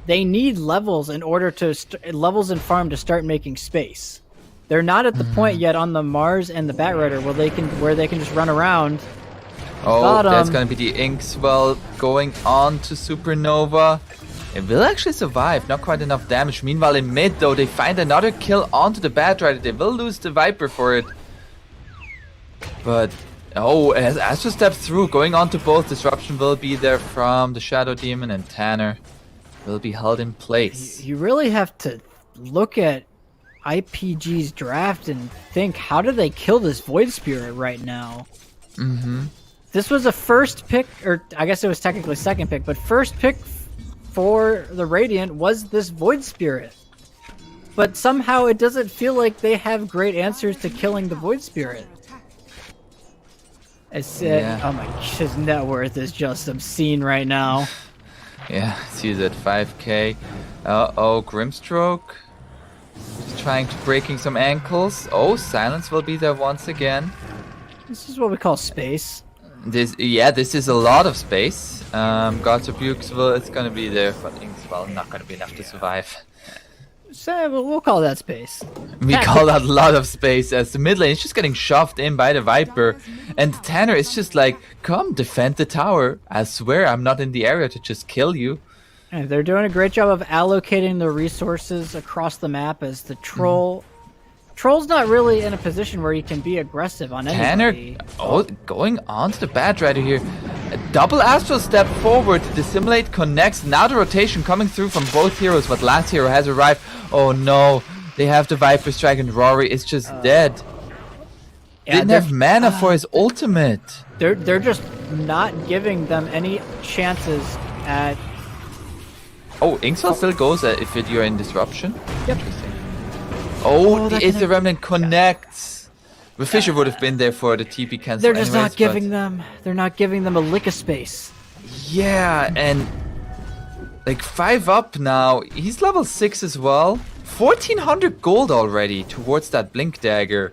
they need levels in order to levels in farm to start making space. They're not at the point yet on the Mars and the Bat Rider where they can just run around. Oh, that's gonna be the Inkswell going on to Supernova. It will actually survive, not quite enough damage. Meanwhile, in mid though, they find another kill onto the Bat Rider. They will lose the Viper for it. But, oh, as Astro steps through, going on to both, disruption will be there from the Shadow Demon, and Tanner will be held in place. You really have to look at IPG's draft and think, how do they kill this Void Spirit right now? This was a first pick, or I guess it was technically second pick, but first pick for the Radiant was this Void Spirit. But somehow it doesn't feel like they have great answers to killing the Void Spirit. Oh my gosh, his net worth is just obscene right now. Yeah, he's at 5k. Uh-oh, Grimstroke. Just trying to breaking some ankles. Oh, Silence will be there once again. This is what we call space. This is a lot of space. God's Rebukes it's gonna be there, but Inkswell not gonna be enough to survive. So we'll call that space. We call that a lot of space as the mid lane is just getting shoved in by the Viper. And Tanner is just like, come defend the tower. I swear I'm not in the area to just kill you. And they're doing a great job of allocating the resources across the map as the Troll... Troll's not really in a position where he can be aggressive on anybody. Tanner, going on to the Bad Rider here. A double Astral step forward. Dissimulate connects. Now the rotation coming through from both heroes, but last hero has arrived. Oh no, they have the Viper Strike and Rory is just dead. Didn't have mana for his ultimate. They're just not giving them any chances at... Oh, Inkswell still goes if you're in Disruption. Yep. Interesting. Oh, the Aether Remnant connects. The Fisher would have been there for the TP cancel. They're just anyways, not giving them. They're not giving them a lick of space. Yeah, and like 5 up now. He's level 6 as well. 1400 gold already towards that Blink Dagger.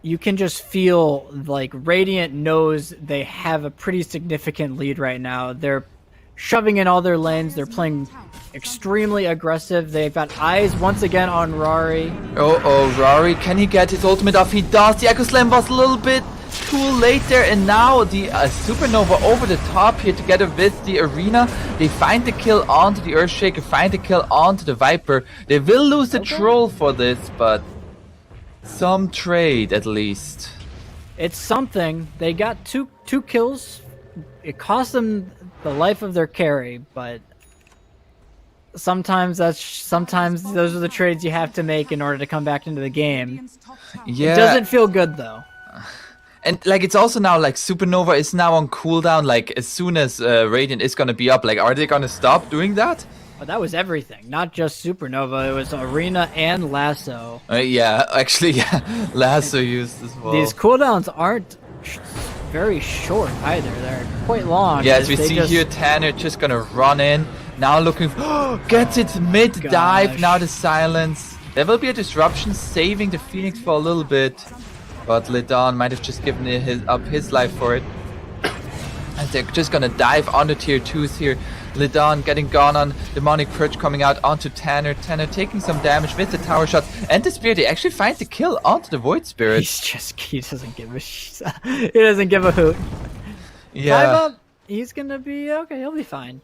You can just feel like Radiant knows they have a pretty significant lead right now. They're shoving in all their lanes. They're playing extremely aggressive. They've got eyes once again on Rari. Oh, Rory, can he get his ultimate off? He does. The Echo Slam was a little bit too late there, and now the Supernova over the top here together with the Arena. They find the kill onto the Earthshaker, find the kill onto the Viper. They will lose the Troll for this, but some trade at least. It's something. They got two kills. It cost them the life of their carry, but sometimes those are the trades you have to make in order to come back into the game. Radiant's top tower Yeah. It doesn't feel good though. And like it's also now like Supernova is now on cooldown. Like as soon as Radiant is gonna be up, like are they gonna stop doing that? But that was everything, not just Supernova. It was Arena and Lasso. Yeah, actually, yeah, Lasso used as well. These cooldowns aren't very short either. They're quite long. Yeah, as we they see just- here, Tanner just gonna run in. Now looking, gets it mid dive. Gosh. Now the silence. There will be a disruption, saving the Phoenix for a little bit, but Lidon might have just given up his life for it. And they're just gonna dive onto tier 2s here. Lidon getting gone on Demonic Purge coming out onto Tanner. Tanner taking some damage with the tower shots and the spear. They actually find the kill onto the Void Spirit. he doesn't give a he doesn't give a hoot. 5 Yeah. up, he's gonna be okay. He'll be fine.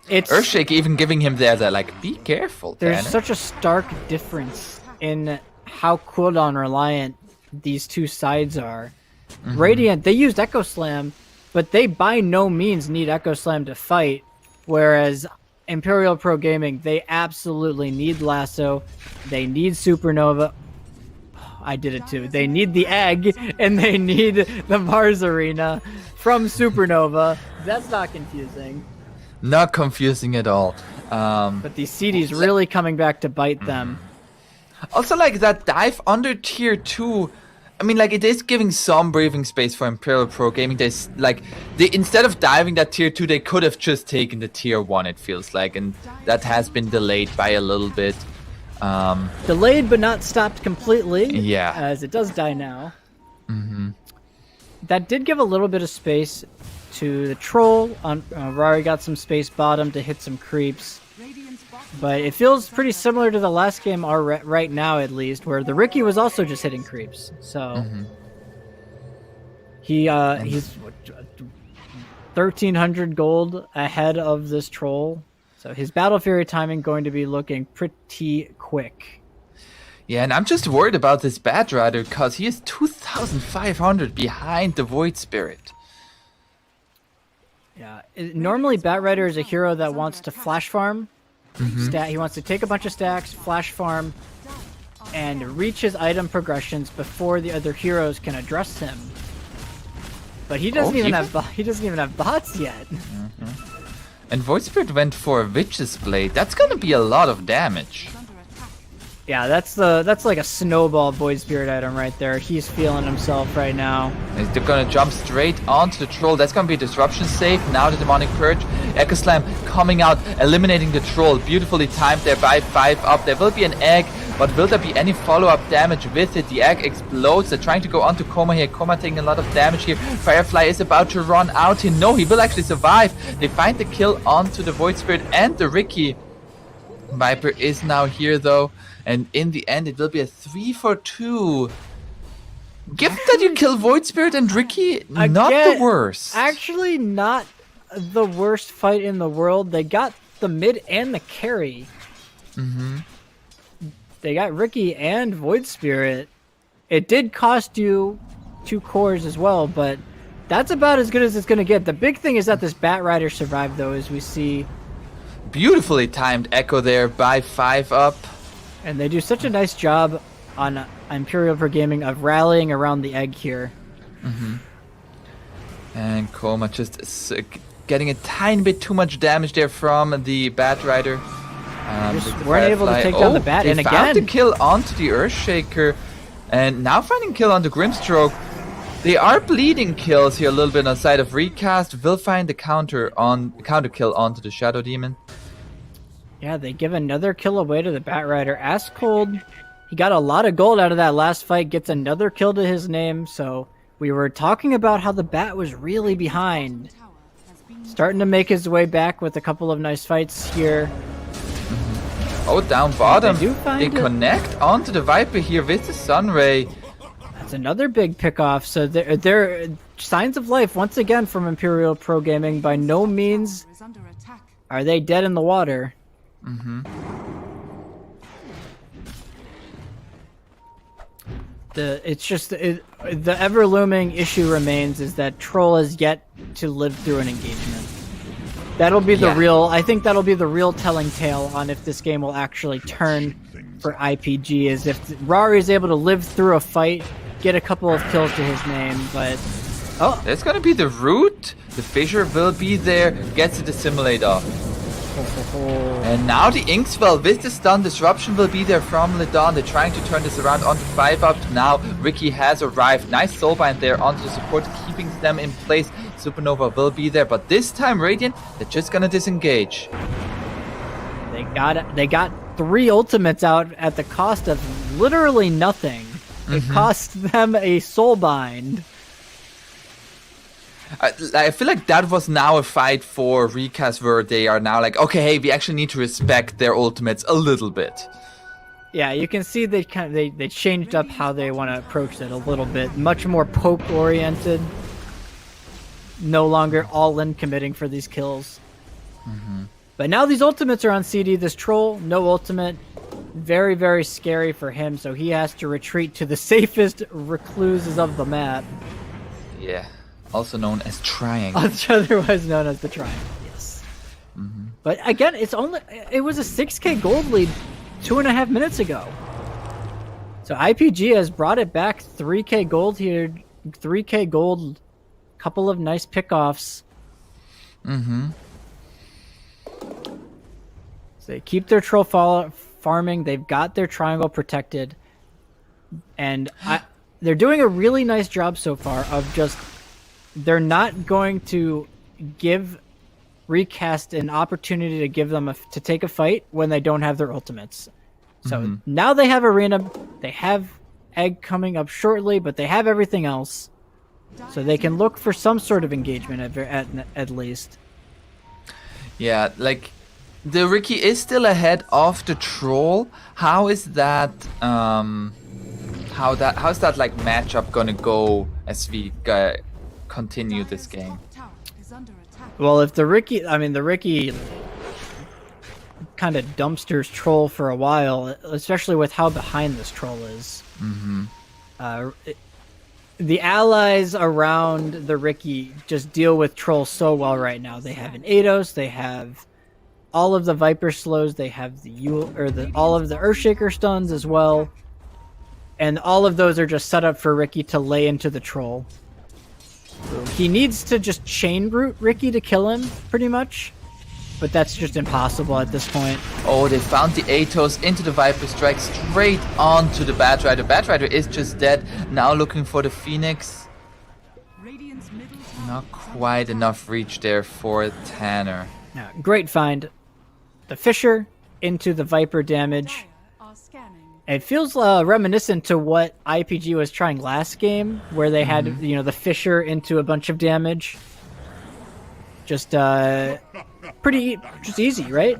It's Earthshake even giving him the like, be careful, there's Tanner. such a stark difference in how cooldown reliant these two sides are. Radiant, they used Echo Slam, but they by no means need Echo Slam to fight. Whereas Imperial Pro Gaming, they absolutely need Lasso. They need Supernova. I did it too. They need the egg, and they need the Mars Arena from Supernova. That's not confusing. Not confusing at all. But these CDs really coming back to bite them. Also, like that dive under tier 2. I mean, like it is giving some breathing space for Imperial Pro Gaming. They instead of diving that tier 2, they could have just taken the tier 1. It feels like, and that has been delayed by a little bit. Delayed but not stopped completely. Yeah. As it does die now. That did give a little bit of space to the troll. Rari got some space bottom to hit some creeps. Radiant's bottom But it feels pretty similar to the last game right now, at least, where the Ricky was also just hitting creeps. So he's 1,300 gold ahead of this troll. So his Battle Fury timing going to be looking pretty quick. Yeah, and I'm just worried about this Bat Rider because he is 2,500 behind the Void Spirit. Yeah, normally Bat Rider is a hero that wants to flash farm. He wants to take a bunch of stacks, flash farm, and reach his item progressions before the other heroes can address him. But he doesn't even have bots yet. And Void Spirit went for a Witch's Blade. That's gonna be a lot of damage. is under attack. Yeah, that's like a snowball Void Spirit item right there. He's feeling himself right now. They're gonna jump straight onto the Troll. That's gonna be a disruption save. Now the Demonic Purge. Echo Slam coming out, eliminating the Troll. Beautifully timed there by 5 up. There will be an egg, but will there be any follow-up damage with it? The egg explodes. They're trying to go onto Koma here. Koma taking a lot of damage here. Firefly is about to run out here. No, he will actually survive. They find the kill onto the Void Spirit and the Ricky. Viper is now here though, and in the end it will be a 3-for-2. Given that you kill Void Spirit and Ricky, not the Again, worst. Actually, not the worst fight in the world. They got the mid and the carry. They got Ricky and Void Spirit. It did cost you 2 cores as well, but that's about as good as it's going to get. The big thing is that this Bat Rider survived, though, as we see. Beautifully timed Echo there by 5 up. And they do such a nice job on Imperial Pro Gaming of rallying around the egg here. And Koma just getting a tiny bit too much damage there from the Bat Just with the weren't able to Firefly. take down the Bat, They and found again- the kill onto the Earthshaker. And now finding kill on the Grimstroke. They are bleeding kills here a little bit on the side of Recast. Will find the counter kill onto the Shadow Demon. Yeah, they give another kill away to the Batrider. Cold, he got a lot of gold out of that last fight, gets another kill to his name, so we were talking about how the Bat was really behind. Starting to make his way back with a couple of nice fights here. Oh, down bottom. They it. connect onto the Viper here with the Sunray. That's another big pick-off. So there signs of life once again from Imperial Pro Gaming. By no means are they dead in the water. The ever-looming issue remains is that Troll has yet to live through an engagement. That'll be the real. I think that'll be the real telling tale on if this game will actually turn for IPG. Is if Rari is able to live through a fight, get a couple of kills to his name, but that's gonna be the root. The Fissure will be there. Gets to dissimulate off. And now the Inkswell with the stun disruption will be there from Ledon. They're trying to turn this around onto 5-up. Now Ricky has arrived. Nice soulbind there onto the support, keeping them in place. Supernova will be there, but this time Radiant, they're just gonna disengage. They got 3 ultimates out at the cost of literally nothing. It cost them a soulbind. I feel like that was now a fight for Recast where they are now like, okay, hey, we actually need to respect their ultimates a little bit. Yeah, you can see they changed up how they want to approach it a little bit. Much more poke oriented. No longer all in committing for these kills. But now these ultimates are on CD. This Troll, no ultimate. Very, very scary for him, so he has to retreat to the safest recluses of the map. Yeah. Also known as Triangle. Otherwise known as the Triangle, yes. But again, it was a 6k gold lead 2.5 minutes ago. So IPG has brought it back 3k gold here. 3k gold, couple of nice pickoffs. So they keep their troll farming. They've got their triangle protected. And they're doing a really nice job so far of just... They're not going to give Recast an opportunity to give them to take a fight when they don't have their ultimates. So now they have Arena, they have Egg coming up shortly, but they have everything else. So they can look for some sort of engagement at least. Yeah, like the Ricky is still ahead of the Troll. How is that how's that like matchup gonna go as we continue this game? Well, if the Ricky kind of dumpsters Troll for a while, especially with how behind this Troll is. The allies around the Ricky just deal with Troll so well right now. They have an Ados, they have all of the Viper slows, they have all of the Earthshaker stuns as well. And all of those are just set up for Ricky to lay into the Troll. He needs to just chain root Ricky to kill him, pretty much. But that's just impossible at this point. Oh, they found the Atos into the Viper Strike straight onto the Batrider. Batrider is just dead. Now looking for the Phoenix. Not quite enough reach there for Tanner. Yeah, great find. The Fissure into the Viper damage. It feels reminiscent to what IPG was trying last game, where they had the Fissure into a bunch of damage. Just just easy, right?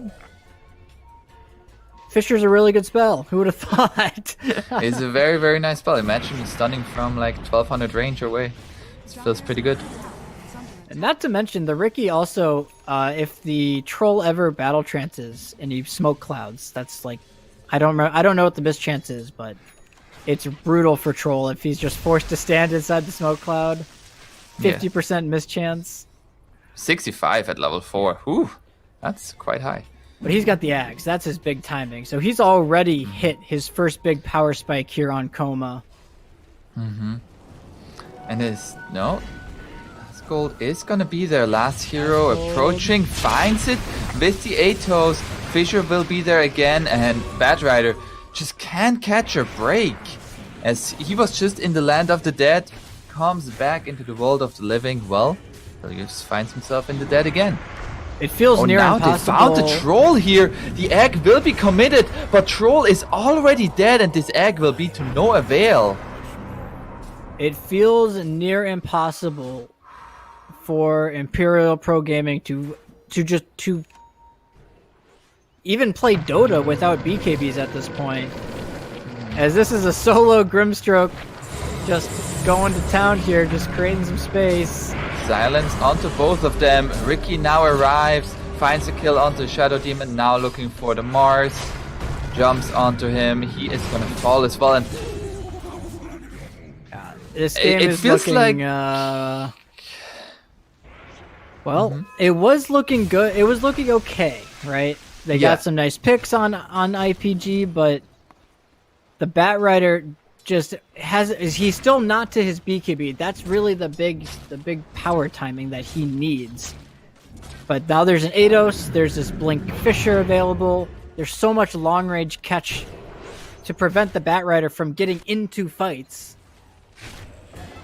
Fissure's a really good spell. Who would have thought? It's a very, very nice spell. Imagine stunning from like 1200 range away. It feels pretty good. And not to mention, the Ricky also, if the Troll ever battle trances and you smoke clouds, that's like, I don't know what the mischance is, but it's brutal for Troll if he's just forced to stand inside the smoke cloud. 50% mischance. 65 at level 4. Whew, that's quite high. But he's got the axe. That's his big timing. So he's already hit his first big power spike here on Coma. And Gold is gonna be their last hero approaching, finds it with the Atos. Fissure will be there again, and Batrider just can't catch a break. as he was just in the land of the dead, comes back into the world of the living. Well, he just finds himself in the dead again. It feels near now impossible. they found the troll here. The egg will be committed, but troll is already dead, and this egg will be to no avail. It feels near impossible for Imperial Pro Gaming to even play Dota without BKBs at this point. As this is a solo Grimstroke just going to town here, just creating some space. Silence onto both of them. Ricky now arrives, finds a kill onto Shadow Demon, now looking for the Mars. Jumps onto him. He is gonna fall as well. And this game it is feels looking, like... well, it was looking good. It was looking okay, right? They got some nice picks on IPG, but the Batrider just he's still not to his BKB. That's really the big power timing that he needs. But now there's an Eidos, there's this Blink Fisher available. There's so much long range catch to prevent the Batrider from getting into fights.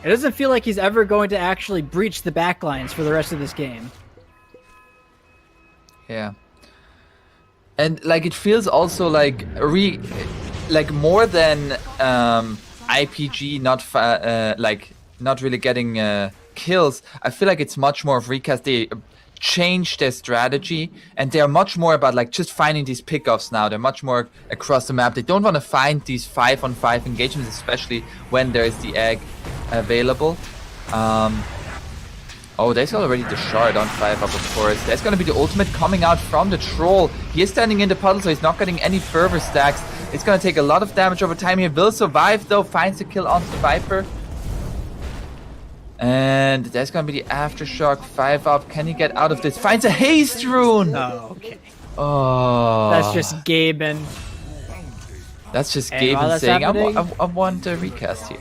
It doesn't feel like he's ever going to actually breach the backlines for the rest of this game. Yeah. And like it feels also like more than IPG not really getting kills. I feel like it's much more of Recast. They changed their strategy and they are much more about like just finding these pickoffs now. They're much more across the map. They don't want to find these 5-on-5 engagements, especially when there is the egg available. Oh, there's already the shard on 5 up, of course. There's going to be the ultimate coming out from the troll. He is standing in the puddle, so he's not getting any further stacks. It's going to take a lot of damage over time. He will survive, though. Finds the kill onto the Viper. And there's going to be the Aftershock. 5 up. Can he get out of this? Finds a haste rune! Oh, okay. Oh. That's just Gaben. That's just And while Gaben that's saying, happening- I want a recast here.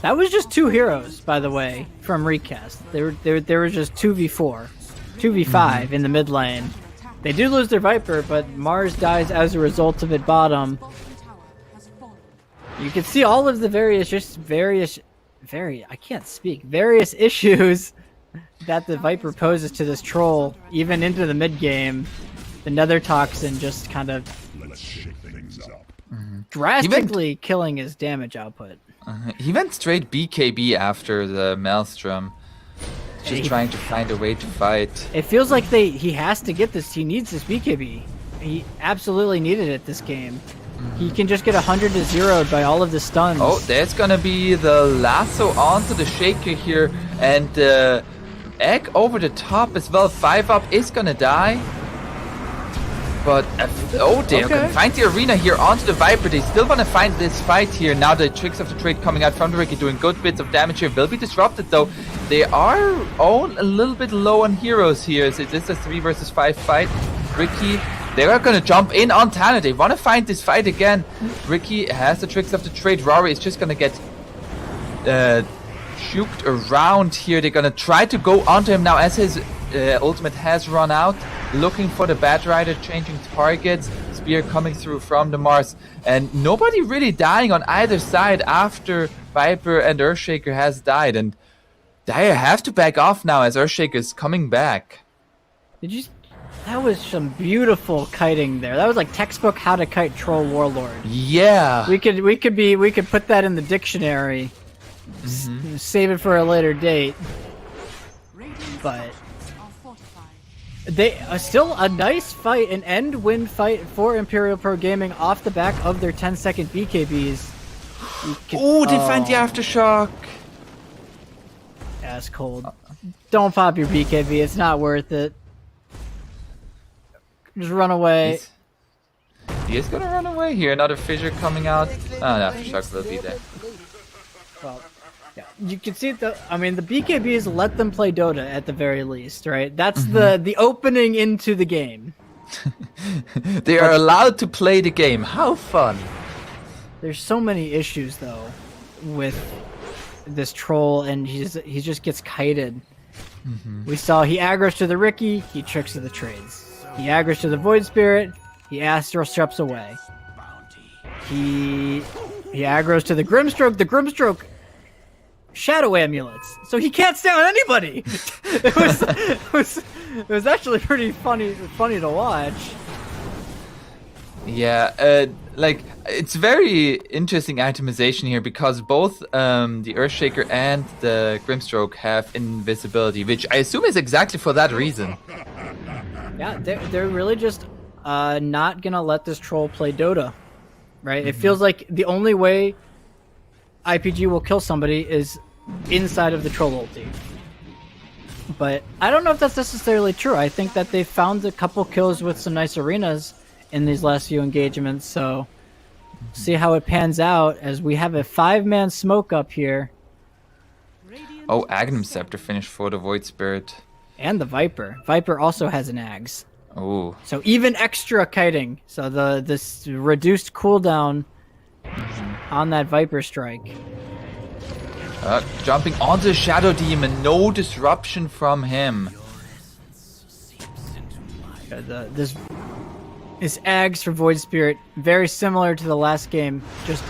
That was just 2 heroes, by the way, from Recast. They were just 2v4, 2v5 in the mid lane. They do lose their Viper, but Mars dies as a result of it bottom. You can see all of the various issues that the Viper poses to this troll, even into the mid game. The Nether Toxin just kind of drastically killing his damage output. He went straight BKB after the Maelstrom. Just trying to find a way to fight. It feels like he has to get this. He needs this BKB. He absolutely needed it this game. He can just get 100 to 0'd by all of the stuns. Oh, there's gonna be the lasso onto the Shaker here. And the egg over the top as well. 5 up is gonna die. But, they're gonna find the arena here onto the Viper. They still wanna find this fight here. Now the tricks of the trade coming out from the Ricky, doing good bits of damage here. Will be disrupted though. They are a little bit low on heroes here. So this is a 3 versus 5 fight. Ricky, they are gonna jump in on Tanner. They wanna find this fight again. Ricky has the tricks of the trade. Rory is just gonna get juked around here. They're gonna try to go onto him now as his ultimate has run out. Looking for the Batrider, changing targets. Spear coming through from the Mars. And nobody really dying on either side after Viper and Earthshaker has died. And they have to back off now as Earthshaker is coming back. That was some beautiful kiting there. That was like textbook how to kite troll warlord. Yeah. We could put that in the dictionary. Save it for a later date. But they still a nice fight, an end-win fight for Imperial Pro Gaming off the back of their 10-second BKBs. They find the Aftershock. Ass cold. Don't pop your BKB. It's not worth it. Just run away. He is gonna run away here. Another fissure coming out. Oh, the Aftershock will be there. Well, yeah, you can see the BKBs let them play Dota at the very least, right? That's the opening into the game. They are allowed to play the game. How fun! There's so many issues though with this troll, and he just gets kited. We saw he aggroes to the Ricky, he tricks to the trades. He aggroes to the Void Spirit, he Astral Steps away. He He aggroes to the Grimstroke. The Grimstroke shadow amulets, so he can't stay on anybody. It was actually pretty funny to watch. Yeah, like it's very interesting itemization here because both the Earthshaker and the Grimstroke have invisibility, which I assume is exactly for that reason. Yeah, they're really just not gonna let this troll play Dota, right? It feels like the only way IPG will kill somebody is inside of the troll ulti. But I don't know if that's necessarily true. I think that they found a couple kills with some nice arenas in these last few engagements, so see how it pans out as we have a 5-man smoke up here. Oh, Agnum Scepter finished for the Void Spirit. And the Viper. Viper also has an Ags. Oh. So even extra kiting. So this reduced cooldown on that Viper strike. Jumping onto the Shadow Demon, no disruption from him. This Ags for Void Spirit, very similar to the last game, just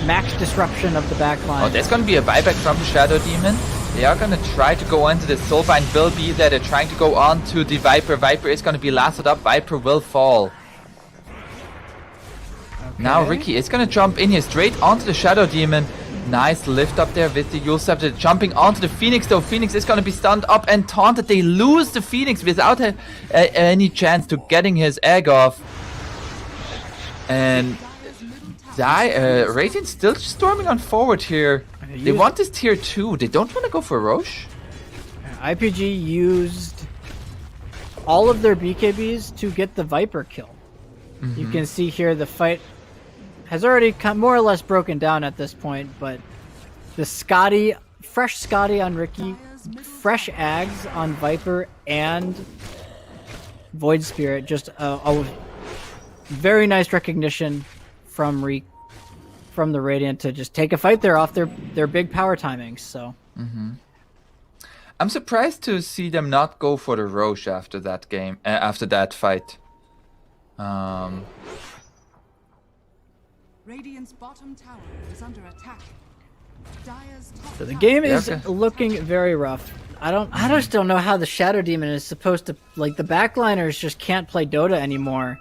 max disruption of the backline. Oh, there's gonna be a buyback from the Shadow Demon. They are gonna try to go into the Soulbind, will be there. They're trying to go on to the Viper. Viper is gonna be lasted up. Viper will fall. Okay. Now Ricky is gonna jump in here straight onto the Shadow Demon. Nice lift up there with the Yule Scepter. Jumping onto the Phoenix though. Phoenix is gonna be stunned up and taunted. They lose the Phoenix without any chance to getting his egg off. And Radiant's still storming on forward here. They want this tier 2. They don't want to go for Roche. IPG used all of their BKBs to get the Viper kill. You can see here the fight has already more or less broken down at this point, but the fresh Scotty on Ricky, fresh Ags on Viper and Void Spirit, just a very nice recognition from the Radiant to just take a fight there off their big power timings. So I'm surprised to see them not go for the Roche after that game, after that fight. Radiant's bottom tower is under attack. Dire's top the tower game is looking very rough. I just don't know how the Shadow Demon is supposed to, like, the backliners just can't play Dota anymore.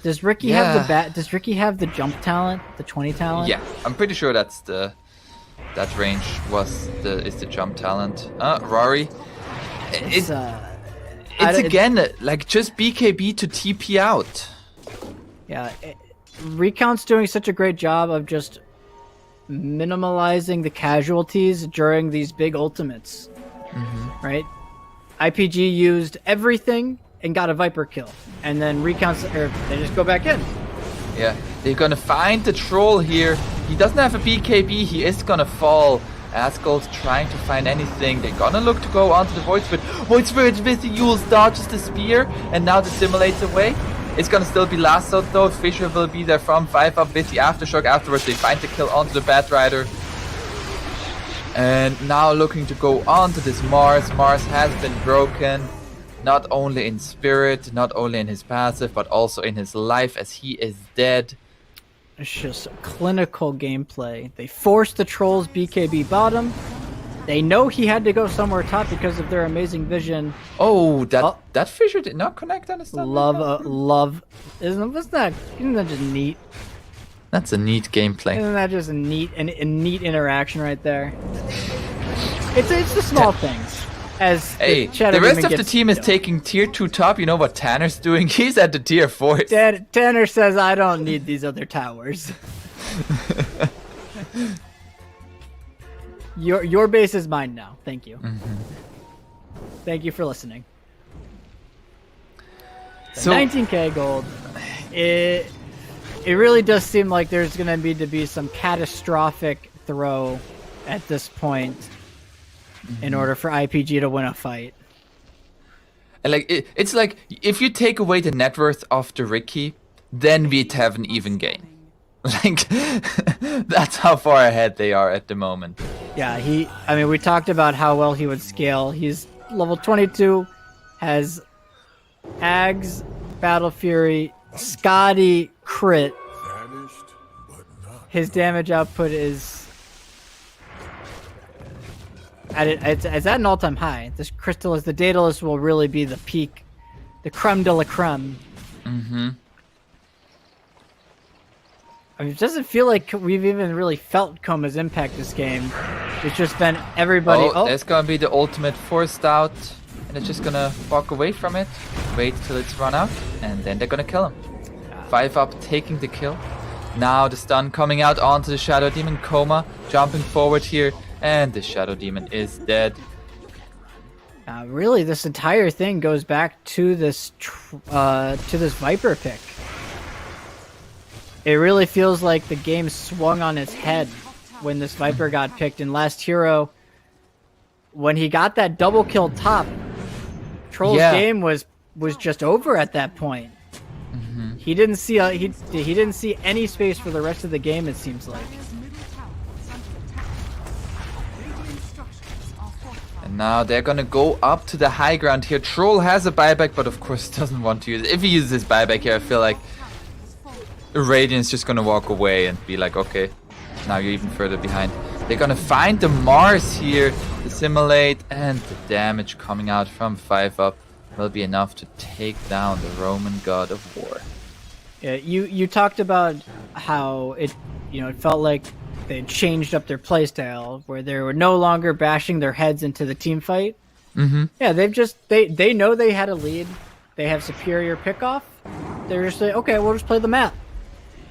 Does Ricky have the jump talent, the 20 talent? Yeah, I'm pretty sure that range is the jump talent. Rory, it's again like just BKB to TP out. Yeah, Recount's doing such a great job of just minimalizing the casualties during these big ultimates. Right? IPG used everything and got a Viper kill, and then they just go back in. Yeah, they're gonna find the troll here. He doesn't have a BKB, he is gonna fall. Asgold's trying to find anything. They're gonna look to go onto the Void Spirit. Void Spirit with the Yules dodges the spear, and now dissimulates away. It's gonna still be lassoed though. Fisher will be there from 5 up with the Aftershock. Afterwards they find the kill onto the Batrider. And now looking to go on to this Mars. Mars has been broken. Not only in spirit, not only in his passive, but also in his life as he is dead. It's just clinical gameplay. They forced the Trolls BKB bottom. They know he had to go somewhere top because of their amazing vision. Oh, that Fisher did not connect on his Love. Isn't that just neat? That's a neat gameplay. Isn't that just a neat interaction right there? It's the small things. As the rest of the team is taking tier 2 top. You know what Tanner's doing? He's at the tier 4. Tanner says, I don't need these other towers. Your base is mine now. Thank you. Thank you for listening. So 19k gold. It really does seem like there's going to need to be some catastrophic throw at this point in order for IPG to win a fight. And like it's like if you take away the net worth of the Ricky, then we'd have an even game. Like that's how far ahead they are at the moment. Yeah, we talked about how well he would scale. He's level 22, has Ags, Battle Fury, Scotty, crit, his damage output is it's at an all-time high. This Crystallis, the Daedalus will really be the peak, the creme de la creme. Mm-hmm. I mean, it doesn't feel like we've even really felt Koma's impact this game. It's just been everybody. Oh, there's gonna be the ultimate forced out, and they're just gonna walk away from it, wait till it's run out, and then they're gonna kill him. 5-up taking the kill. Now the stun coming out onto the Shadow Demon. Koma jumping forward here, and the Shadow Demon is dead. Really, this entire thing goes back to this Viper pick. It really feels like the game swung on its head when this Viper got picked. In Last Hero, when he got that double kill top, Troll's game was just over at that point. Mm-hmm. He didn't see he didn't see any space for the rest of the game. It seems like. Dire's middle tower is under attack. Radiant structures are fortified. And now they're gonna go up to the high ground here. Troll has a buyback, but of course doesn't want to use it. If he uses his buyback here, I feel like Radiant's just gonna walk away and be like, okay, now you're even further behind. They're gonna find the Mars here to simulate, and the damage coming out from 5-up will be enough to take down the Roman god of war. Yeah, you talked about how it felt like they changed up their playstyle, where they were no longer bashing their heads into the team fight. Mm-hmm. Yeah, they know they had a lead. They have superior pickoff. They're just like, okay, we'll just play the map.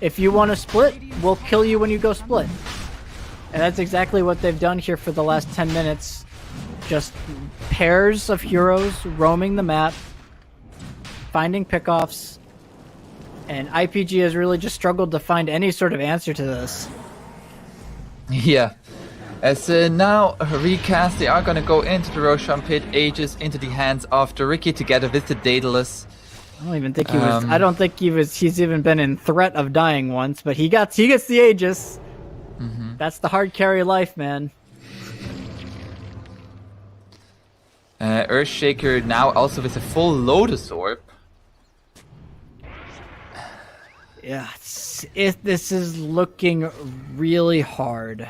If you want to split, we'll kill you when you go split. And that's exactly what they've done here for the last 10 minutes. Just pairs of heroes roaming the map, finding pickoffs, and IPG has really just struggled to find any sort of answer to this. Yeah. As now Recast, they are gonna go into the Roshan pit, Aegis into the hands of the Ricky together with the Daedalus. I don't even think he was. I don't think he's even been in threat of dying once, but he gets the Aegis. Mm-hmm. That's the hard carry life, man. Earthshaker now also with a full Lotus Orb. Yeah, this is looking really hard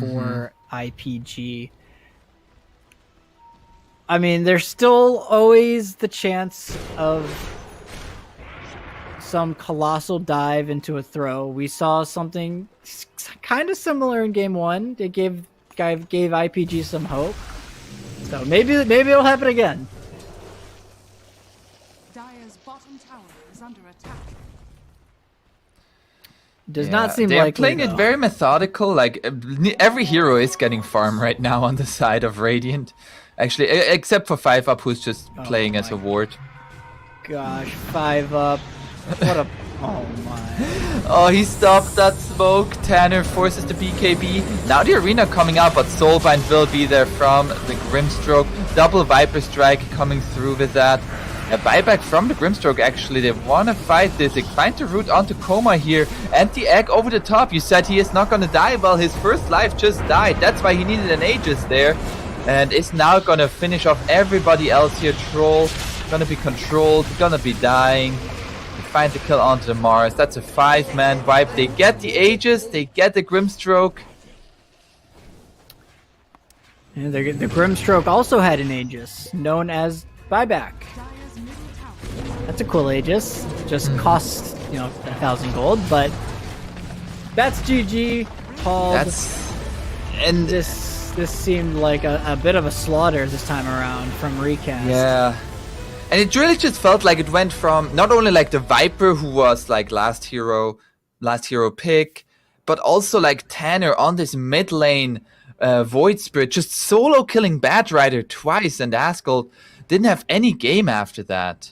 for IPG. I mean, there's still always the chance of some colossal dive into a throw. We saw something kind of similar in game 1. It gave IPG some hope. So maybe it'll happen again. Dire's bottom tower is under attack. Does not seem they're likely, playing though. it very methodical. Like every hero is getting farm right now on the side of Radiant. Actually, except for 5-up, who's just playing as a ward. Gosh, 5-up. What a... Oh my. Oh, he stopped that smoke. Tanner forces the BKB. Now the arena coming out, but Soulbind will be there from the Grimstroke. Double Viper Strike coming through with that. A buyback from the Grimstroke, actually. They want to fight this. They find the route onto Koma here. And the egg over the top. You said he is not going to die. Well, his first life just died. That's why he needed an Aegis there. And is now going to finish off everybody else here. Troll going to be controlled. Going to be dying. They find the kill onto the Mars. That's a 5-man wipe. They get the Aegis. They get the Grimstroke. And the Grimstroke also had an Aegis, known as Buyback. Dire's middle tower. That's a cool Aegis. Just costs, 1,000 gold, but that's GG. Paul. And this seemed like a bit of a slaughter this time around from Recast. yeah. And it really just felt like it went from not only like the Viper, who was like last hero pick, but also like Tanner on this mid lane Void Spirit, just solo killing Bat Rider twice, and Askel didn't have any game after that.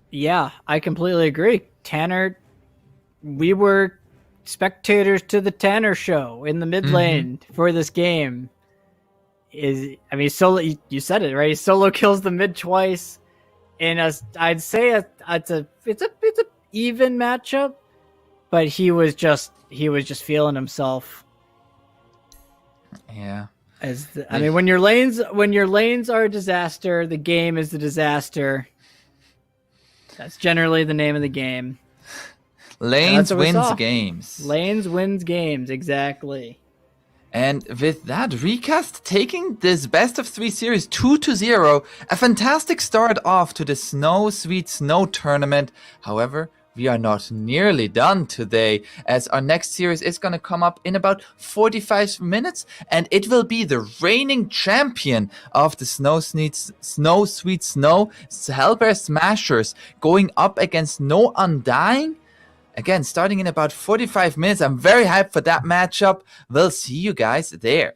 Yeah, I completely agree. Tanner, we were spectators to the Tanner show in the mid lane for this game. Solo, you said it, right? He solo kills the mid twice. And I'd say it's a even matchup, but he was just feeling himself. Yeah. When your lanes are a disaster, the game is a disaster. That's generally the name of the game. Lanes what we wins saw. games. Lanes wins games, exactly. And with that, Recast taking this best of 3 series 2-0. A fantastic start off to the Snow Sweet Snow tournament. However, we are not nearly done today, as our next series is going to come up in about 45 minutes, and it will be the reigning champion of the Snow Sweet Snow, Hellbear Smashers, going up against No Undying. Again, starting in about 45 minutes. I'm very hyped for that matchup. We'll see you guys there.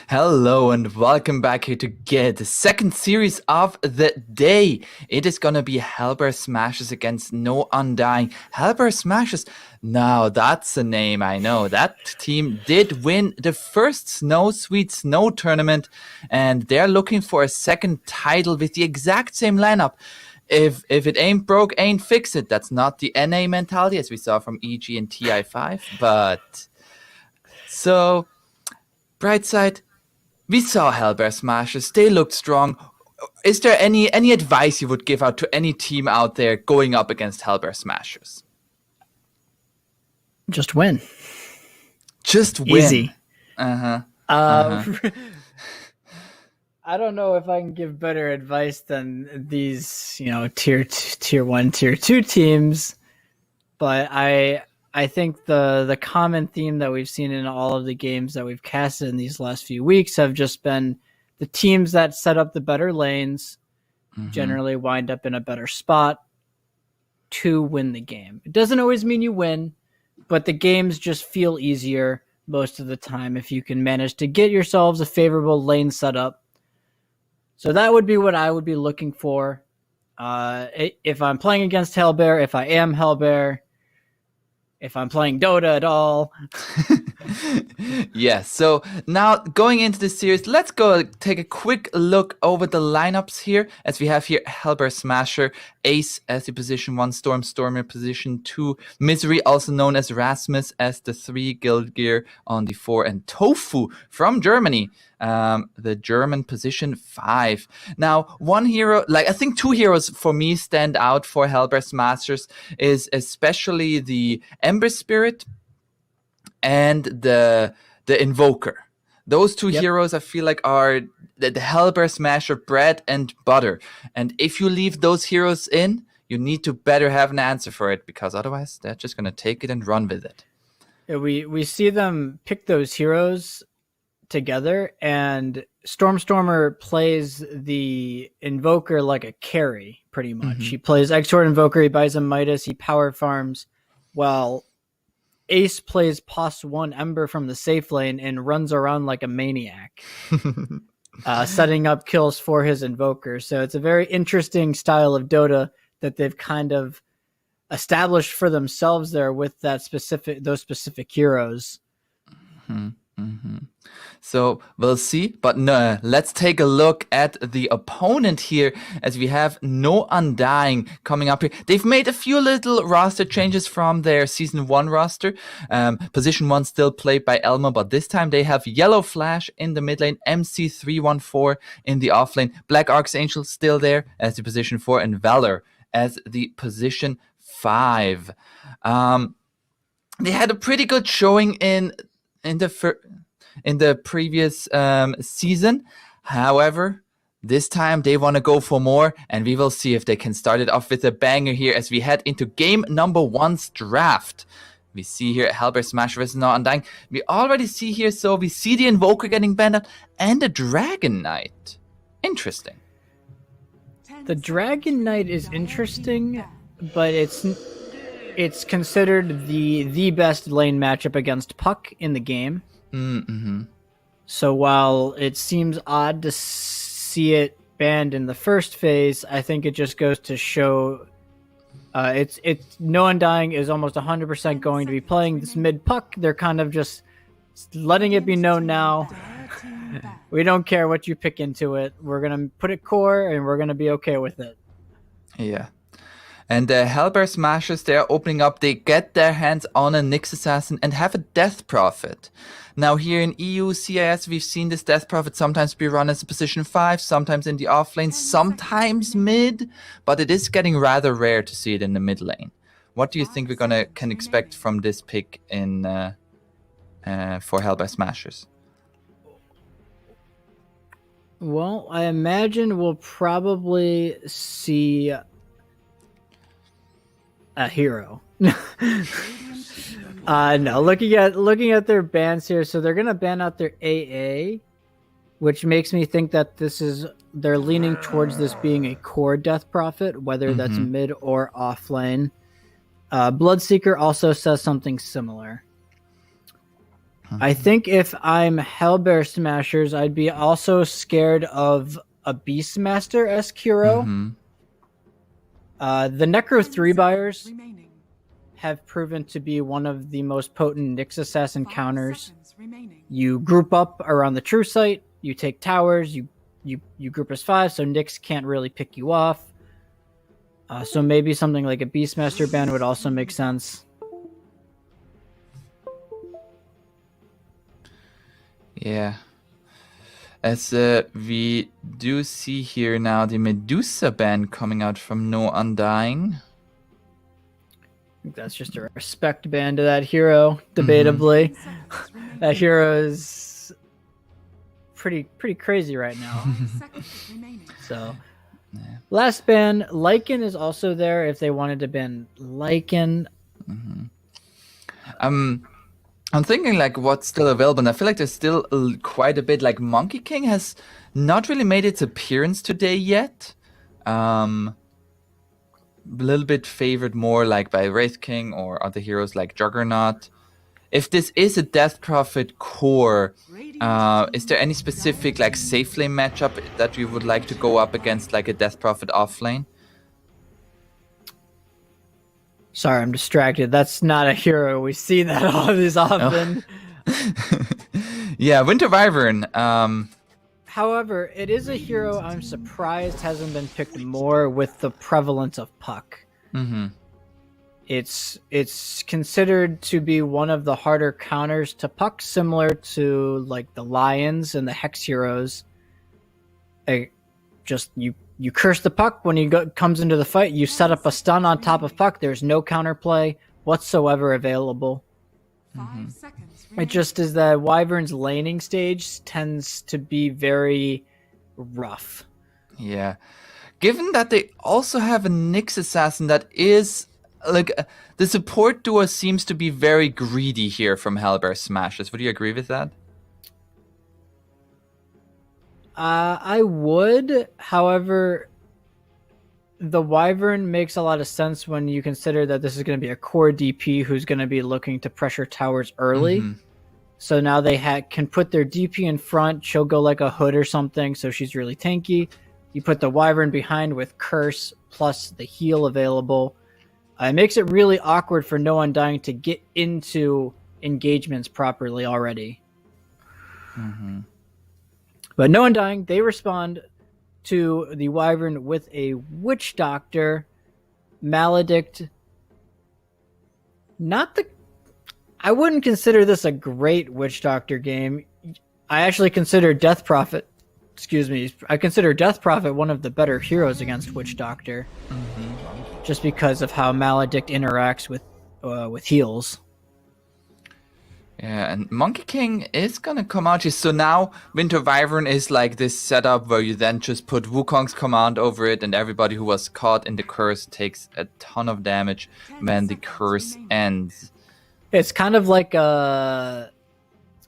Hello and welcome back here to get the second series of the day. It is gonna be Hellbear Smashes against No Undying. Hellbear Smashes, now that's a name I know. That team did win the first Sweet Snow tournament, and they're looking for a second title with the exact same lineup. If it ain't broke, ain't fix it. That's not the NA mentality as we saw from EG and TI5, but so bright side. We saw Hellbear Smashes. They looked strong. Is there any advice you would give out to any team out there going up against Hellbear Smashers? Just win. Just win. Easy. Uh-huh. I don't know if I can give better advice than these, tier 1, tier 2 teams, but I think the common theme that we've seen in all of the games that we've casted in these last few weeks have just been the teams that set up the better lanes generally wind up in a better spot to win the game. It doesn't always mean you win, but the games just feel easier most of the time if you can manage to get yourselves a favorable lane setup. So that would be what I would be looking for. If I'm playing against Hellbear, if I am Hellbear, if I'm playing Dota at all. Yes, so now going into the series, let's go take a quick look over the lineups here. As we have here Hellbear Smasher, Ace as the position 1, Stormer position 2, Misery, also known as Rasmus, as the 3, Guild Gear on the 4, and Tofu from Germany, the German position 5. Now, one hero, I think 2 heroes for me stand out for Hellbear Smashers, is especially the Ember Spirit and the Invoker. Those 2 heroes I feel like are the Hellbear Smasher bread and butter. And if you leave those heroes in, you need to better have an answer for it, because otherwise they're just going to take it and run with it. Yeah, we see them pick those heroes together, and Stormer plays the Invoker like a carry, pretty much. He plays Exort Invoker, he buys a Midas, he power farms, while Ace plays Pos 1 Ember from the safe lane and runs around like a maniac, setting up kills for his Invoker. So it's a very interesting style of Dota that they've kind of established for themselves there with those specific heroes. So we'll see, but no, let's take a look at the opponent here, as we have No Undying coming up here. They've made a few little roster changes from their Season 1 roster. Position 1 still played by Elmo, but this time they have Yellow Flash in the mid lane, MC314 in the off lane, Black Archangel still there as the position 4, and Valor as the position 5. They had a pretty good showing in the previous season. However, this time they want to go for more, and we will see if they can start it off with a banger here as we head into game number 1's draft. We see here Hellbear Smasher vs No Undying. We already see here, so we see the Invoker getting banned out and the Dragon Knight. Interesting. The Dragon Knight is interesting, but it's considered the best lane matchup against Puck in the game. So while it seems odd to see it banned in the first phase, I think it just goes to show it's No Undying is almost 100% going to be playing this mid Puck. They're kind of just letting it be known now. We don't care what you pick into it. We're gonna put it core, and we're gonna be okay with it. Yeah. And the Hellbear Smashers, they are opening up. They get their hands on a Nyx Assassin and have a Death Prophet. Now here in EU, CIS, we've seen this Death Prophet sometimes be run as a position 5, sometimes in the off lane, sometimes mid, but it is getting rather rare to see it in the mid lane. What do you think we can expect from this pick in for Hellbear Smashers? Well, I imagine we'll probably see a hero. No, looking at their bans here, so they're gonna ban out their AA, which makes me think that they're leaning towards this being a core Death Prophet, whether that's mid or off lane. Bloodseeker also says something similar. I think if I'm Hellbear Smashers, I'd be also scared of a Beastmaster-esque hero. The Necro 3 buyers Remaining. have proven to be one of the most potent Nyx Assassin 5 counters. seconds remaining. You group up around the True Sight, you take towers, you group as 5, so Nyx can't really pick you off. So maybe something like a Beastmaster ban would also make sense. Yeah. As we do see here now the Medusa ban coming out from No Undying. I think that's just a respect ban to that hero, debatably. 10 seconds remaining. That hero is pretty crazy right now. 5 seconds remaining. So, last ban, Lycan is also there if they wanted to ban Lycan. I'm thinking like what's still available, and I feel like there's still quite a bit. Like Monkey King has not really made its appearance today yet. A little bit favored more like by Wraith King or other heroes like Juggernaut. If this is a Death Prophet core, is there any specific like safe lane matchup that you would like to go up against, like a Death Prophet off lane? Sorry, I'm distracted. That's not a hero. We see that all this often. Yeah, Winter Wyvern. However, it is a hero I'm surprised hasn't been picked more with the prevalence of Puck. It's considered to be one of the harder counters to Puck, similar to like the Lions and the Hex heroes. You curse the Puck when he comes into the fight. You set up a stun on top of Puck. There's no counterplay whatsoever available. 5 seconds It remaining. just is that Wyvern's laning stage tends to be very rough. Yeah. Given that they also have a Nyx Assassin that is like the support duo seems to be very greedy here from Hellbear Smashers. Would you agree with that? I would, however, the Wyvern makes a lot of sense when you consider that this is going to be a core DP who's going to be looking to pressure towers early. So now they can put their DP in front. She'll go like a Hood or something, so she's really tanky. You put the Wyvern behind with Curse plus the heal available. It makes it really awkward for No Undying to get into engagements properly already. But No Undying, they respond to the Wyvern with a Witch Doctor, Maledict. I wouldn't consider this a great Witch Doctor game. I actually consider Death Prophet, I consider Death Prophet one of the better heroes against Witch Doctor. Just because of how Maledict interacts with heals. Yeah, and Monkey King is gonna come out here. So now Winter Wyvern is like this setup where you then just put Wukong's command over it, and everybody who was caught in the curse takes a ton of damage when the curse ends. It's kind of like a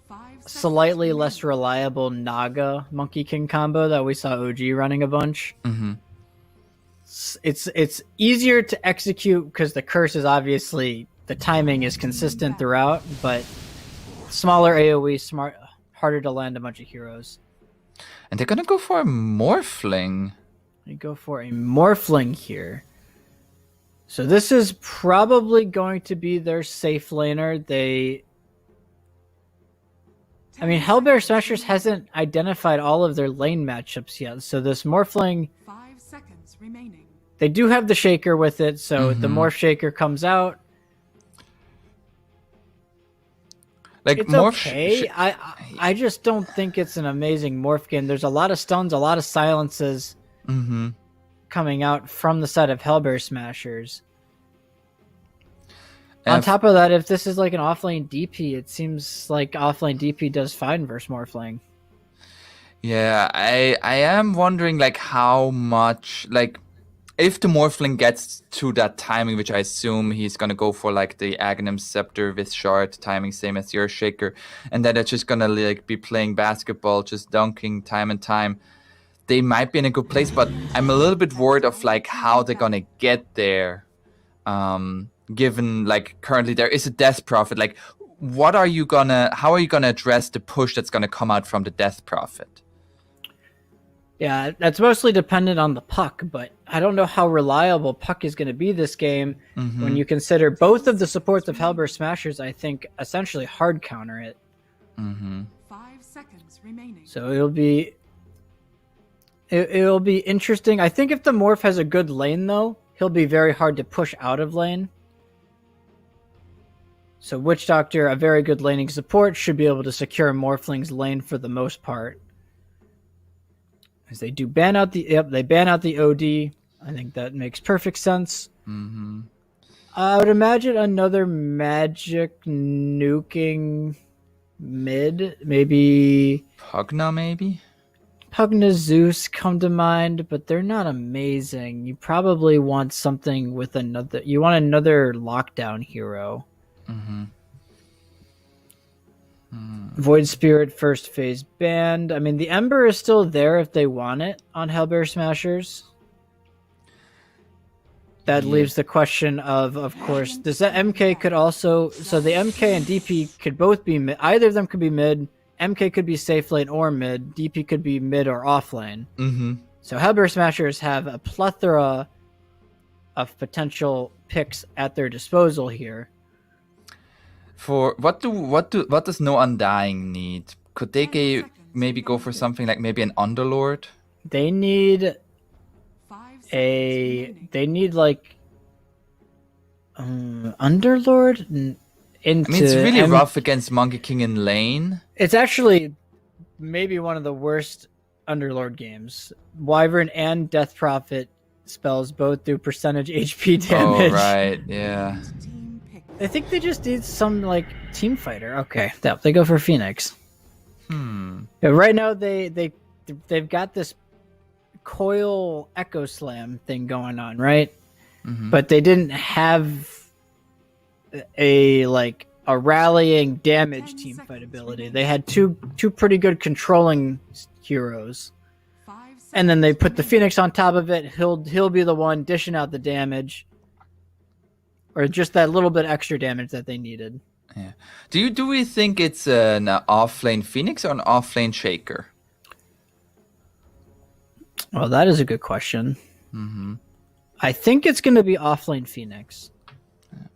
5 seconds slightly remaining. less reliable Naga Monkey King combo that we saw OG running a bunch. It's easier to execute because the curse is obviously the timing is consistent throughout, but smaller AoE, harder to land a bunch of heroes. And they're gonna go for a Morphling. You go for a Morphling here. So this is probably going to be their safe laner. Hellbear Smashers hasn't identified all of their lane matchups yet. So this Morphling, 5 seconds remaining. they do have the Shaker with it. So the Morph Shaker comes out. Like It's Morph. okay. I just don't think it's an amazing Morph game. There's a lot of stuns, a lot of silences coming out from the side of Hellbear Smashers. On top of that, if this is like an offlane DP, it seems like offlane DP does fine versus Morphling. Yeah, I am wondering like how much like if the Morphling gets to that timing, which I assume he's gonna go for like the Aghanim Scepter with Shard timing, same as your Shaker, and then they're just gonna like be playing basketball, just dunking time and time. They might be in a good place, but I'm a little bit worried of like how they're gonna get there. Given like currently there is a Death Prophet, like how are you gonna address the push that's gonna come out from the Death Prophet? Yeah, that's mostly dependent on the Puck, but I don't know how reliable Puck is going to be this game when you consider both of the supports of Hellbear Smashers, I think, essentially hard counter it. 5 seconds remaining. So it'll be interesting. I think if the Morph has a good lane, though, he'll be very hard to push out of lane. So Witch Doctor, a very good laning support, should be able to secure Morphling's lane for the most part. As they do ban out the OD. I think that makes perfect sense. I would imagine another magic nuking mid, maybe Pugna, Pugna Zeus come to mind, but they're not amazing. You probably want something with another. You want another lockdown hero. Void Spirit first phase banned. I mean, the Ember is still there if they want it on Hellbear Smashers. That leaves the question of course, does that MK could also... So the MK and DP could both be mid. Either of them could be mid. MK could be safe lane or mid. DP could be mid or off lane. So Hellbear Smashers have a plethora of potential picks at their disposal here. For what does No Undying need? Could they maybe go for something like maybe an Underlord? They need 5 seconds remaining. they need like Underlord into. I mean, it's really rough against Monkey King in lane. It's actually maybe one of the worst Underlord games. Wyvern and Death Prophet spells both do percentage HP damage. Oh right, yeah. Team pick. I think they just need some like team fighter. Okay, they go for Phoenix. Yeah, right now they've got this coil echo slam thing going on, right? But they didn't have a rallying damage 10 team fight seconds ability. remaining. They had two pretty good controlling heroes. 5 And then they seconds put the remaining. Phoenix on top of it. He'll be the one dishing out the damage. Or just that little bit extra damage that they needed. Yeah. Do we think it's an off-lane Phoenix or an off-lane Shaker? Well, that is a good question. I think it's going to be offlane Phoenix.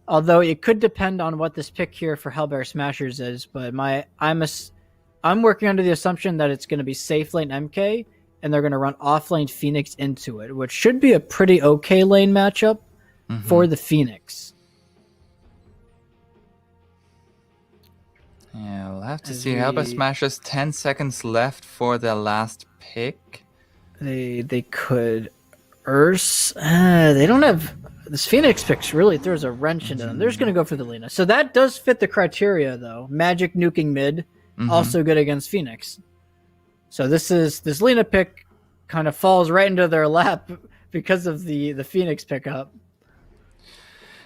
Although it could depend on what this pick here for Hellbear Smashers is, but I'm working under the assumption that it's going to be safe lane MK, and they're going to run offlane Phoenix into it, which should be a pretty okay lane matchup for the Phoenix. Yeah, we'll have to As see. Hellbear we- Smashers, 10 seconds left for their last pick. They could Urse. They don't have this Phoenix pick. Really throws a wrench into them. They're just gonna go for the Lena. So that does fit the criteria, though. Magic nuking mid, also good against Phoenix. So this Lena pick kind of falls right into their lap because of the Phoenix pickup.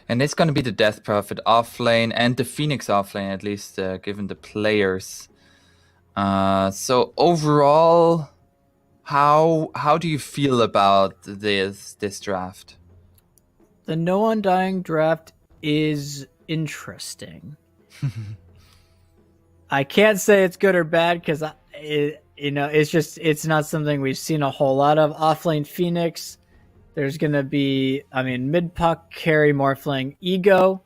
And it's going to be the Death Prophet offlane and the Phoenix offlane, at least given the players. So overall, how do you feel about this draft? The No Undying draft is interesting. I can't say it's good or bad because it's not something we've seen a whole lot of. Offlane Phoenix. There's going to be, mid puck, carry, Morphling, Ego.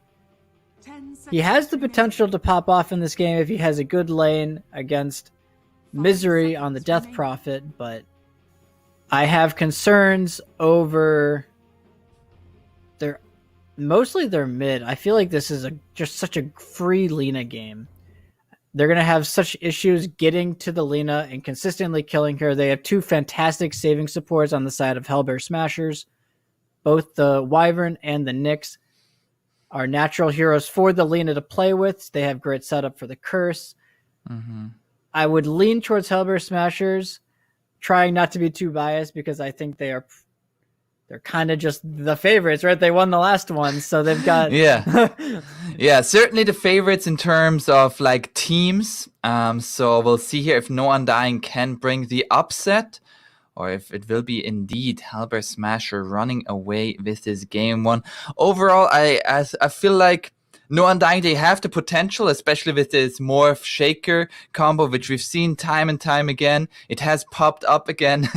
10 seconds He has the remaining. potential to pop off in this game if he has a good lane against Misery on the Death Prophet, but I have concerns over mostly their mid. I feel like this is just such a free Lena game. They're going to have such issues getting to the Lena and consistently killing her. They have two fantastic saving supports on the side of Hellbear Smashers. Both the Wyvern and the Nyx are natural heroes for the Lena to play with. They have great setup for the Curse. I would lean towards Hellbear Smashers, trying not to be too biased because I think they're kind of just the favorites, right? They won the last one, so they've got... Yeah, certainly the favorites in terms of like teams. So we'll see here if No Undying can bring the upset, or if it will be indeed Hellbear Smasher running away with this game one. Overall, I feel like No Undying, they have the potential, especially with this Morph Shaker combo, which we've seen time and time again. It has popped up again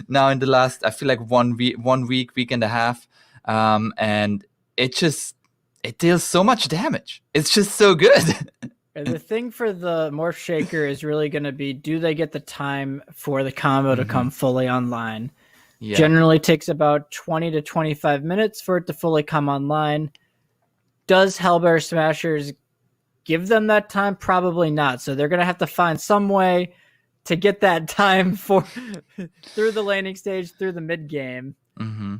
now in the last, I feel like 1 week, week and a half. And it deals so much damage. It's just so good. And the thing for the Morph Shaker is really going to be, do they get the time for the combo to come fully online? Yeah. Generally takes about 20 to 25 minutes for it to fully come online. Does Hellbear Smashers give them that time? Probably not. So they're going to have to find some way to get that time for through the laning stage, through the mid game. Mm-hmm.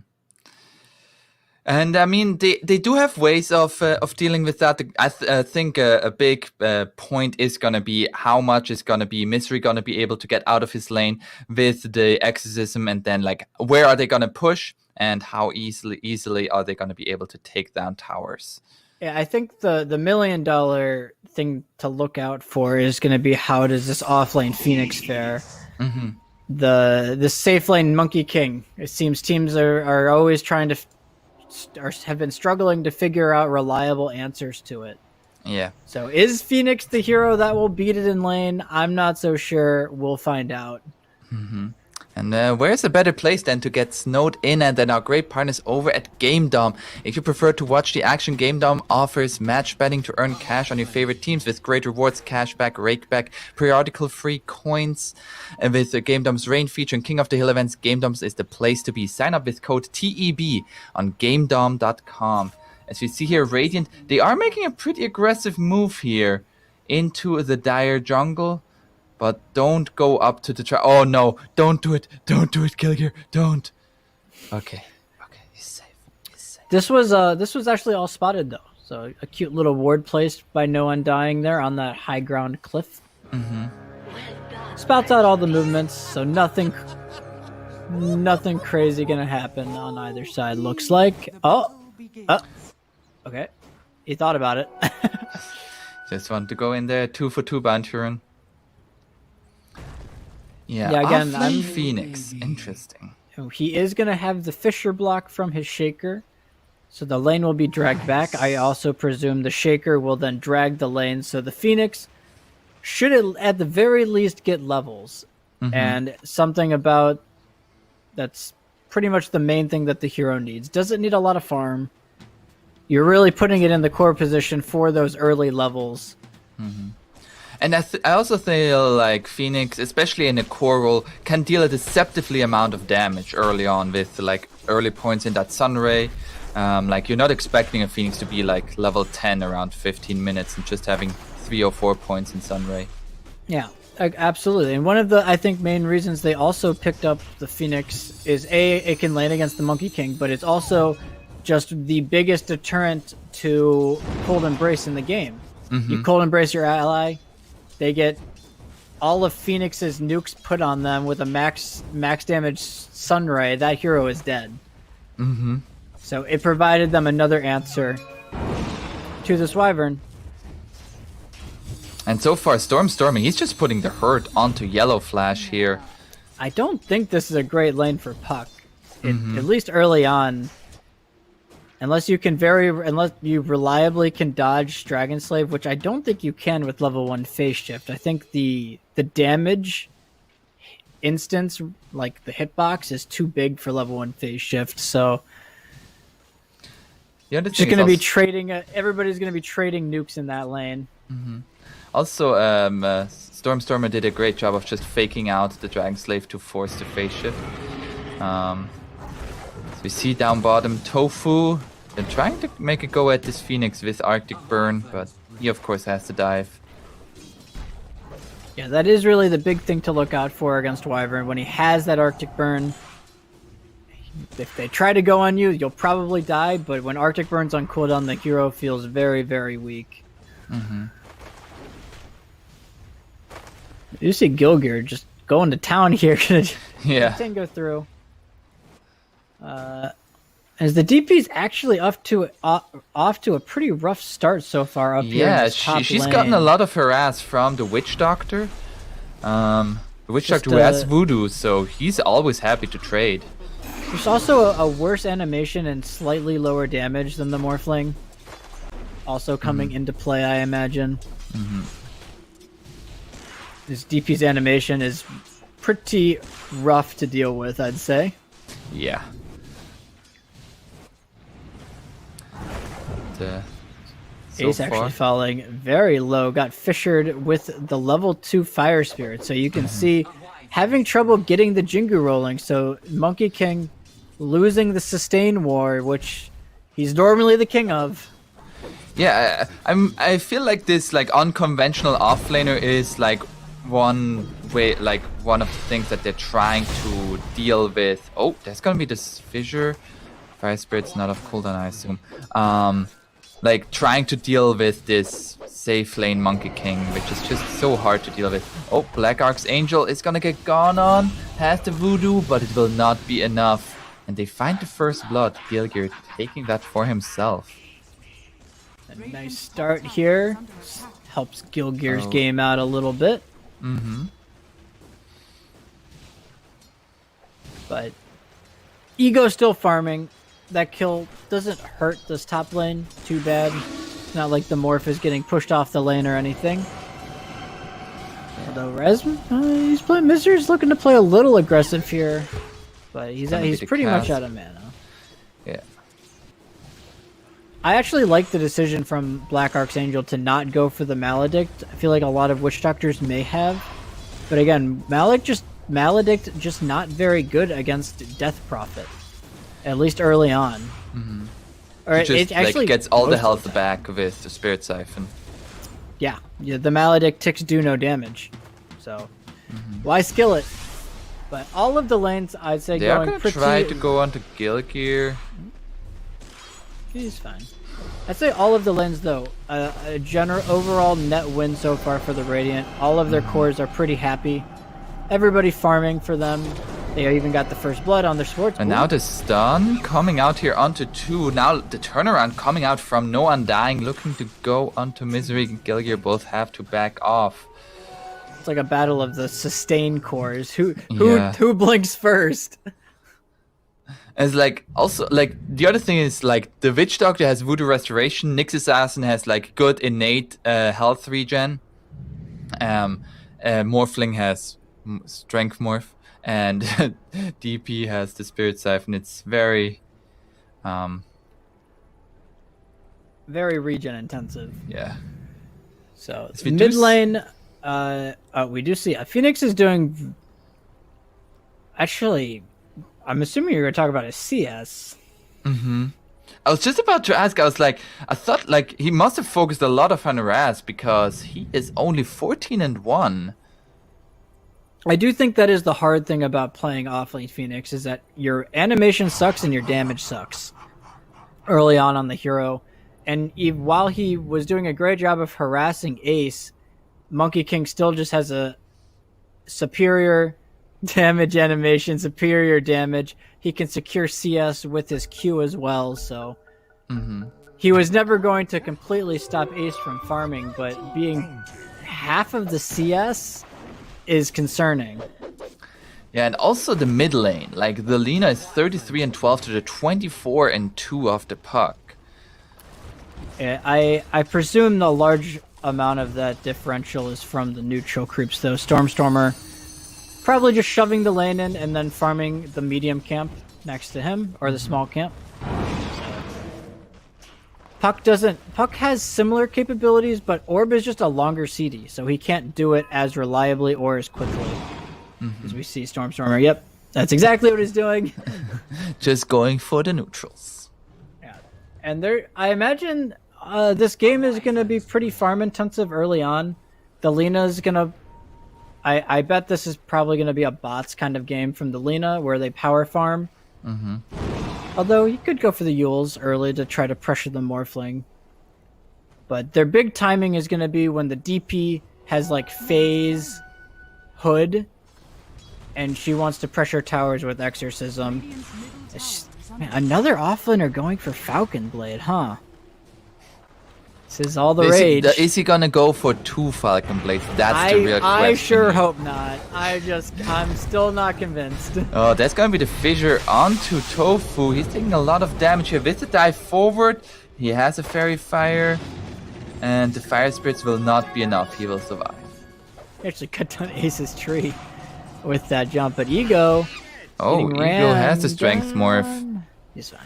And I mean, they do have ways of dealing with that. I think a big point is going to be how much is going to be Misery going to be able to get out of his lane with the Exorcism, and then like where are they going to push, and how easily are they going to be able to take down towers. Yeah, I think the $1 million thing to look out for is going to be, how does this offlane Phoenix fare? Mm-hmm. The safe lane Monkey King. It seems teams are always trying to have been struggling to figure out reliable answers to it. Yeah. So is Phoenix the hero that will beat it in lane? I'm not so sure. We'll find out. Mm-hmm. And where's a better place than to get snowed in and then our great partners over at GameDom. If you prefer to watch the action, GameDom offers match betting to earn cash on your favorite teams with great rewards, cashback, rakeback, periodical free coins. And with GameDom's rain feature and King of the Hill events, GameDom is the place to be. Sign up with code TEB on GameDom.com. As we see here, Radiant, they are making a pretty aggressive move here into the Dire jungle. But don't go up to the oh no, don't do it, Killgear, don't. Okay, he's safe. This was actually all spotted though, so a cute little ward placed by No Undying there on that high ground cliff. Mm-hmm. Spouts out all the movements, so nothing crazy gonna happen on either side. Looks like. Okay, he thought about it. Just want to go in there, 2 for 2 bounty run. Yeah, again, I'm Phoenix. Interesting. He is going to have the Fissure block from his Shaker, so the lane will be dragged back. I also presume the Shaker will then drag the lane, so the Phoenix should at the very least get levels. Mm-hmm. And something about that's pretty much the main thing that the hero needs. Doesn't need a lot of farm. You're really putting it in the core position for those early levels. Mm-hmm. And I also feel like Phoenix, especially in a core role, can deal a deceptively amount of damage early on with like early points in that Sunray. Like you're not expecting a Phoenix to be like level 10 around 15 minutes and just having 3 or 4 points in Sunray. Yeah, absolutely. And one of the, I think, main reasons they also picked up the Phoenix is it can lane against the Monkey King, but it's also just the biggest deterrent to Cold Embrace in the game. Mm-hmm. You Cold Embrace your ally, they get all of Phoenix's nukes put on them with a max damage Sunray. That hero is dead. Mm-hmm. So it provided them another answer to this Wyvern. And so far, Stormy, he's just putting the hurt onto Yellow Flash here. I don't think this is a great lane for Puck, at least early on. Unless you reliably can dodge Dragon Slave, which I don't think you can with level 1 Phase Shift. I think the damage instance, like the hitbox, is too big for level 1 Phase Shift. So just going to be trading. Everybody's going to be trading nukes in that lane. Mm-hmm. Also, Stormer did a great job of just faking out the Dragon Slave to force the Phase Shift. We see down bottom Tofu. They're trying to make a go at this Phoenix with Arctic Burn, but he of course has to dive. Yeah, that is really the big thing to look out for against Wyvern. When he has that Arctic Burn, if they try to go on you, you'll probably die, but when Arctic Burn's on cooldown, the hero feels very, very weak. Mm-hmm. You see Gilgear just going to town here. Yeah. Go through. As the DP's actually off to a pretty rough start so far up here. Yeah, she's gotten a lot of harass from the Witch Doctor. The Witch Doctor who has Voodoo, so he's always happy to trade. There's also a worse animation and slightly lower damage than the Morphling. also coming into play, I imagine. This DP's animation is pretty rough to deal with, I'd say. Yeah. Ace actually falling very low, got fissured with the level 2 Fire Spirit. So you can see having trouble getting the Jingu rolling. So Monkey King losing the sustain war, which he's normally the king of. Yeah, I feel like this like unconventional offlaner is like one way, like one of the things that they're trying to deal with. Oh, there's gonna be this fissure. Fire Spirit's not off cooldown, I assume. Like trying to deal with this safe lane Monkey King, which is just so hard to deal with. Oh, Black Archangel is gonna get gone on, has the voodoo, but it will not be enough. And they find the first blood, Gilgir taking that for himself. A nice start here. Helps Gilgir's game out a little bit. But Ego still farming. That kill doesn't hurt this top lane too bad. It's not like the Morph is getting pushed off the lane or anything. Although he's playing. Misery's looking to play a little aggressive here, but he's pretty much out of mana. Yeah. I actually like the decision from Black Archangel to not go for the Maledict. I feel like a lot of Witch Doctors may have, but again, Maledict just not very good against Death Prophet. At least early on. Or it actually like, gets all the health back with the Spirit Siphon. Yeah, the Maledict ticks do no damage. So, why skill it? But all of the lanes, I'd say, they are going gonna pretty... try to go onto Gilgir. He's fine. I'd say all of the lanes, though, a general overall net win so far for the Radiant. All of their cores are pretty happy. Everybody farming for them. They even got the first blood on their swords. And now the stun coming out here onto 2. Now the turnaround coming out from No Undying, looking to go onto Misery and Gilgir. Both have to back off. It's like a battle of the sustain cores. Who blinks first? It's like also like the other thing is like the Witch Doctor has Voodoo Restoration. Nyx Assassin has like good innate health regen. Morphling has Strength Morph. And DP has the Spirit Siphon. It's very regen intensive. Yeah. So mid lane, we do see Phoenix is doing. Actually, I'm assuming you're gonna talk about a CS. I was just about to ask. I was like, I thought like he must have focused a lot on harass because he is only 14-1. I do think that is the hard thing about playing offlane Phoenix is that your animation sucks and your damage sucks early on the hero. And while he was doing a great job of harassing Ace, Monkey King still just has a superior damage animation, superior damage. He can secure CS with his Q as well, so he was never going to completely stop Ace from farming, but being half of the CS is concerning. Yeah, and also the mid lane. Like the Lina is 33-12 to the 24-2 of the puck. Yeah, I presume the large amount of that differential is from the neutral creeps though. Stormstormer probably just shoving the lane in and then farming the medium camp next to him, or the small camp. Puck has similar capabilities, but Orb is just a longer CD, so he can't do it as reliably or as quickly. As we see Stormstormer, yep, that's exactly what he's doing. Just going for the neutrals. Yeah, and I imagine this game is going to be pretty farm intensive early on. The Lina's going to... I bet this is probably going to be a bots kind of game from the Lina, where they power farm. Although you could go for the Yules early to try to pressure the Morphling. But their big timing is going to be when the DP has like Phase Hood, and she wants to pressure towers with Exorcism. Man, another offlaner going for Falcon Blade, huh? This is all the rage. Is he gonna go for 2 Falcon Blades? That's the real question. I sure hope not. I'm still not convinced. Oh, that's gonna be the fissure onto Tofu. He's taking a lot of damage here. With the dive forward, He has a fairy fire, and the fire spirits will not be enough. He will survive. He actually cut down Ace's tree with that jump, but Ego. Oh, getting Eagle has the ran strength morph. down. He's fine.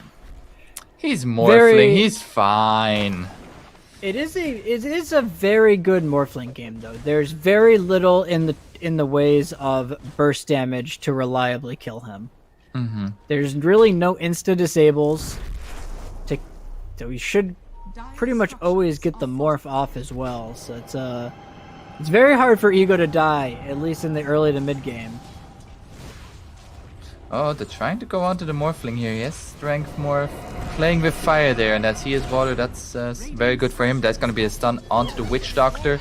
He's morphling. Very- He's fine. It is a very good Morphling game though. There's very little in the ways of burst damage to reliably kill him. Mm-hmm. There's really no insta disables. So we should pretty much always get the morph off as well. So it's very hard for Ego to die, at least in the early to mid game. Oh, they're trying to go onto the Morphling here. Yes, strength morph. Playing with fire there, and as he is water, that's very good for him. That's going to be a stun onto the Witch Doctor.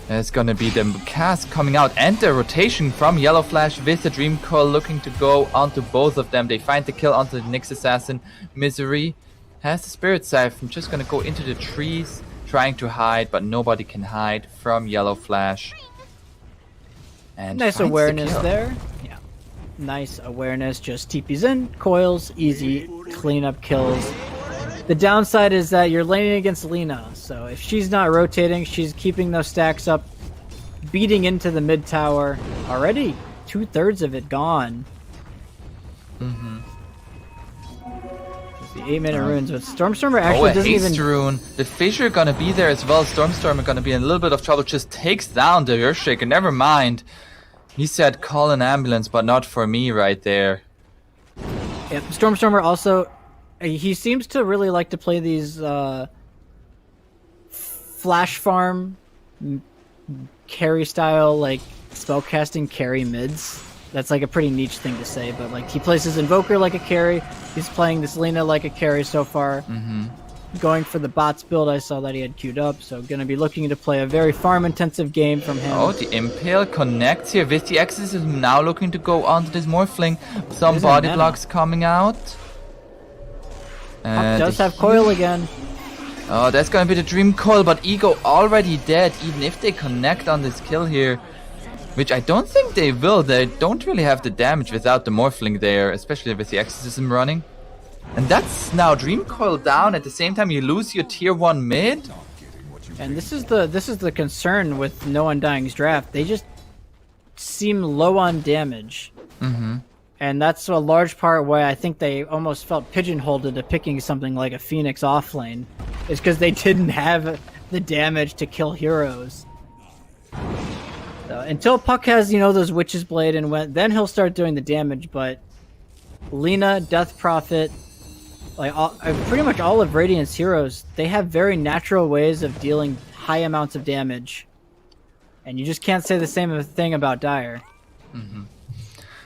There's going to be the cast coming out and the rotation from Yellow Flash with the Dream Coil looking to go onto both of them. They find the kill onto the Nyx Assassin. Misery has the Spirit Siphon, just going to go into the trees, trying to hide, but nobody can hide from Yellow Flash. And Nice finds the awareness kill. there. Yeah. Nice awareness. Just TPs in, coils, easy cleanup kills. The downside is that you're laning against Lina, so if she's not rotating, she's keeping those stacks up, beating into the mid tower. Already 2/3 of it gone. Mm-hmm. The 8-minute runes, but Stormstormer actually a doesn't haste even. rune. The Fissure gonna be there as well. Stormstormer gonna be in a little bit of trouble. Just takes down the Earthshaker. Never mind. He said call an ambulance, but not for me right there. Yep, Stormstormer also. He seems to really like to play these flash farm carry style, like spellcasting carry mids. That's like a pretty niche thing to say, but like he plays his Invoker like a carry. He's playing this Lina like a carry so far. Mm-hmm. Going for the bots build, I saw that he had queued up, so gonna be looking to play a very farm intensive game from him. Oh, the Imperial connects here with the Exorcism, now looking to go onto this Morphling. Some Isn't body mana. blocks coming out. Puck And does have coil again. Oh, that's gonna be the Dream Coil, but Ego already dead, even if they connect on this kill here. Which I don't think they will. They don't really have the damage without the Morphling there, especially with the Exorcism running. And that's now Dream Coil down. At the same time, you lose your tier 1 mid. And this is the concern with No Undying's draft. They just seem low on damage. Mm-hmm. And that's a large part why I think they almost felt pigeonholed into picking something like a Phoenix offlane. Is because they didn't have the damage to kill heroes. So until Puck has, those Witch's Blade and then he'll start doing the damage, but Lina, Death Prophet, pretty much all of Radiant's heroes, they have very natural ways of dealing high amounts of damage. And you just can't say the same thing about Dire. Mm-hmm.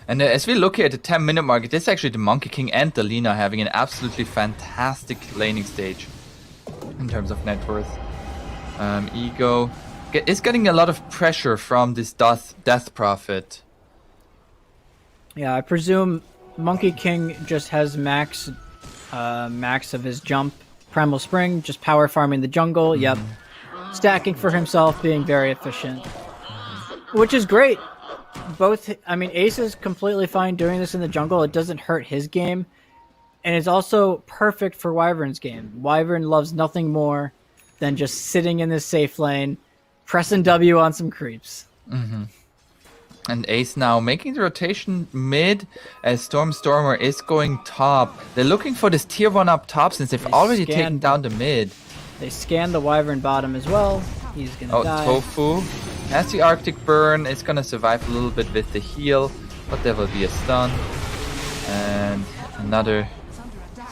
And as we look here at the 10-minute mark, it is actually the Monkey King and the Lina having an absolutely fantastic laning stage in terms of net worth. Ego is getting a lot of pressure from this Death Prophet. Yeah, I presume Monkey King just has max of his jump, Primal Spring, just power farming the jungle. Yep, stacking for himself, being very efficient, which is great. Ace is completely fine doing this in the jungle. It doesn't hurt his game, and it's also perfect for Wyvern's game. Wyvern loves nothing more than just sitting in this safe lane, pressing W on some creeps. Mm-hmm. And Ace now making the rotation mid as Stormstormer is going top. They're looking for this tier 1 up top since they've already taken down the mid. They scan the Wyvern bottom as well. He's gonna die. Tofu has the Arctic Burn. It's gonna survive a little bit with the heal, but there will be a stun. And another...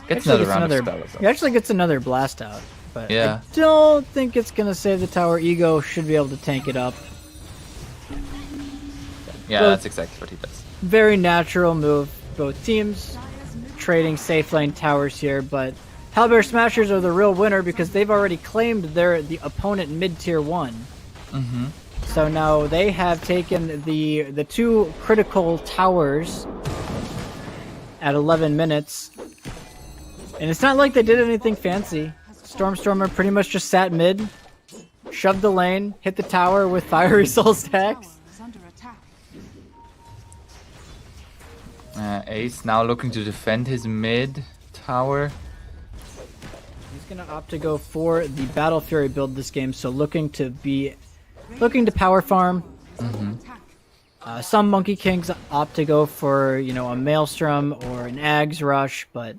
Gets another round of spell as well. He actually gets another blast out. But yeah. I don't think it's gonna save the tower. Ego should be able to tank it up. Yeah, Both that's exactly what he does. very natural move. Both teams trading safe lane towers here, but Hellbear Smashers are the real winner because they've already claimed they're the opponent mid tier 1. Mm-hmm. So now they have taken the 2 critical towers at 11 minutes. And it's not like they did anything fancy. Stormstormer pretty much just sat mid, shoved the lane, hit the tower with Fiery Soul stacks. Is under attack. Ace now looking to defend his mid tower. gonna opt to go for the Battle Fury build this game, so looking to power farm. Some Monkey Kings opt to go for, you know, a Maelstrom or an Ags Rush, but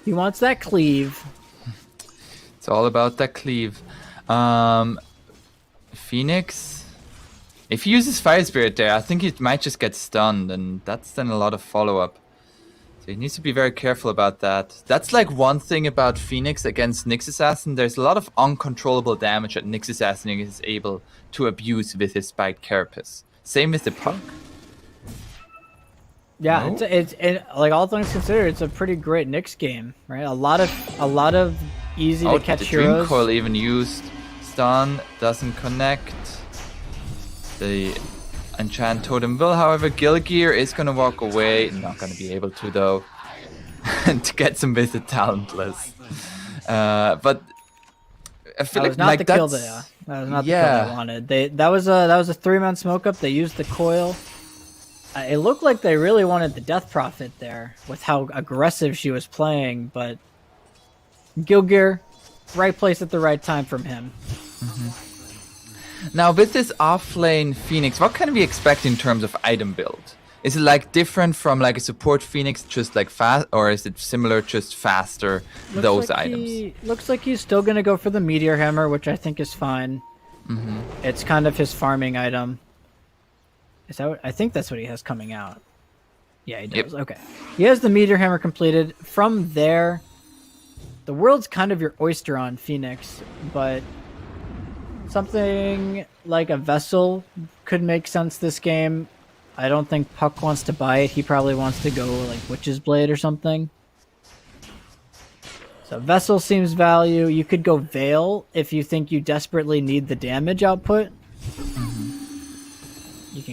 he wants that cleave. It's all about that cleave. Phoenix, if he uses Fire Spirit there, I think he might just get stunned, and that's then a lot of follow-up. So he needs to be very careful about that. That's like one thing about Phoenix against Nyx Assassin. There's a lot of uncontrollable damage that Nyx Assassin is able to abuse with his Spiked Carapace. Same with the Puck. Yeah, No? it's like all things considered, it's a pretty great Nyx game, right? A lot of easy to catch the heroes. Dream Coil even used. Stun doesn't connect. The Enchant Totem will, however, Gilgear is gonna walk away. Not gonna be able to though. And to get some with the Talentless. But I feel That was not like the that's... kill that was not the kill they wanted. That was a 3-man smoke up. They used the coil. It looked like they really wanted the Death Prophet there with how aggressive she was playing, but Gilgear, right place at the right time from him. Now with this offlane Phoenix, what can we expect in terms of item build? Is it like different from like a support Phoenix, just like fast, or is it similar, just faster? Those items. Looks like he's still gonna go for the Meteor Hammer, which I think is fine. It's kind of his farming item. Is that I think that's what he has coming out. Yeah, he does. Yep. Okay. He has the Meteor Hammer completed. From there, the world's kind of your oyster on Phoenix, but something like a Vessel could make sense this game. I don't think Puck wants to buy it. He probably wants to go like Witch's Blade or something. So Vessel seems value. You could go Veil if you think you desperately need the damage output.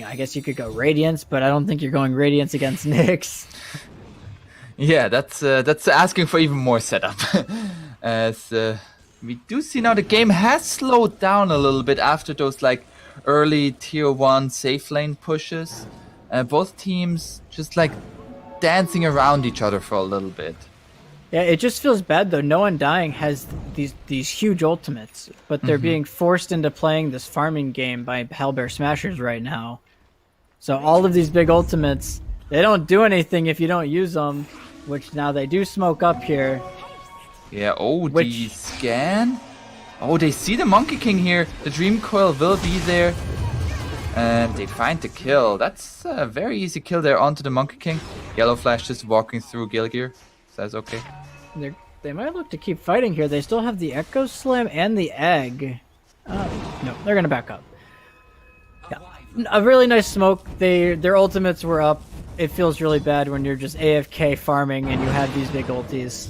I guess you could go Radiance, but I don't think you're going Radiance against Nyx. Yeah, that's asking for even more setup. As we do see now, the game has slowed down a little bit after those like early tier 1 safe lane pushes. Both teams just like dancing around each other for a little bit. Yeah, it just feels bad though. No Undying has these huge ultimates, but they're being forced into playing this farming game by Hellbear Smashers right now. So all of these big ultimates, they don't do anything if you don't use them, which now they do smoke up here. Yeah, the scan. Oh, they see the Monkey King here. The Dream Coil will be there. And they find the kill. That's a very easy kill there onto the Monkey King. Yellow Flash just walking through Gilgear. Says okay. They might look to keep fighting here. They still have the Echo Slam and the Egg. No, they're going to back up. Yeah. A really nice smoke. Their ultimates were up. It feels really bad when you're just AFK farming and you have these big ultis.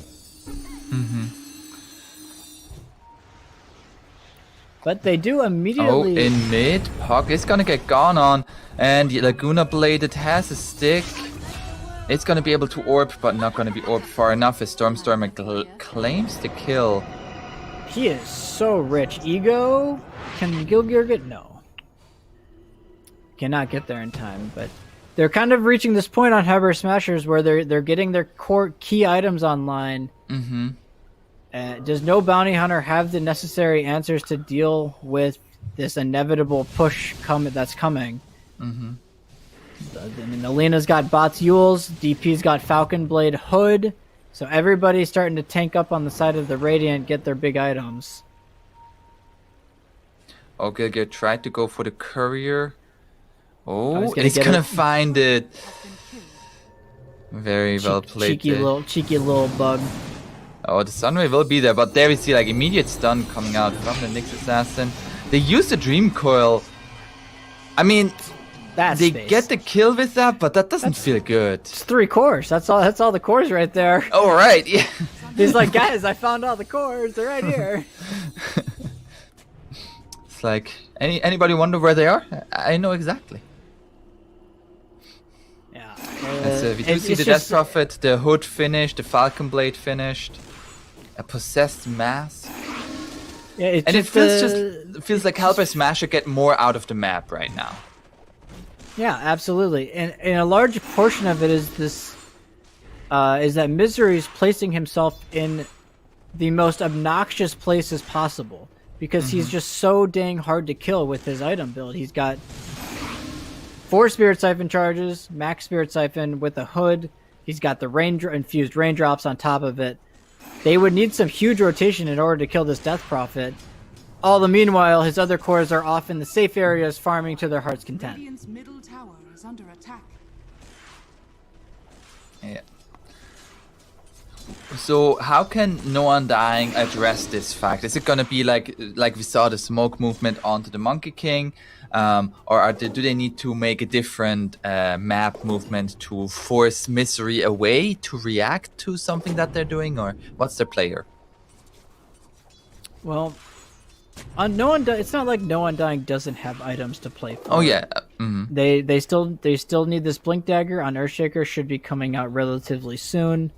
But they do immediately... Oh, in mid, Puck is gonna get gone on, and Laguna Bladed has a stick. It's gonna be able to orb, but not gonna be orbed far enough as Stormstormer claims the kill. He is so rich. Ego? Can Gilgear get... No. Cannot get there in time, but... They're kind of reaching this point on Hellbear Smashers where they're getting their core key items online. Does no bounty hunter have the necessary answers to deal with this inevitable push that's coming? I mean, Alina's got Bots Yules, DP's got Falcon Blade Hood, so everybody's starting to tank up on the side of the Radiant, get their big items. Oh, Gilgear tried to go for the Courier. Oh, he's he's gonna find it. Very well played. Cheeky little bug. Oh, the Sunray will be there, but there we see like immediate stun coming out from the Nyx Assassin. They use the Dream Coil. I mean, they get the kill with that, but that doesn't feel good. It's 3 cores. That's all the cores right there. Oh, right, yeah. He's like, guys, I found all the cores. They're right here. It's like, anybody wonder where they are? I know exactly. Yeah. So we do see the Death Prophet, the Hood finished, the Falcon Blade finished, a Possessed Mask. Yeah, and it feels like Hellbear Smasher get more out of the map right now. Yeah, absolutely. And a large portion of it is this is that Misery's placing himself in the most obnoxious places possible because he's just so dang hard to kill with his item build. He's got 4 Spirit Siphon charges, max Spirit Siphon with a hood. He's got the infused raindrops on top of it. They would need some huge rotation in order to kill this Death Prophet. All the meanwhile, his other cores are off in the safe areas farming to their heart's content. Radiant's middle tower is under attack. Yeah. So how can No Undying address this fact? Is it gonna be like we saw the smoke movement onto the Monkey King, or do they need to make a different map movement to force Misery away to react to something that they're doing, or what's their player? Well, on No Undying, it's not like No Undying doesn't have items to play for. Oh yeah. They still need this Blink Dagger on Earthshaker. Should be coming out relatively soon.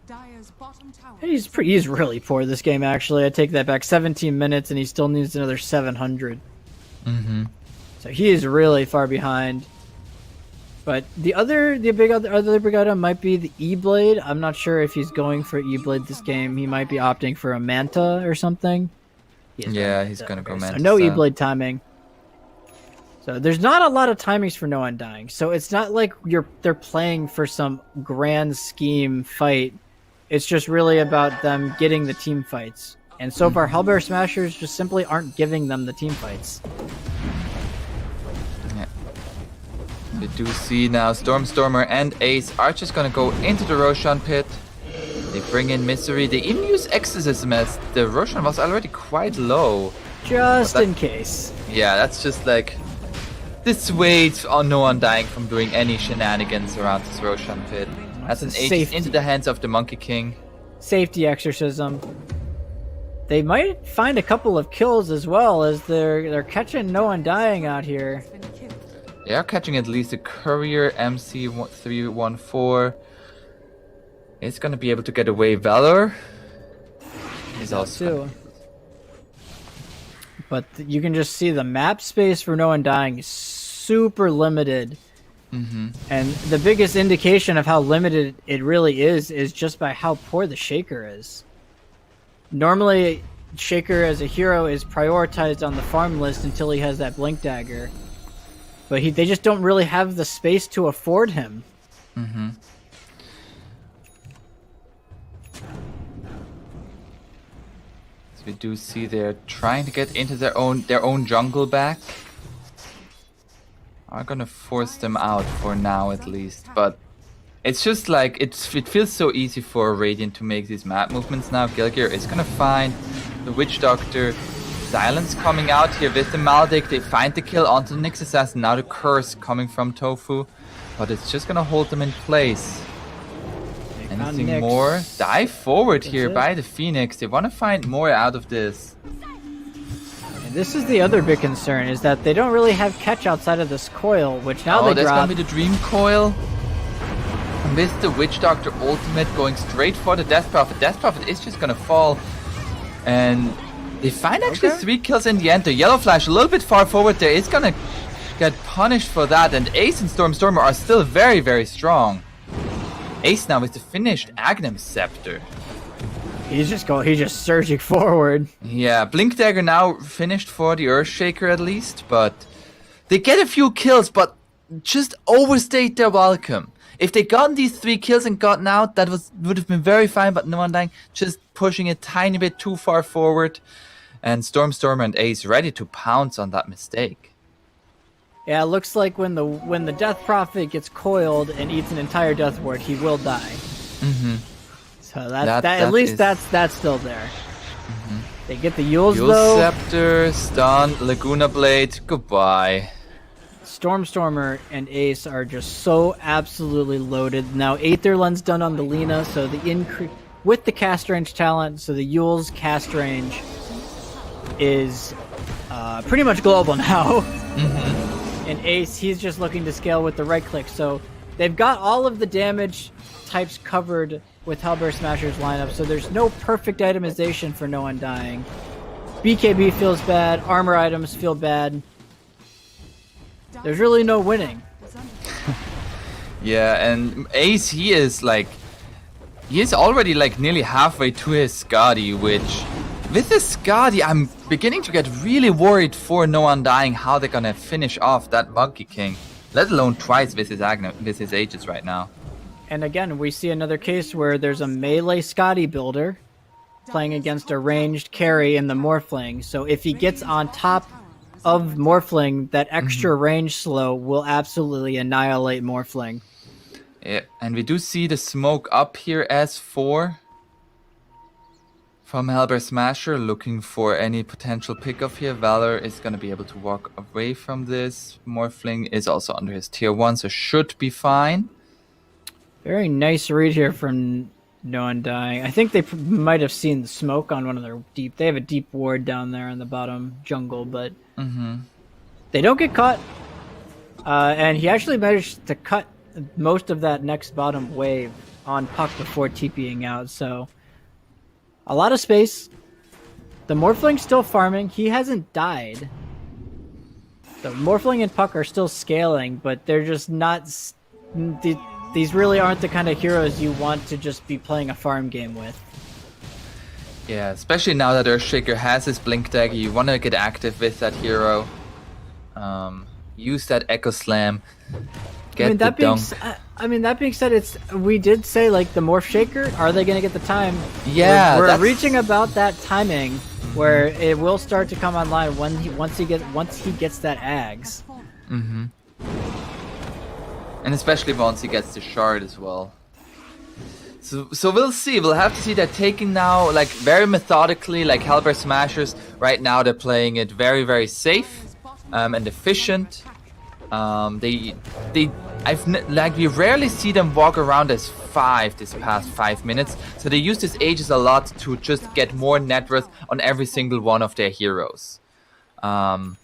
Dire's bottom tower. He's really poor this game, actually. I take that back. 17 minutes, and he still needs another 700. So he is really far behind. But the other big item might be the E-Blade. I'm not sure if he's going for E-Blade this game. He might be opting for a Manta or something. Yeah, he's gonna go Manta. So no so. E-Blade timing. So there's not a lot of timings for No Undying. So it's not like they're playing for some grand scheme fight. It's just really about them getting the team fights. And so far, Hellbear Smashers just simply aren't giving them the team fights. Yeah. We do see now Stormer and Ace are just gonna go into the Roshan pit. They bring in Misery. They even use Exorcism as the Roshan was already quite low. Just in case. Yeah, that's just like dissuades on No Undying from doing any shenanigans around this Roshan pit. That's an Ace Safety. into the hands of the Monkey King. Safety Exorcism. They might find a couple of kills as well, as they're catching No Undying out here. Been killed. They are catching at least a Courier MC314. It's gonna be able to get away. Valor is also Too. But you can just see the map space for No Undying is super limited. And the biggest indication of how limited it really is just by how poor the Shaker is. Normally, Shaker as a hero is prioritized on the farm list until he has that Blink Dagger. But they just don't really have the space to afford him. So we do see they're trying to get into their own jungle back. Are gonna force them out for now at least, but it's just like it feels so easy for Radiant to make these map movements now. Gilgir is gonna find the Witch Doctor. Silence coming out here with the Maldic. They find the kill onto the Nyx Assassin. Now the curse coming from Tofu, but it's just gonna hold them in place. Anything Nyx. more? Dive forward here it. by the Phoenix. They want to find more out of this. And this is the other big concern, is that they don't really have catch outside of this coil, which now they that's drop. gonna be the Dream Coil. And with the Witch Doctor ultimate going straight for the Death Prophet. Death Prophet is just gonna fall. And they find actually 3 kills in the end. The Yellow Flash a little bit far forward there is gonna get punished for that. And Ace and Stormer are still very, very strong. Ace now with the finished Aghanim Scepter. He's just surging forward. Yeah, Blink Dagger now finished for the Earthshaker at least, but they get a few kills, but just overstayed their welcome. If they gotten these 3 kills and gotten out, that would have been very fine, but No Undying just pushing a tiny bit too far forward, and Stormer and Ace ready to pounce on that mistake. Yeah, it looks like when the Death Prophet gets coiled and eats an entire Death Ward, he will die. So at least that's still there. They get the Yules Yule though. Scepter, Stun, Laguna Blade, goodbye. Stormer and Ace are just so absolutely loaded. Now Aether Lens done on the Lina, so the increase with the cast range talent, so the Yule's cast range is pretty much global now. And Ace, he's just looking to scale with the right click. So they've got all of the damage types covered with Hellbear Smasher's lineup, so there's no perfect itemization for No Undying. BKB feels bad, armor items feel bad. There's really no winning. Yeah, and Ace, he is like He is already like nearly halfway to his Skadi, which with his Skadi, I'm beginning to get really worried for No Undying how they're gonna finish off that Monkey King, let alone twice with his Aegis right now. And again, we see another case where there's a melee Scotty builder playing against a ranged carry in the Morphling. So if he gets on top of Morphling, that extra range slow will absolutely annihilate Morphling. Yeah, and we do see the smoke up here as 4 from Hellbear Smasher, looking for any potential pickoff here. Valor is going to be able to walk away from this. Morphling is also under his tier 1, so should be fine. Very nice read here from No Undying. I think they might have seen the smoke on one of their deep. They have a deep ward down there in the bottom jungle, but they don't get caught. And he actually managed to cut most of that next bottom wave on Puck before TPing out. So a lot of space. The Morphling's still farming. He hasn't died. The Morphling and Puck are still scaling, but they're just not. These really aren't the kind of heroes you want to just be playing a farm game with. Yeah, especially now that Earthshaker has his Blink Dagger, you want to get active with that hero. Use that Echo Slam. Get the dunk. That being said, we did say like the Morph Shaker. Are they going to get the time? Yeah, we're reaching about that timing where it will start to come online once he gets that Ags. And especially once he gets the shard as well. So we'll see. We'll have to see that taking now, like very methodically, like Hellbear Smashers. Right now they're playing it very, very safe and efficient. We rarely see them walk around as 5 this past 5 minutes. So they use this Aegis a lot to just get more net worth on every single one of their heroes. And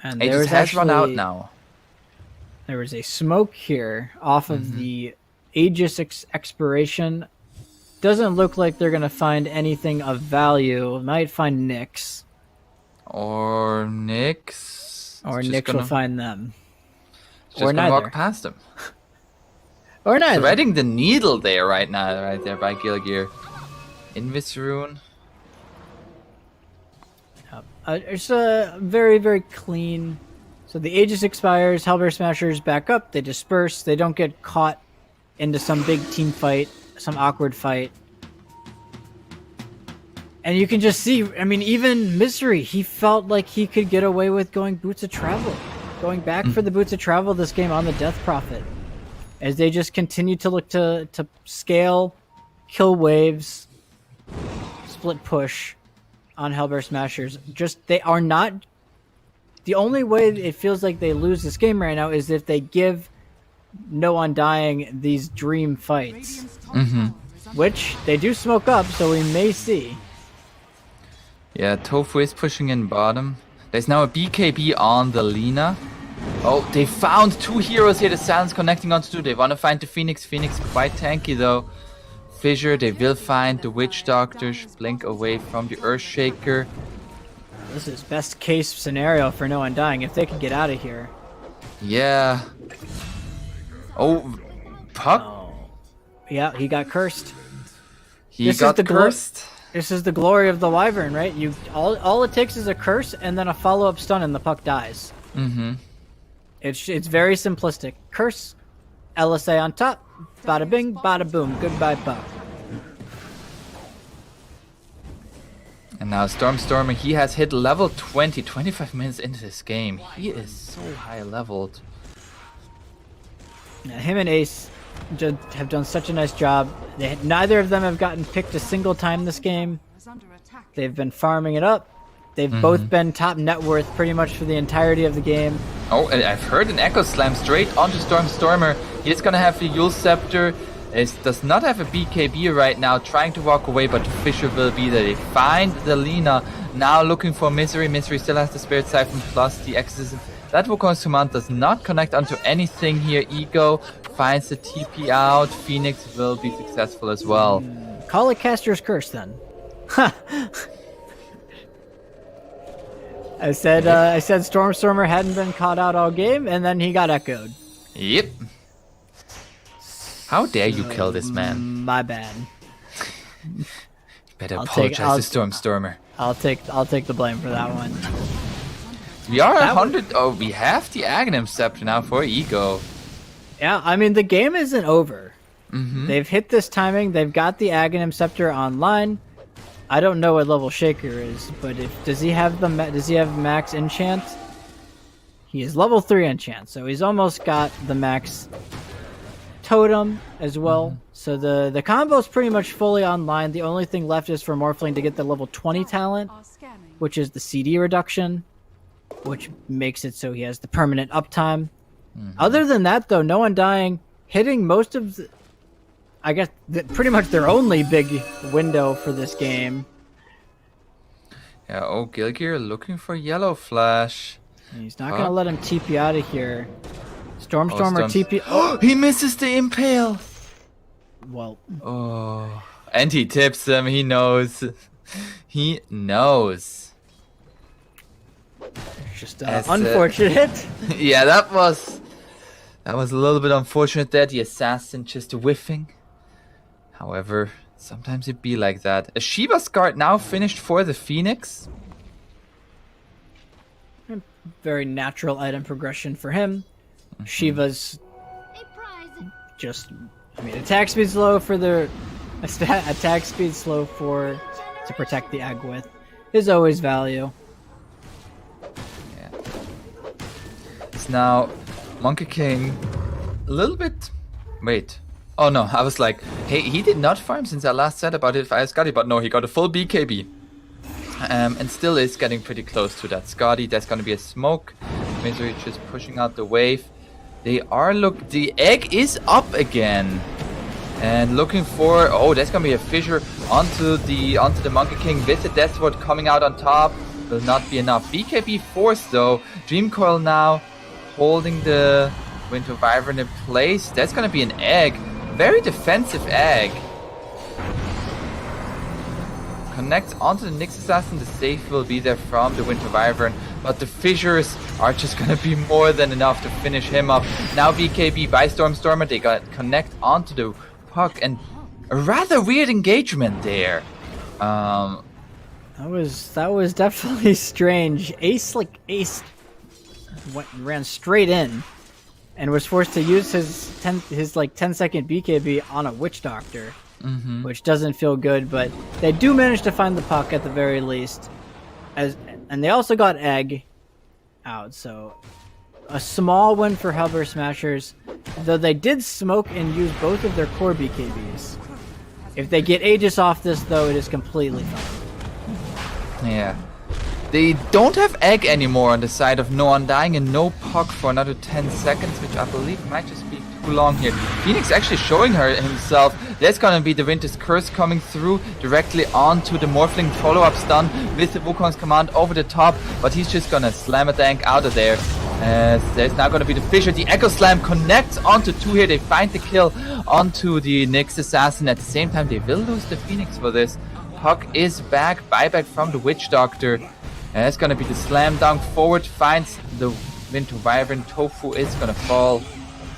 Aegis has run out now. There was a smoke here off of the Aegis expiration. Doesn't look like they're going to find anything of value. Might find Nyx. Or Nyx. Or Nyx will find them. Just or gonna neither. walk past them. Or neither. Threading the needle there right now, right there by Gilgear. Invis Rune. It's a very, very clean. So the Aegis expires, Hellbear Smashers back up, they disperse, they don't get caught into some big team fight, some awkward fight. And you can just see, I mean, even Misery, he felt like he could get away with going Boots of Travel. Going back for the Boots of Travel this game on the Death Prophet. As they just continue to look to scale, kill waves, split push on Hellbear Smashers. They are not... The only way it feels like they lose this game right now is if they give No Undying these dream fights. Which they do smoke up, so we may see. Yeah, Tofu is pushing in bottom. There's now a BKB on the Lina. Oh, they found 2 heroes here. The Silence connecting onto 2. They want to find the Phoenix. Phoenix quite tanky though. Fissure, they will find the Witch Doctors. Blink away from the Earthshaker. This is best case scenario for No Undying if they can get out of here. Yeah. Oh, Puck? Oh. Yeah, he got cursed. He got cursed. This is the glory of the Wyvern, right? All it takes is a curse and then a follow-up stun and the Puck dies. It's very simplistic. Curse, LSA on top, bada bing, bada boom, goodbye Puck. And now Stormer, he has hit level 20, 25 minutes into this game. He is so high leveled. Yeah, him and Ace have done such a nice job. Neither of them have gotten picked a single time this game. They've been farming it up. They've both been top net worth pretty much for the entirety of the game. Oh, and I've heard an Echo Slam straight onto Stormer. He is going to have the Yule Scepter. It does not have a BKB right now, trying to walk away, but Fissure will be there. They find the Lina, now looking for Misery. Misery still has the Spirit Siphon plus the Exorcism. That Wukong's command does not connect onto anything here. Ego finds the TP out. Phoenix will be successful as well. Call it Caster's Curse then. I said Stormer hadn't been caught out all game, and then he got echoed. Yep. How dare you kill this man? My bad. You better I'll apologize to Stormer. I'll take the blame for that one. We are That 100. Oh, we have the Aghanim Scepter now for Ego. Yeah, I mean the game isn't over. Mm-hmm. They've hit this timing. They've got the Aghanim Scepter online. I don't know what level Shaker is, but does he have max enchant? He is level 3 enchant, so he's almost got the max totem as well. Mm-hmm. So the combo is pretty much fully online. The only thing left is for Morphling to get the level 20 talent, Are scanning. which is the CD reduction, which makes it so he has the permanent uptime. Other than that, though, no Undying hitting most of the, I guess pretty much their only big window for this game. Yeah, oh, Gilgear looking for Yellow Flash. And he's not gonna let him TP out of here. Stormstormer TP. Oh, he misses the Impale. Well, Oh, and he tips him. He knows. He knows. it's just As, unfortunate. Yeah, that was a little bit unfortunate there. The assassin just whiffing. However, sometimes it be like that. A Shiva's guard now finished for the Phoenix. Very natural item progression for him. Shiva's just, I mean, attack speed's low for the attack speed slow for to protect the egg with is always value. Yeah. It's now Monkey King. A little bit. Wait. Oh no, I was like, hey, he did not farm since I last said about it if I Scotty, but no, he got a full BKB. And still is getting pretty close to that Scotty. That's gonna be a smoke. Misery just pushing out the wave. They are the egg is up again. And looking for, oh, that's gonna be a fissure onto the Monkey King visit. That's what coming out on top will not be enough. BKB forced though. Dream Coil now holding the Winter Wyvern in place. That's gonna be an egg. Very defensive egg. Connects onto the Nyx Assassin. The safe will be there from the Winter Wyvern, but the fissures are just gonna be more than enough to finish him up. Now BKB by Stormstormer. They got connect onto the puck, and a rather weird engagement there. That was definitely strange. Ace ran straight in and was forced to use his 10-second BKB on a Witch Doctor, which doesn't feel good. But they do manage to find the puck at the very least, and they also got egg out. So a small win for Hellbear Smashers, though they did smoke and use both of their core BKBs. If they get Aegis off this, though, it is completely fine. Yeah. They don't have egg anymore on the side of no Undying and no puck for another 10 seconds, which I believe might just be too long here. Phoenix actually showing himself. That's gonna be the Winter's Curse coming through directly onto the Morphling follow-up stun with the Wukong's command over the top, but he's just gonna slam a tank out of there. There's now gonna be the Fissure. The Echo Slam connects onto 2 here. They find the kill onto the Nyx Assassin. At the same time, they will lose the Phoenix for this. Puck is back. Buyback from the Witch Doctor. And it's gonna be the slam dunk forward, finds the Winter Wyvern. Tofu is gonna fall.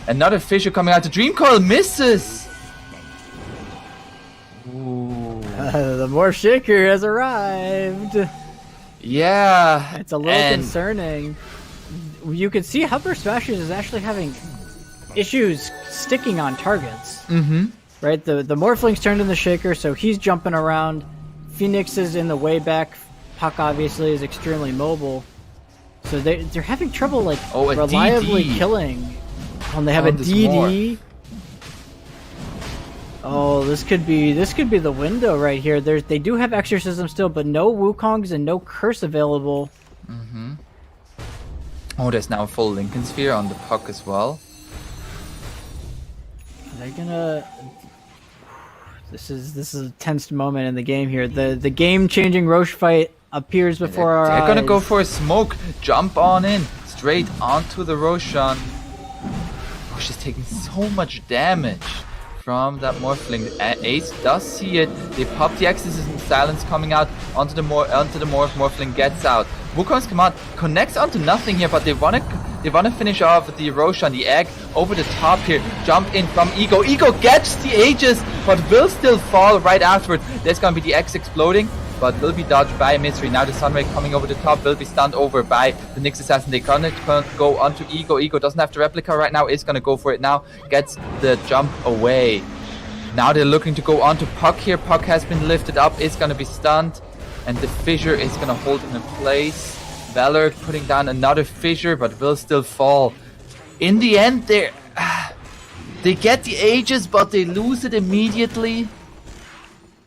Another Fissure coming out. The Dream Coil misses! Ooh. The Morph Shaker has arrived. Yeah. It's a little concerning. You can see Hellbear Smashers is actually having issues sticking on targets. Right? The Morphling's turned in the Shaker, so he's jumping around. Phoenix is in the way back. Puck obviously is extremely mobile, so they're having trouble reliably DD. killing. When they have a DD. Oh, this could be the window right here. They do have Exorcism still, but no Wukongs and no Curse available. Oh, there's now a full Lincoln Sphere on the puck as well. They're gonna. This is a tense moment in the game here. The game-changing Roche fight appears before our eyes. They're gonna go for a smoke. Jump on in. Straight onto the Roshan. Roche is taking so much damage from that Morphling. Ace does see it. They pop the Exorcism Silence coming out onto the Morph. Morphling gets out. Wukong's command connects onto nothing here, but they wanna finish off with the Erosion, the egg over the top here. Jump in from Ego. Ego gets the Aegis, but will still fall right afterwards. There's gonna be the X exploding, but will be dodged by Mystery. Now the Sunray coming over the top will be stunned over by the Nyx Assassin. They're gonna go onto Ego. Ego doesn't have the replica right now, is gonna go for it now. Gets the jump away. Now they're looking to go onto Puck here. Puck has been lifted up, is gonna be stunned. And the Fissure is gonna hold him in place. Valor putting down another Fissure, but will still fall. In the end, they get the Aegis, but they lose it immediately.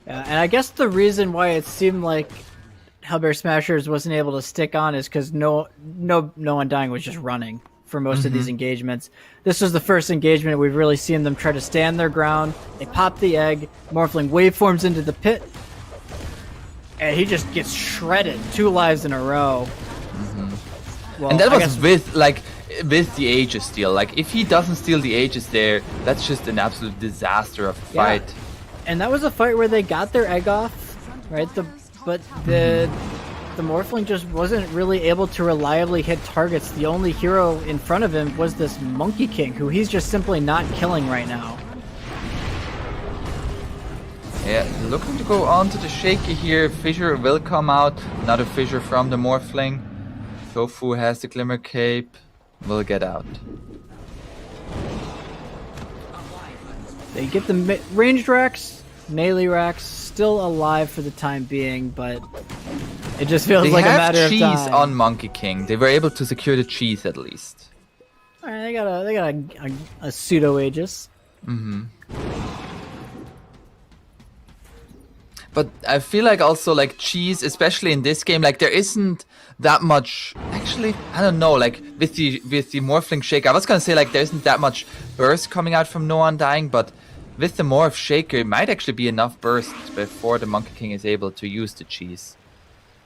Yeah, and I guess the reason why it seemed like Hellbear Smashers wasn't able to stick on is because no Undying was just running for most of these engagements. This was the first engagement we've really seen them try to stand their ground. They pop the egg, Morphling waveforms into the pit, and he just gets shredded 2 lives in a row. Well, and that was with the Aegis steal. Like, if he doesn't steal the Aegis there, that's just an absolute disaster of a fight. And that was a fight where they got their egg off, right? But the Morphling just wasn't really able to reliably hit targets. The only hero in front of him was this Monkey King, who he's just simply not killing right now. Yeah, looking to go on to the Shaker here. Fissure will come out. Another Fissure from the Morphling. Tofu has the Glimmer Cape. Will get out. They get the ranged Rex, melee Rex, still alive for the time being, but it just feels like a matter of time. They have cheese on Monkey King. They were able to secure the cheese at least. Alright, they got a pseudo Aegis. But I feel like also like cheese, especially in this game, like there isn't that much. Actually, I don't know. Like with the Morphling Shaker, I was gonna say like there isn't that much burst coming out from No Undying, but with the Morph Shaker, it might actually be enough burst before the Monkey King is able to use the cheese.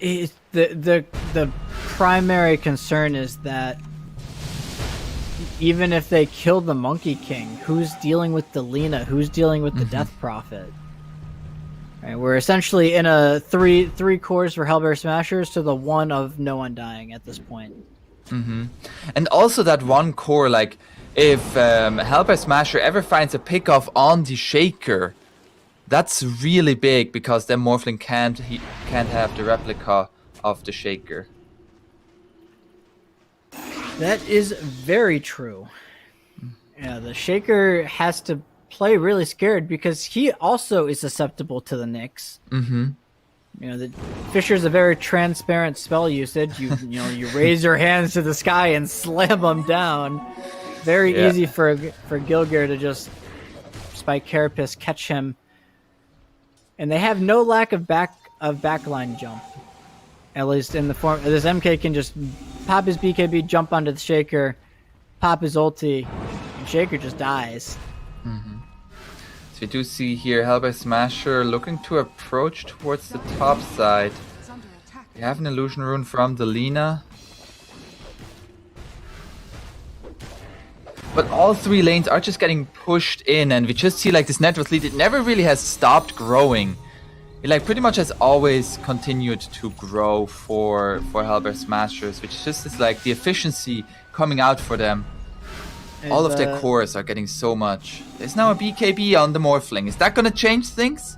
The primary concern is that even if they kill the Monkey King, who's dealing with the Lina? Who's dealing with the Death Prophet? Right, we're essentially in a three cores for Hellbear Smashers to the 1 of No Undying at this point. And also that 1 core, like if Hellbear Smasher ever finds a pickoff on the Shaker, that's really big because then Morphling can't have the replica of the Shaker. That is very true. Yeah, the Shaker has to play really scared because he also is susceptible to the Nyx. You know, the Fissure's a very transparent spell usage. You raise your hands to the sky and slam them down. Very easy for Gilgir to just spike Carapace, catch him, and they have no lack of backline jump. At least in the form this MK can just pop his BKB, jump onto the Shaker, pop his ulti, and Shaker just dies. So we do see here Hellbear Smasher looking to approach towards the top side. We have an illusion rune from the Lina. But all 3 lanes are just getting pushed in, and we just see like this Network lead, it never really has stopped growing. It like pretty much has always continued to grow for Hellbear Smashers, which just is like the efficiency coming out for them. And all of their cores are getting so much. There's now a BKB on the Morphling. Is that gonna change things?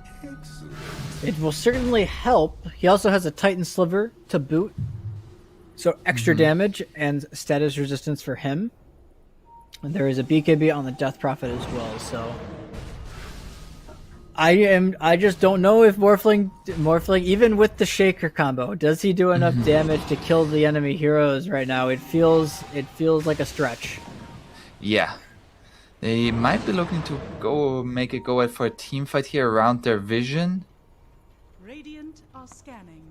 It will certainly help. He also has a Titan Sliver to boot, so extra damage and status resistance for him. And there is a BKB on the Death Prophet as well, so I just don't know if Morphling, even with the Shaker combo, does he do enough damage to kill the enemy heroes right now? It feels like a stretch. Yeah. They might be looking to make a go at for a team fight here around their vision. Radiant are scanning.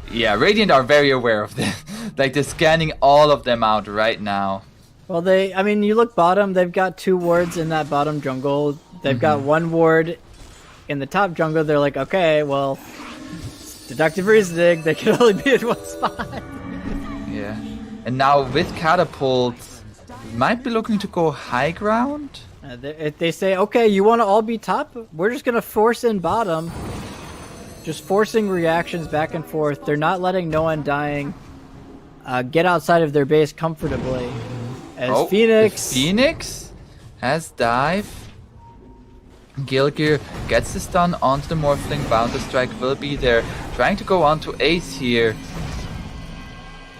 Yeah, Radiant are very aware of this. Like they're scanning all of them out right now. Well, I mean, you look bottom, they've got 2 wards in that bottom jungle. They've got 1 ward in the top jungle. They're like, okay, well, deductive reasoning, they can only be in 1 spot. Yeah. And now with catapults, might be looking to go high ground. If they say, okay, you want to all be top, we're just gonna force in bottom. Just forcing reactions back and forth. They're not letting No Undying get outside of their base comfortably. As Phoenix... The Phoenix has dive. Gilgir gets the stun onto the Morphling. Bouncer Strike will be there. Trying to go on to Ace here.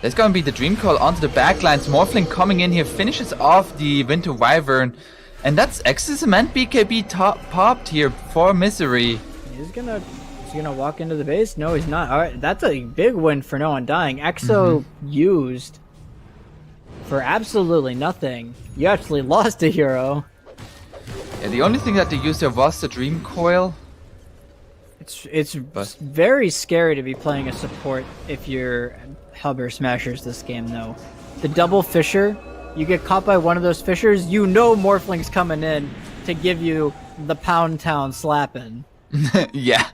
There's gonna be the Dream Call onto the backlines. Morphling coming in here, finishes off the Winter Wyvern. And that's Exorcism and BKB popped here for Misery. Is he gonna walk into the base? No, he's not. Alright, that's a big win for No Undying. Exo used for absolutely nothing. You actually lost a hero. Yeah, the only thing that they used there was the Dream Coil. It's very scary to be playing a support if you're Hubber Smashers this game, though. The double Fissure, you get caught by one of those Fissures, you know Morphling's coming in to give you the Pound Town slapping. Yeah.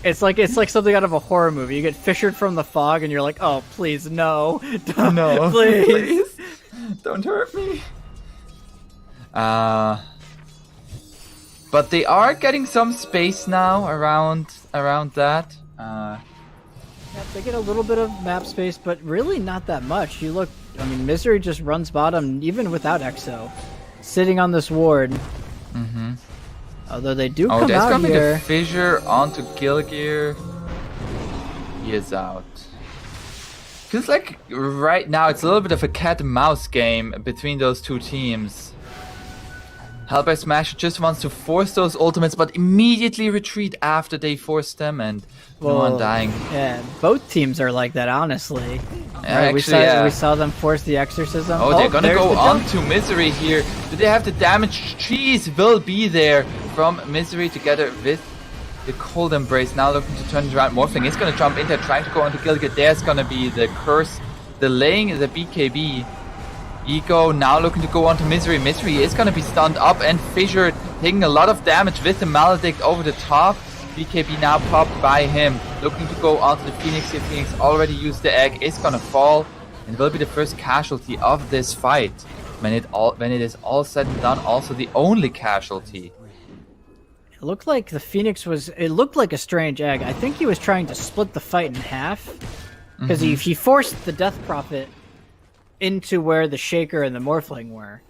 It's like something out of a horror movie. You get fissured from the fog and you're like, oh, please, no. No. Please. Don't hurt me. But they are getting some space now around that. Yep, they get a little bit of map space, but really not that much. You look, I mean, Misery just runs bottom even without Exo. Sitting on this ward. Mm-hmm. Although they do come there's out gonna here. be the Fissure onto Gilgir. He is out. Feels like right now it's a little bit of a cat and mouse game between those two teams. Hellbear Smasher just wants to force those ultimates, but immediately retreat after they force them, and No Undying. Yeah, both teams are like that, honestly. Yeah, Right, we saw them force the Exorcism. Oh, they're gonna go on jump. to Misery here. Do they have the damage? Cheese will be there from Misery together with the Cold Embrace. Now looking to turn it around. Morphling is gonna jump in there, trying to go on to Gilgir. There's gonna be the curse, delaying the BKB. Ego now looking to go on to Misery. Misery is gonna be stunned up and fissured, taking a lot of damage with the Maledict over the top. BKB now popped by him, looking to go onto the Phoenix here. Phoenix already used the egg, is gonna fall, and will be the first casualty of this fight. When it is all said and done, also the only casualty. It looked like the Phoenix was. It looked like a strange egg. I think he was trying to split the fight in half because he forced the Death Prophet into where the Shaker and the Morphling were,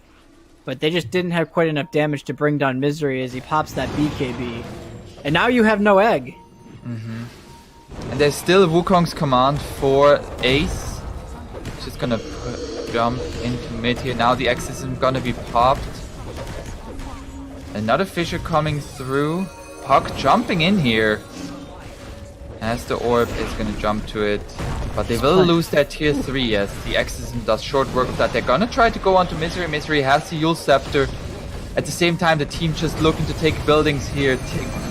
but they just didn't have quite enough damage to bring down Misery as he pops that BKB. And now you have no egg. And there's still Wukong's command for Ace. Just gonna jump into mid here. Now the Exorcism gonna be popped. Another Fissure coming through. Puck jumping in here. As the orb is gonna jump to it. But they will lose that tier 3 as the Exorcism does short work of that. They're gonna try to go onto Misery. Misery has the Yule Scepter. At the same time, the team just looking to take buildings here.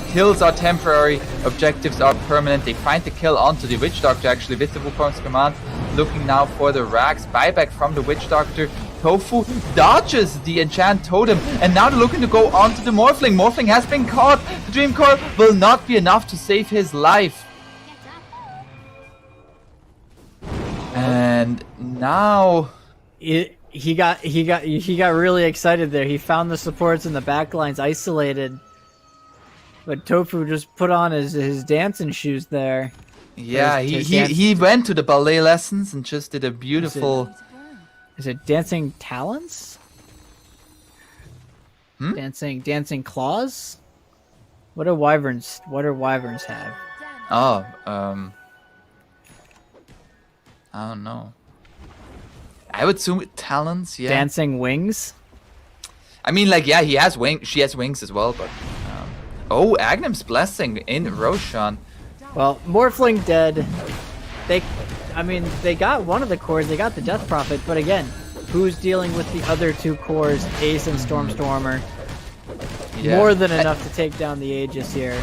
Kills are temporary, objectives are permanent. They find the kill onto the Witch Doctor actually with the Wukong's command. Looking now for the Rags. Buyback from the Witch Doctor. Tofu dodges the Enchant Totem, and now they're looking to go onto the Morphling. Morphling has been caught. The Dream Core will not be enough to save his life. And now He got really excited there. He found the supports in the backlines isolated. But Tofu just put on his dancing shoes there. Yeah, he went to the ballet lessons and just did a beautiful... Is it dancing talons? Dancing claws? What do wyverns have? Oh, I don't know. I would assume talons, yeah. Dancing wings? I mean, like, yeah, he has wings. She has wings as well, but... Oh, Agnum's Blessing in Roshan. Well, Morphling dead. They got one of the cores. They got the Death Prophet, but again, who's dealing with the other two cores, Ace and Stormstormer? Yeah. More than enough to take down the Aegis here.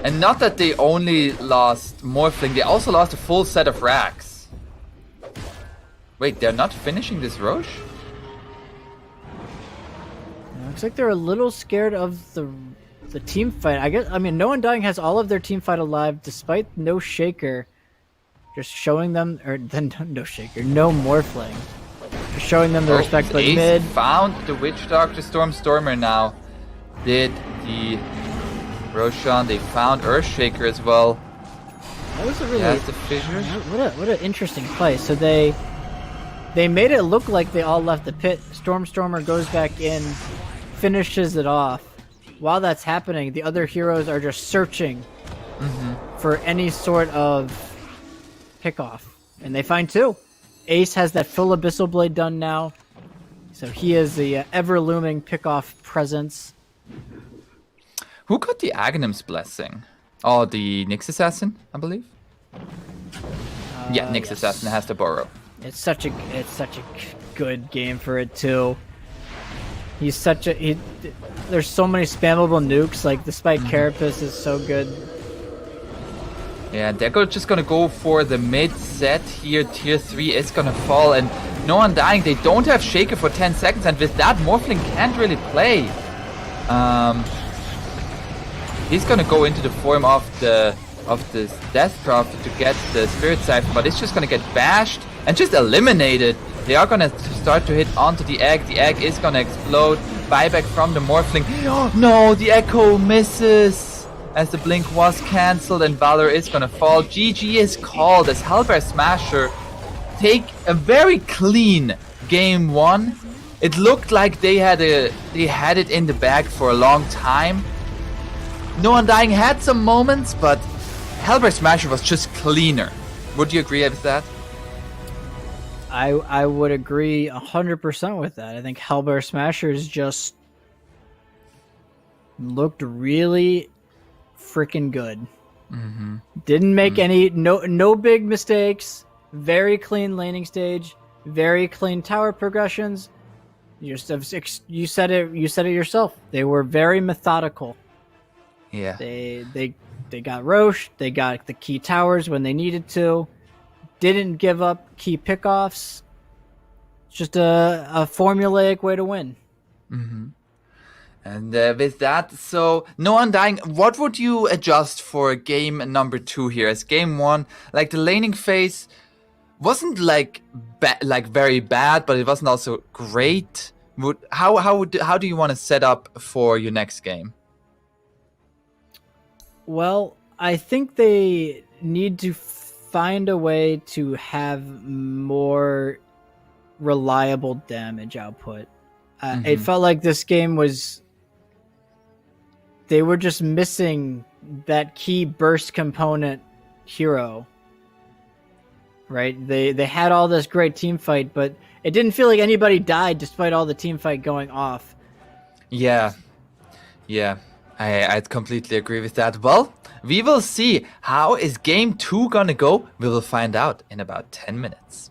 And not that they only lost Morphling, they also lost a full set of racks. Wait, they're not finishing this Roche? Looks like they're a little scared of the team fight. I mean, No Undying has all of their team fight alive, despite no Shaker. Just showing them, or then no Shaker, no Morphling. showing them the respect. But Ace mid, found the Witch Doctor Stormer now. Did the Roshan. They found Earthshaker as well. that was a really Yes, the fissure. what an interesting play. So they made it look like they all left the pit. Stormer goes back in, finishes it off. While that's happening, the other heroes are just searching for any sort of pickoff, and they find two. Ace has that full Abyssal Blade done now, so he is the ever-looming pickoff presence. Who got the Aghanim's Blessing? Oh, the Nyx Assassin, I believe. Yeah, Nyx Yes. Assassin has to borrow. It's such a good game for it too. There's so many spammable nukes. Like the Spike Carapace is so good. Yeah, they're just gonna go for the mid set here. Tier 3 is gonna fall, and no Undying. They don't have Shaker for 10 seconds, and with that, Morphling can't really play. He's gonna go into the form of the Death Prophet to get the Spirit Siphon, but it's just gonna get bashed and just eliminated. They are gonna start to hit onto the egg. The egg is gonna explode. Buyback from the Morphling. Oh, no, the Echo misses as the blink was cancelled, and Valor is gonna fall. GG is called as Hellbear Smasher take a very clean game 1. It looked like they had it in the bag for a long time. No Undying had some moments, but Hellbear Smasher was just cleaner. Would you agree with that? I would agree 100% with that. I think Hellbear Smashers just looked really freaking good. Didn't make any no big mistakes. Very clean laning stage. Very clean tower progressions. You said it yourself. They were very methodical. Yeah. They got Roche. They got the key towers when they needed to. Didn't give up key pickoffs. It's just a formulaic way to win. And with that, so no Undying, what would you adjust for game number 2 here? As game 1, like the laning phase wasn't like very bad, but it wasn't also great. How do you want to set up for your next game? Well, I think they need to find a way to have more reliable damage output. It felt like this game they were just missing that key burst component hero. Right? They had all this great team fight, but it didn't feel like anybody died despite all the team fight going off. Yeah. I completely agree with that. Well, we will see. How is game 2 gonna go? We will find out in about 10 minutes.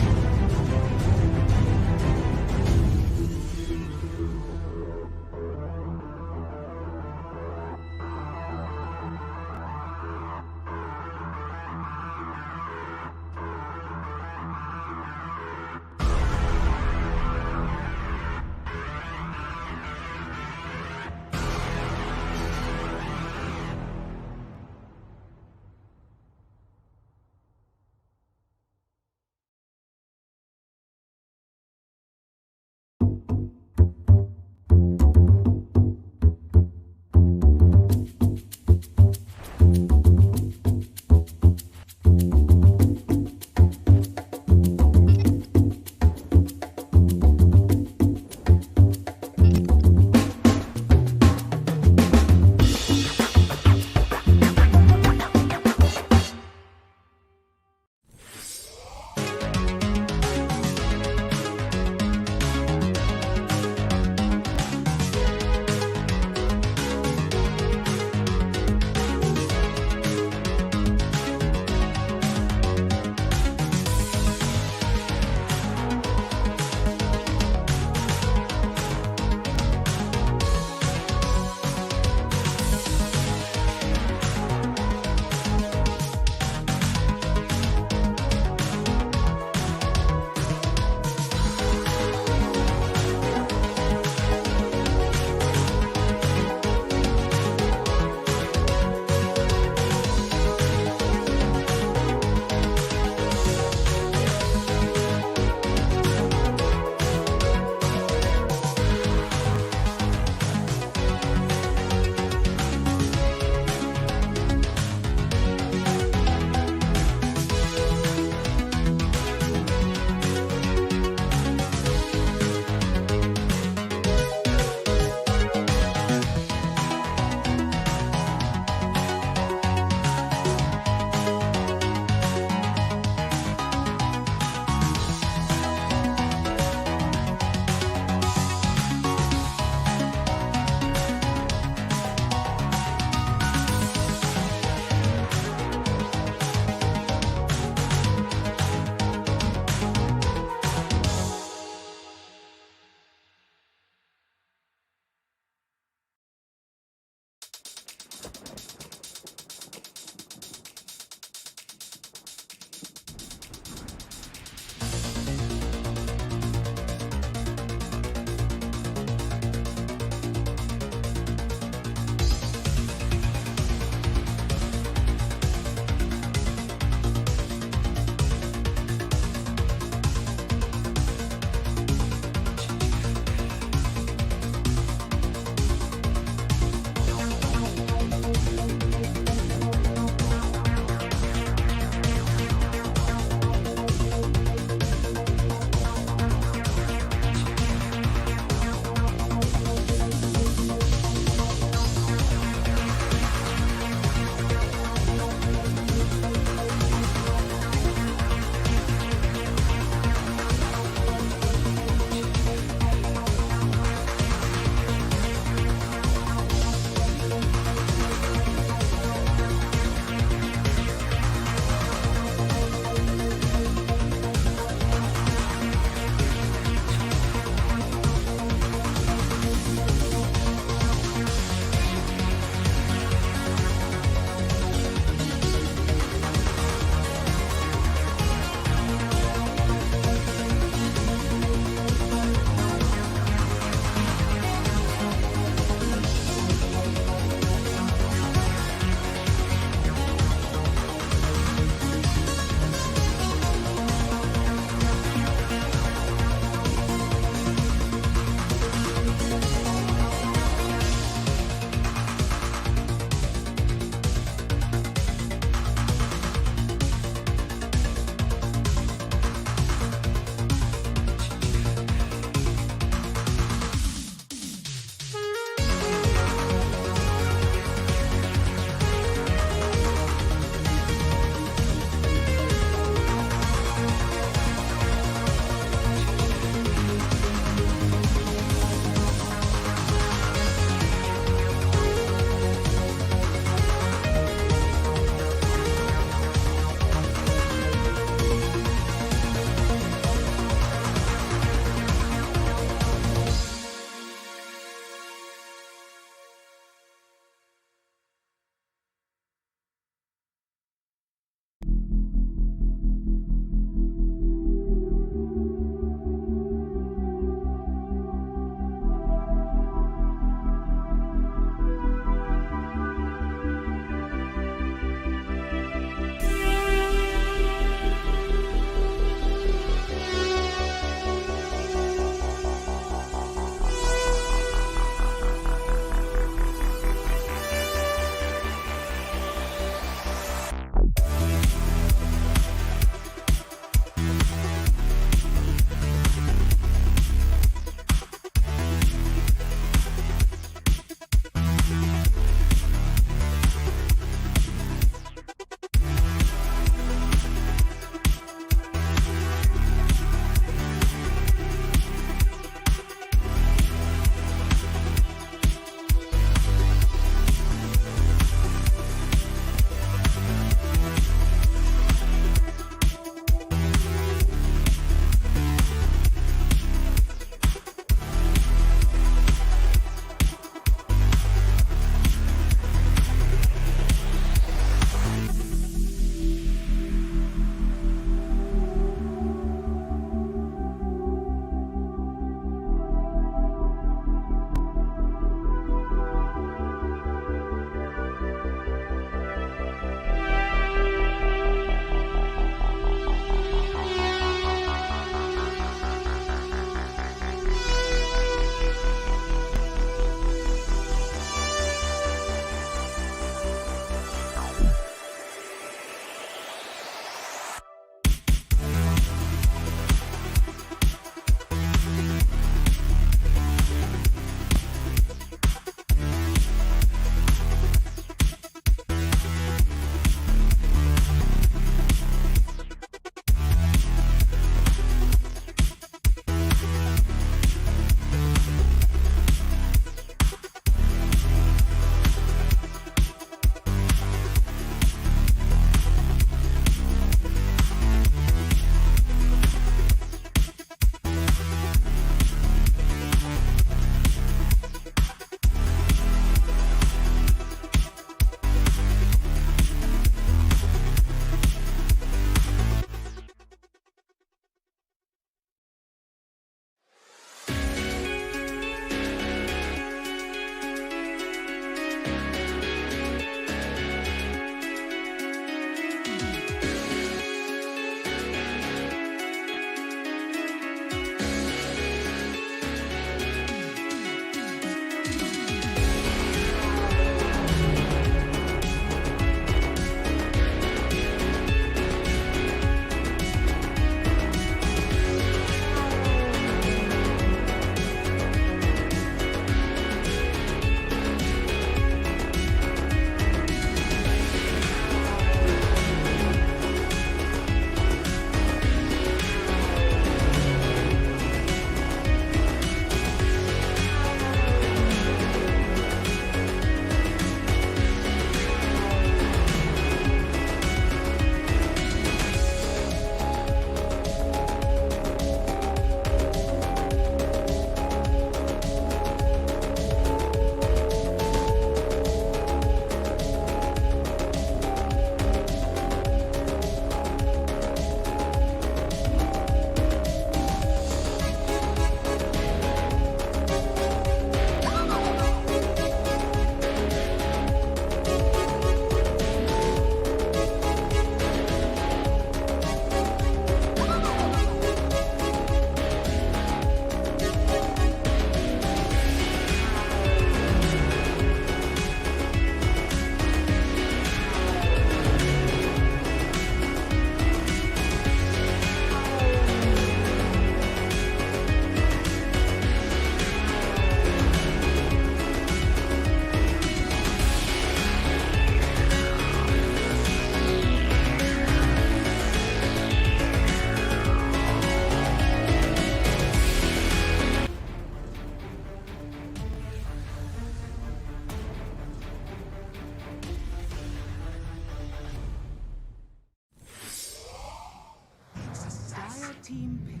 team picked.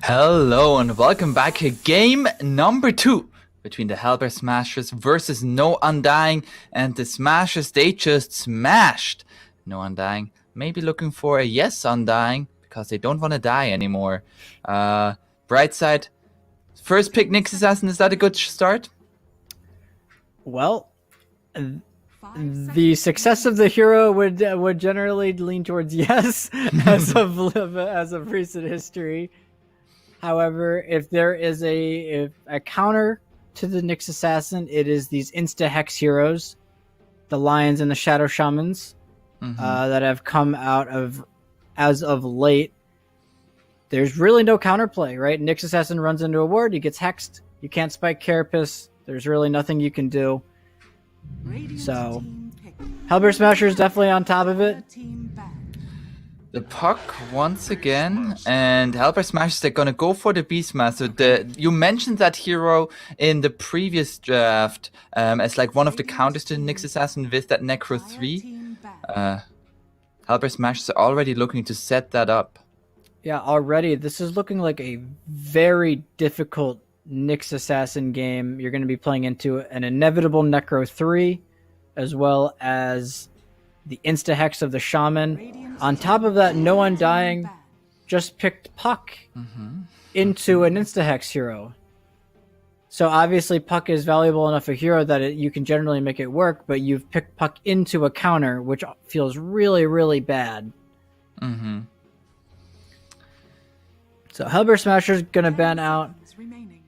Hello and welcome back to game number 2 between the Hellbear Smashers versus No Undying, and the Smashers, they just smashed No Undying. Maybe looking for a yes Undying because they don't want to die anymore. Bright side, first pick Nyx Assassin, is that a good start? Well, the success of the hero would generally lean towards yes, as of recent history. However, if there is a counter to the Nyx Assassin, it is these insta-hex heroes, the Lions and the Shadow Shamans, that have come out of as of late. There's really no counterplay, right? Nyx Assassin runs into a ward, he gets hexed. You can't spike Carapace. There's really nothing you can do. Radiant So, team picked. Hellbear Smasher's definitely on top of it. Team banned. The puck once again, and Hellbear Smashers, they're gonna go for the Beastmaster. You mentioned that hero in the previous draft as like one of the counters to the Nyx Assassin with that Necro 3. Team banned. Hellbear Smashers are already looking to set that up. Yeah, already this is looking like a very difficult Nyx Assassin game. You're going to be playing into an inevitable Necro 3, as well as the insta-hex of the Shaman. Radiant On top of that, No team Undying banned. just picked Puck into an insta-hex hero. So obviously Puck is valuable enough a hero that you can generally make it work, but you've picked Puck into a counter, which feels really, really bad. So Hellbear Smasher's going to ban out Remaining.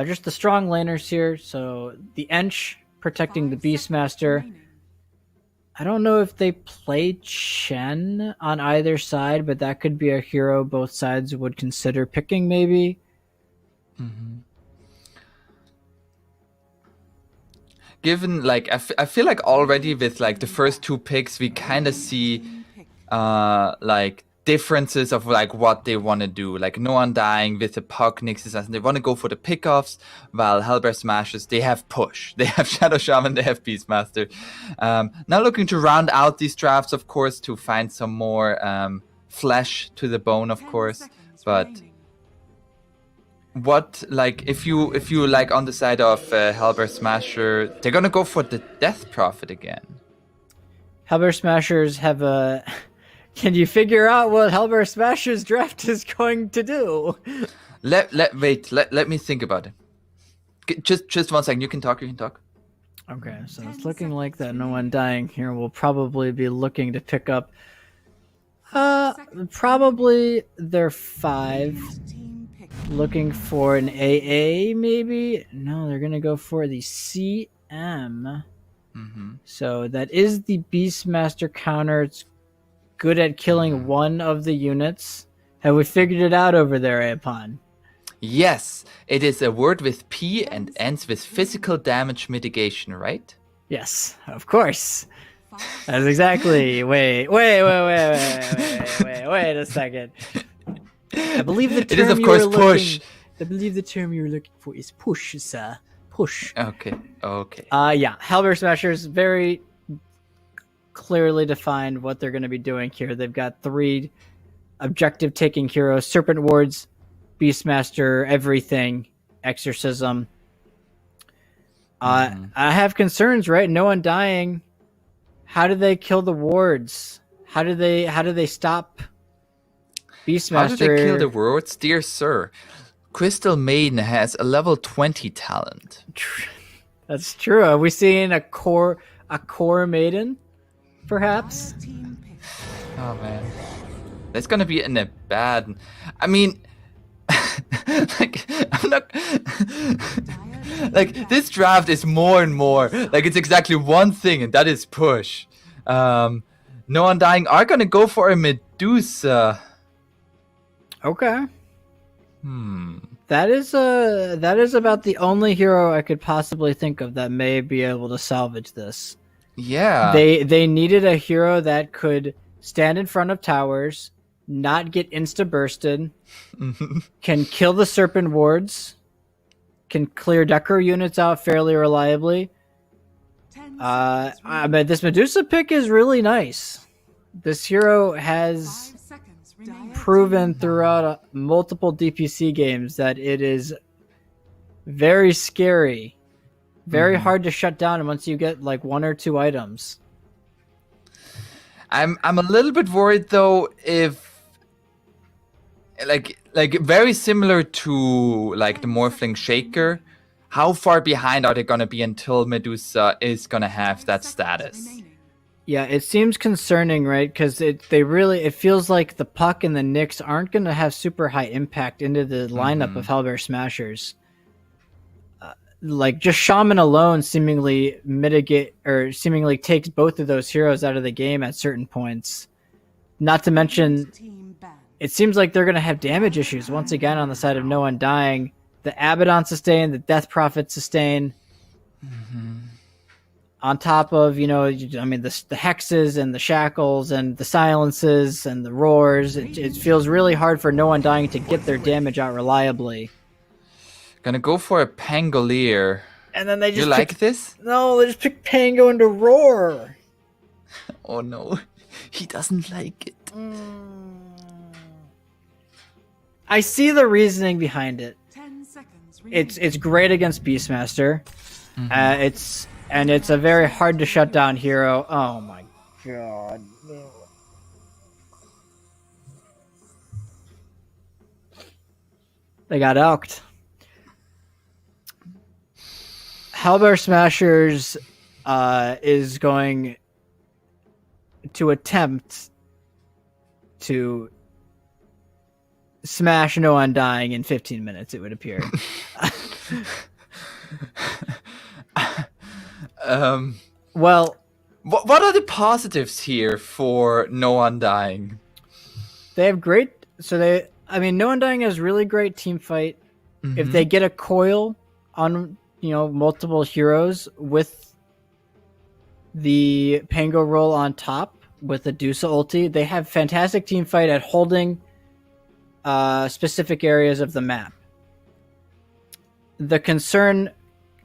just the strong laners here. So the Ench protecting the 5 seconds Beastmaster. remaining. I don't know if they play Chen on either side, but that could be a hero both sides would consider picking maybe. Given, like, I feel like already with, like, the first 2 picks, we kind of see, Team picked. like, differences of, like, what they want to do. Like, No Undying with the Puck, Nyx Assassin, they want to go for the pickoffs, while Hellbear Smashers, they have push. They have Shadow Shaman, they have Beastmaster. Now looking to round out these drafts, of course, to find some more flesh to the bone, of 10 course. seconds But remaining. what, like, if you like on the side of Hellbear Smasher, they're gonna go for the Death Prophet again. Hellbear Smashers have a... Can you figure out what Hellbear Smasher's draft is going to do? Let me think about it. Just 1 second. You can talk. Okay, so 10 it's looking like that seconds No Undying here will probably be looking to pick up seconds probably their 5. Team picked. Looking for an AA maybe? No, they're gonna go for the CM. So that is the Beastmaster counter. It's good at killing one of the units. Have we figured it out over there, Apon? Yes, it is a word with P and ends with physical damage mitigation, right? Yes, of course. 5 That's exactly. Wait a second. I believe the term It is, of you course, were push. looking. I believe the term you were looking for is push, sir. Push. Okay. Yeah, Hellbear Smashers very clearly defined what they're going to be doing here. They've got 3 objective-taking heroes: Serpent Wards, Beastmaster, everything, Exorcism. I have concerns, right? No Undying. How do they kill the wards? How do they stop Beastmaster? How do they kill the words, dear sir? Crystal Maiden has a level 20 talent. That's true. Are we seeing a core maiden, perhaps? team picked. Oh man, that's gonna be in a bad. I mean, like I'm not. Like this draft is more and more like it's exactly one thing, and that is push. No Undying are gonna go for a Medusa. Okay. That is about the only hero I could possibly think of that may be able to salvage this. Yeah. They needed a hero that could stand in front of towers, not get insta bursted, can kill the serpent wards, can clear Deco units out fairly reliably. 10 seconds But this Medusa pick is really nice. This hero has 5 seconds proven throughout multiple DPC games that it is very scary, very hard to shut down once you get like 1 or 2 items. I'm a little bit worried though if like very similar to like the Morphling Shaker, how far behind are they gonna be until Medusa is gonna have that status? Yeah, it seems concerning, right? Because it feels like the Puck and the Nyx aren't going to have super high impact into the lineup of Hellbear Smashers. Like just Shaman alone seemingly takes both of those heroes out of the game at certain points. Not to mention, it seems like they're going to have damage issues once again on the side of No Undying. The Abaddon sustain, the Death Prophet sustain. On top of, I mean, the hexes and the shackles and the silences and the roars, it feels really hard for No Undying to get their damage out reliably. Gonna go for a Pangolier. And then they just like this? No, they just pick Pango into Roar. Oh no, he doesn't like it. I see the reasoning behind it. 10 seconds It's great against Beastmaster. It's a very hard to shut down hero. Oh my god. They got elked. Hellbear Smashers is going to attempt to smash No Undying in 15 minutes, it would appear. Well, what are the positives here for No Undying? They have great. No Undying has really great team fight. If they get a coil on, multiple heroes with the Pango roll on top with the Dusa ulti, they have fantastic team fight at holding specific areas of the map. The concern,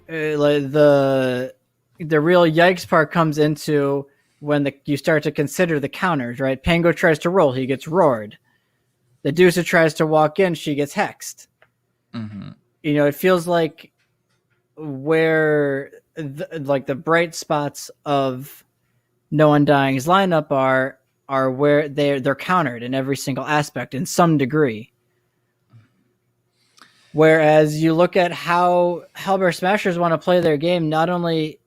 the real yikes part comes into when you start to consider the counters, right? Pango tries to roll, he gets roared. The Dusa tries to walk in, she gets hexed. It feels like where the bright spots of No Undying's lineup are where they're countered in every single aspect in some degree. Whereas you look at how Hellbear Smashers want to play their game, not only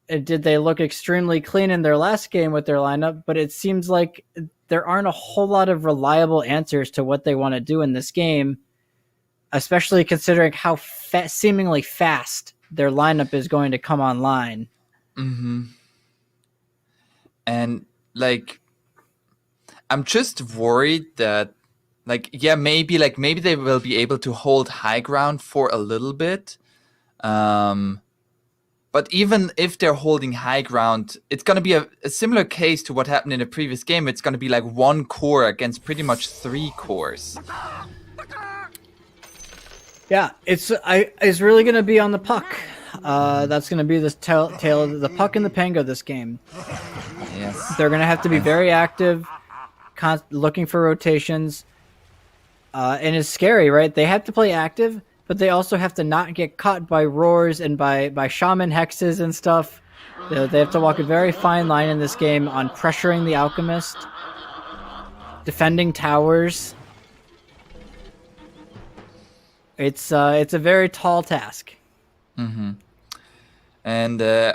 did they look extremely clean in their last game with their lineup, but it seems like there aren't a whole lot of reliable answers to what they want to do in this game, especially considering how seemingly fast their lineup is going to come online. And I'm just worried that maybe they will be able to hold high ground for a little bit. But even if they're holding high ground, it's going to be a similar case to what happened in the previous game. It's going to be like 1 core against pretty much 3 cores. Yeah, it's really going to be on the Puck. That's going to be the tale of the Puck and the Pango this game. Yes. They're going to have to be very active, looking for rotations. And it's scary, right? They have to play active, but they also have to not get caught by roars and by shaman hexes and stuff. They have to walk a very fine line in this game on pressuring the alchemist, defending towers. It's a very tall task. And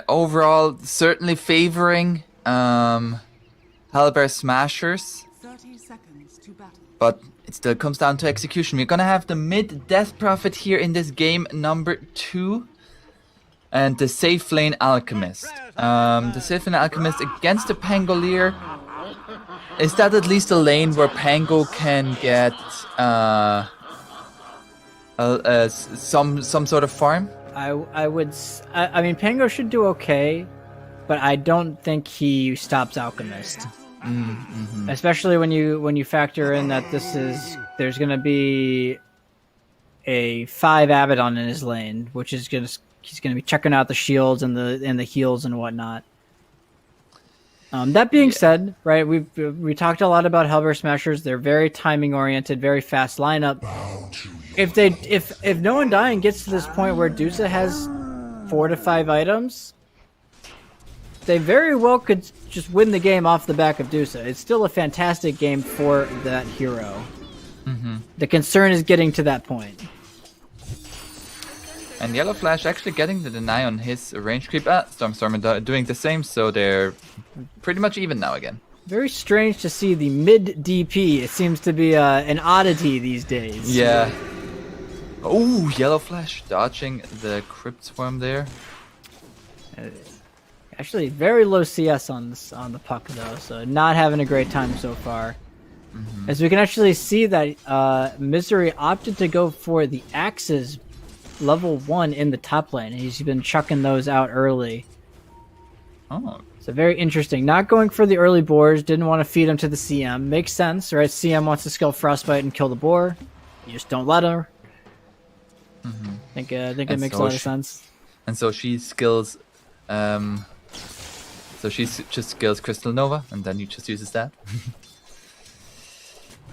overall, certainly favoring Hellbear Smashers. 30 seconds to battle. But it still comes down to execution. We're gonna have the mid Death Prophet here in this game, number 2. And the safe lane Alchemist. The safe lane Alchemist against the Pangolier. Is that at least a lane where Pango can get some sort of farm? I mean, Pango should do okay, but I don't think he stops Alchemist. Especially when you factor in that there's going to be a 5 Abaddon in his lane, which is he's going to be checking out the shields and the heals and whatnot. That being said, right, we talked a lot about Hellbear Smashers. They're very timing oriented, very fast lineup. If No Undying gets to this point where Dusa has 4 to 5 items, they very well could just win the game off the back of Dusa. It's still a fantastic game for that hero. The concern is getting to that point. And Yellow Flash actually getting the deny on his range creep. Stormstormer doing the same, so they're pretty much even now again. Very strange to see the mid DP. It seems to be an oddity these days. Yeah. Oh, Yellow Flash dodging the Crypt Swarm there. Actually, very low CS on the puck though, so not having a great time so far. As we can actually see that Misery opted to go for the axes level 1 in the top lane. He's been chucking those out early. Oh. So very interesting. Not going for the early boars. Didn't want to feed him to the CM. Makes sense, right? CM wants to skill Frostbite and kill the boar. You just don't let her. I think it makes a lot of sense. And so she skills... so she just skills Crystal Nova, and then you just uses that.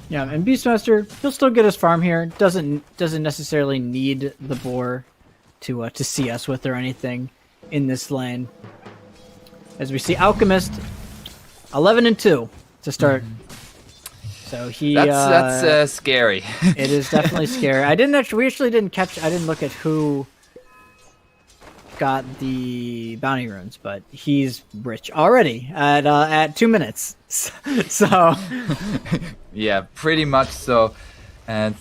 Yeah, and Beastmaster, he'll still get his farm here. Doesn't necessarily need the boar to CS with or anything in this lane. As we see Alchemist, 11-2 to start. So he that's scary. It is definitely scary. We actually didn't catch. I didn't look at who got the bounty runes, but he's rich already at 2 minutes. So yeah, pretty much so. And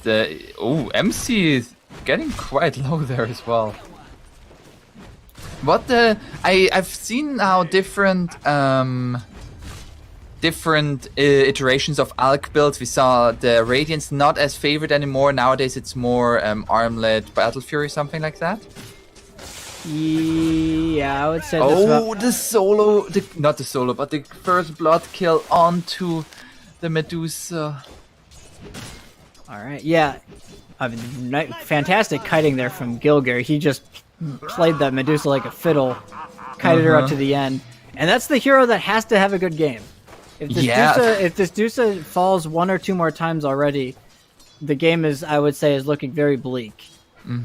MC is getting quite low there as well. I've seen how different iterations of Alch builds. We saw the Radiance not as favored anymore. Nowadays it's more Armlet, Battle Fury, something like that. Yeah, I would say. Not the solo, but the first blood kill onto the Medusa. All right, yeah, I mean, fantastic kiting there from Gilger. He just played that Medusa like a fiddle, kited her up to the end, and that's the hero that has to have a good game. If this Dusa falls 1 or 2 more times already, the game I would say, is looking very bleak.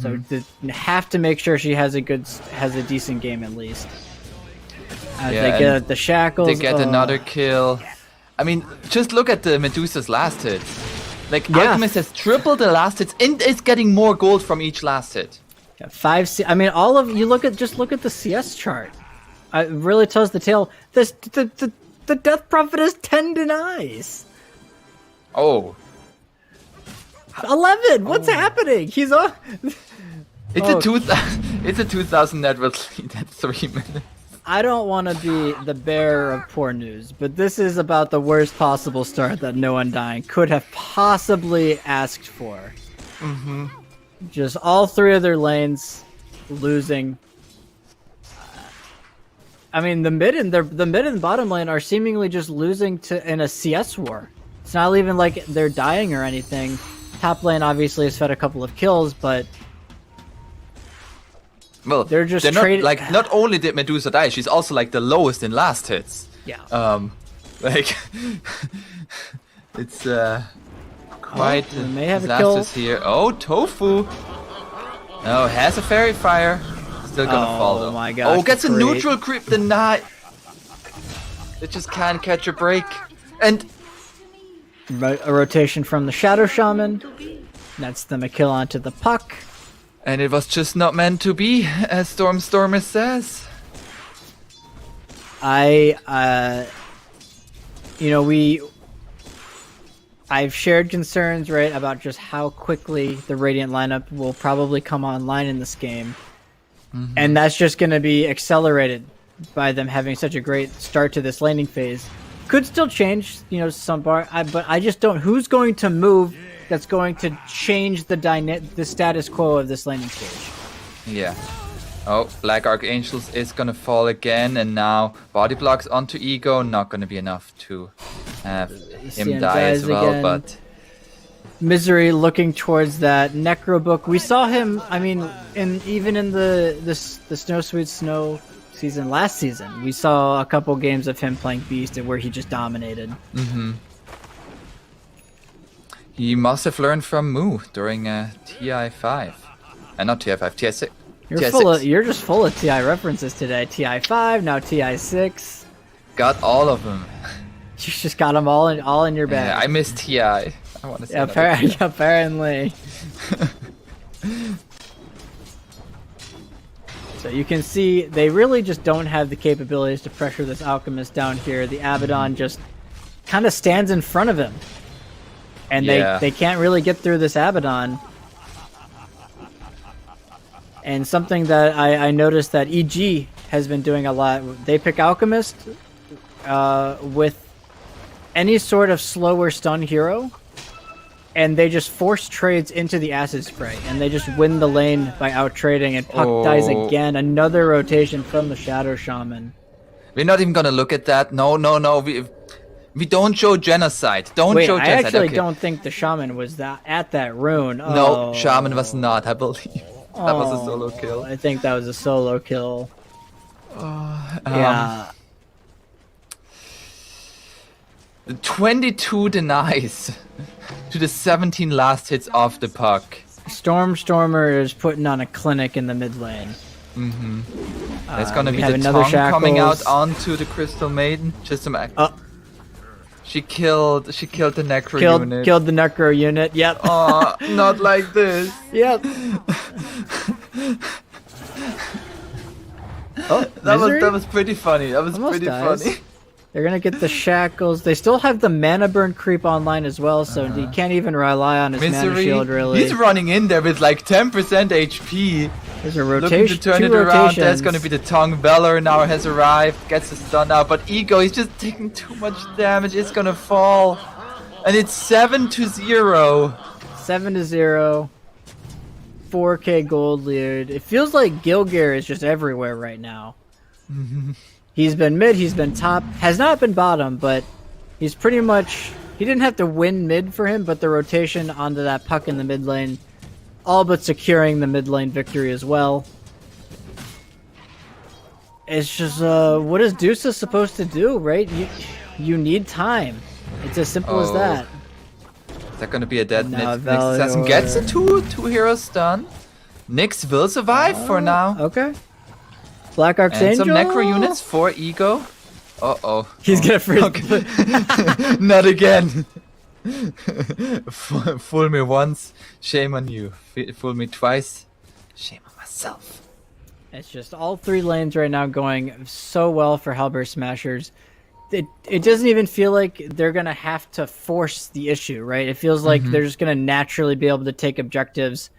So they have to make sure she has a decent game at least. They get the shackles. They get another kill. I mean, just look at the Medusa's last hit. Like, Alchemist has tripled the last hits and is getting more gold from each last hit. Yeah, 5 I mean, look at the CS chart. It really tells the tale. The Death Prophet has 10 denies. Oh. 11. What's happening? He's on. It's a 2,000 net worth lead at 3 minutes. I don't want to be the bearer of poor news, but this is about the worst possible start that No Undying could have possibly asked for. Just all 3 of their lanes losing. I mean, the mid and bottom lane are seemingly just losing in a CS war. It's not even like they're dying or anything. Top lane obviously has fed a couple of kills, but well, they're not, like, not only did Medusa die, she's also like the lowest in last hits. Yeah. Like it's quite may have a kill here. Oh, Tofu. Oh, has a fairy fire. Still gonna fall though. Oh my gosh. Oh, gets a neutral creep denied. It just can't catch a break. And a rotation from the Shadow Shaman. That's them a kill onto the puck. And it was just not meant to be, as Stormstormer says. I've shared concerns, right, about just how quickly the Radiant lineup will probably come online in this game. And that's just going to be accelerated by them having such a great start to this laning phase. Could still change, but I just don't. Who's going to move that's going to change the status quo of this laning stage? Yeah. Oh, Black Archangels is gonna fall again, and now body blocks onto Ego, not gonna be enough to have him die as well. Again. But Misery looking towards that Necro book. We saw him. I mean, even in the Snow Sweet Snow last season, we saw a couple games of him playing Beast where he just dominated. He must have learned from Moo during TI5. Not TI5, TI6. You're just full of TI references today. TI5, now TI6. Got all of them. You just got them all in your bag. Yeah, I miss TI. I want to say apparently. So you can see they really just don't have the capabilities to pressure this Alchemist down here. The Abaddon just kind of stands in front of him. And they can't really get through this Abaddon. And something that I noticed that EG has been doing a lot, they pick Alchemist with any sort of slower stun hero, and they just force trades into the Acid Spray, and they just win the lane by out-trading, and Puck dies again. Another rotation from the Shadow Shaman. We're not even gonna look at that. No. We don't show genocide. Don't show genocide. I actually don't think the Shaman was at that rune. No, Shaman was not, I believe. That was a solo kill. I think that was a solo kill. Yeah. 22 denies to the 17 last hits off the Puck. Stormer is putting on a clinic in the mid lane. There's gonna be the tongue coming out onto the Crystal Maiden. Just a She killed the Necro unit. Killed the Necro unit. Yep. Oh, not like this. Yep. That was pretty funny. That was almost pretty dies. funny. They're gonna get the shackles. They still have the mana burn creep online as well, so he can't even rely on his mana shield really. He's running in there with like 10% HP. There's a rotation. Looking to turn it around. There's gonna be the tongue. Valor now has arrived. Gets the stun out, but Ego, he's just taking too much damage. It's gonna fall, and it's 7-0. 7-0. 4K gold lead. It feels like Gilgir is just everywhere right now. He's been mid, he's been top, has not been bottom, but he's pretty much... He didn't have to win mid for him, but the rotation onto that Puck in the mid lane, all but securing the mid lane victory as well. It's just, what is Deuce supposed to do, right? You need time. It's as simple as that. Is that gonna be a dead mid? Nyx Assassin gets a two hero stun. Nyx will survive for now. Okay. Black Archangel. And some Necro units for Ego. He's gonna freeze. Okay. Not again. Fool me once, shame on you. Fool me twice, shame on myself. It's just all three lanes right now going so well for Halberd Smashers. It doesn't even feel like they're gonna have to force the issue, right? It feels like they're just gonna naturally be able to take objectives.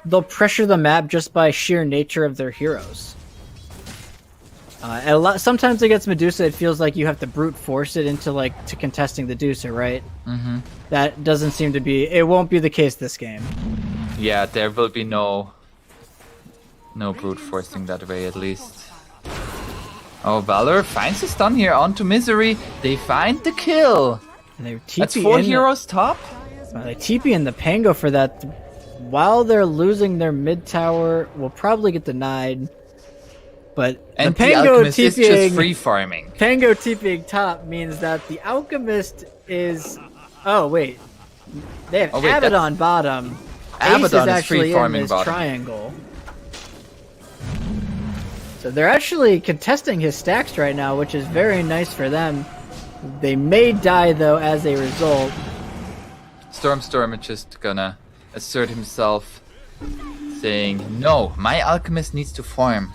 They'll pressure the map just by sheer nature of their heroes. Sometimes against Medusa, it feels like you have to brute force it into to contesting the Deucer, right? That doesn't seem to be. It won't be the case this game. Yeah, there will be no brute forcing that way, at least. Oh, Valor finds a stun here onto Misery. They find the kill. And that's 4 heroes top. They TP in the Pango for that. While they're losing their mid tower, will probably get denied. But and the Pango Alchemist is just TPing, free farming. Pango TPing top means that the Alchemist is... Oh, wait. They have Abaddon bottom. Ace is actually in this triangle. So they're actually contesting his stacks right now, which is very nice for them. They may die, though, as a result. Storm is just gonna assert himself, saying, "No, my Alchemist needs to farm."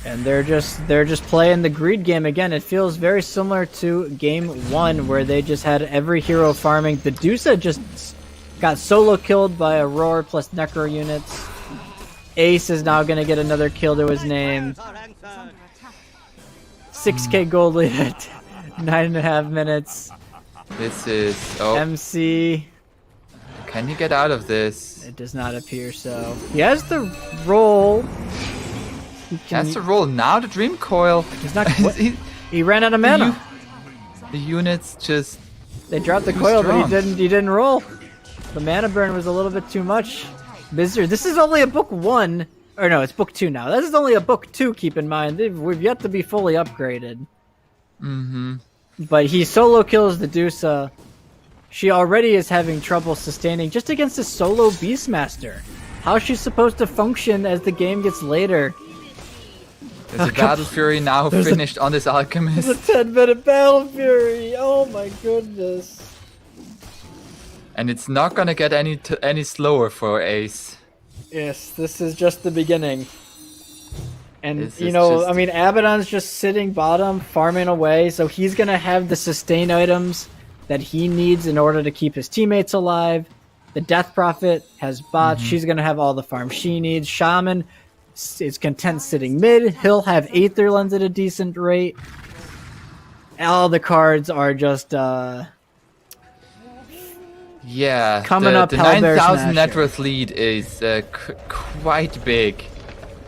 And they're just playing the greed game again. It feels very similar to game 1, where they just had every hero farming. The Deuce just got solo killed by a Roar plus Necro units. Ace is now gonna get another kill to his name. 6K gold lead at 9.5 minutes. This is MC. Can you get out of this? It does not appear so. He has the roll. He has to roll now. The Dream Coil. He's not. He ran out of mana. The units just. They dropped the coil, but he didn't roll. The mana burn was a little bit too much. Misery. This is only a book 1, Or no, it's book 2 now. This is only a book 2, keep in mind. We've yet to be fully upgraded. Mm-hmm. But he solo kills the Dusa. She already is having trouble sustaining just against a solo Beastmaster. How's she supposed to function as the game gets later? There's a Battle Fury now finished on this Alchemist. It's a 10-minute Battle Fury! Oh my goodness. And it's not gonna get any slower for Ace. Yes, this is just the beginning. And, This you is know, just- I mean, Abaddon's just sitting bottom, farming away, so he's gonna have the sustain items that he needs in order to keep his teammates alive. The Death Prophet has bots. She's gonna have all the farm she needs. Shaman is content sitting mid. He'll have Aether Lens at a decent rate. All the cards are just, Yeah, Coming the, up, the Hellbear 9,000 net Smasher. worth lead is quite big.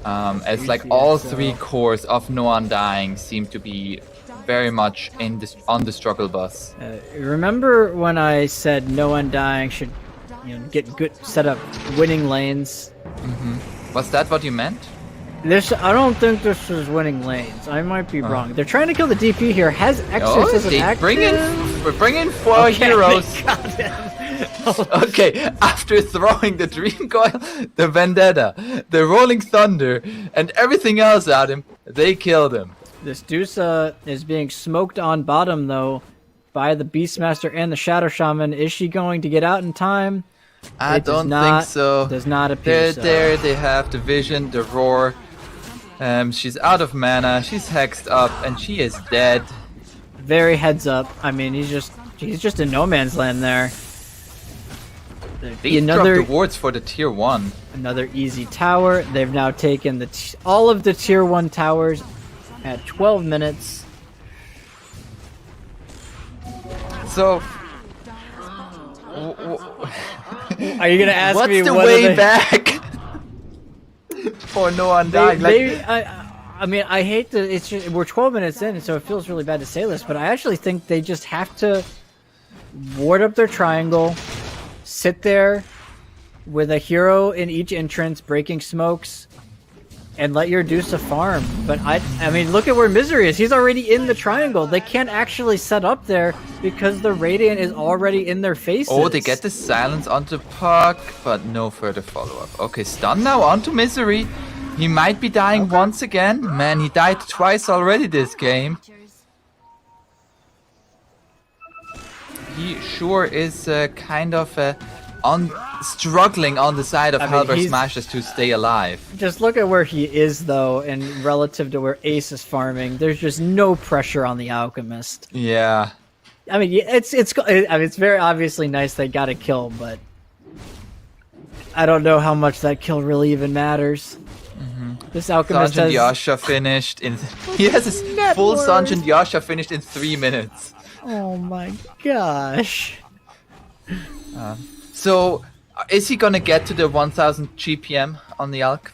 As like Usually all it's, 3 cores of No Undying seem to be very much on the struggle bus. remember when I said no Undying should, get good set up winning lanes? Was that what you meant? I don't think this is winning lanes. I might be wrong. They're trying to kill the DP here. Has Exorcism they active? bring in 4 Okay, heroes. they got him. Okay, after throwing the Dream Coil, the Vendetta, the Rolling Thunder, and everything else at him, they killed him. This Dusa is being smoked on bottom, though, by the Beastmaster and the Shadow Shaman. Is she going to get out in time? I It does don't not- think so. Does not appear so. There they have the Vision, the Roar. She's out of mana, she's hexed up, and she is dead. Very heads up. I mean, he's just in no man's land there. They Another dropped the wards for the tier 1. Another easy tower. They've now taken all of the tier 1 towers at 12 minutes. So, Are you gonna ask what's me the what way are they- back for No Undying? I mean, I hate to. It's just, we're 12 minutes in, so it feels really bad to say this, but I actually think they just have to ward up their triangle, sit there with a hero in each entrance, breaking smokes, and let your Dusa farm. But I mean, look at where Misery is. He's already in the triangle. They can't actually set up there because the Radiant is already in their faces. Oh, they get the silence onto Puck, but no further follow-up. Okay, stun now onto Misery. He might be dying once again. Man, he died twice already this game. He sure is kind of struggling on the side of I mean, Hellbear he's- Smashers to stay alive. Just look at where he is, though, and relative to where Ace is farming. There's just no pressure on the Alchemist. Yeah. I mean, it's very obviously nice they got a kill, but I don't know how much that kill really even matters. This Alchemist Sergeant has Yasha finished in... He has his full Network. Sergeant Yasha finished in 3 minutes. Oh my gosh. So, is he gonna get to the 1000 GPM on the Alch?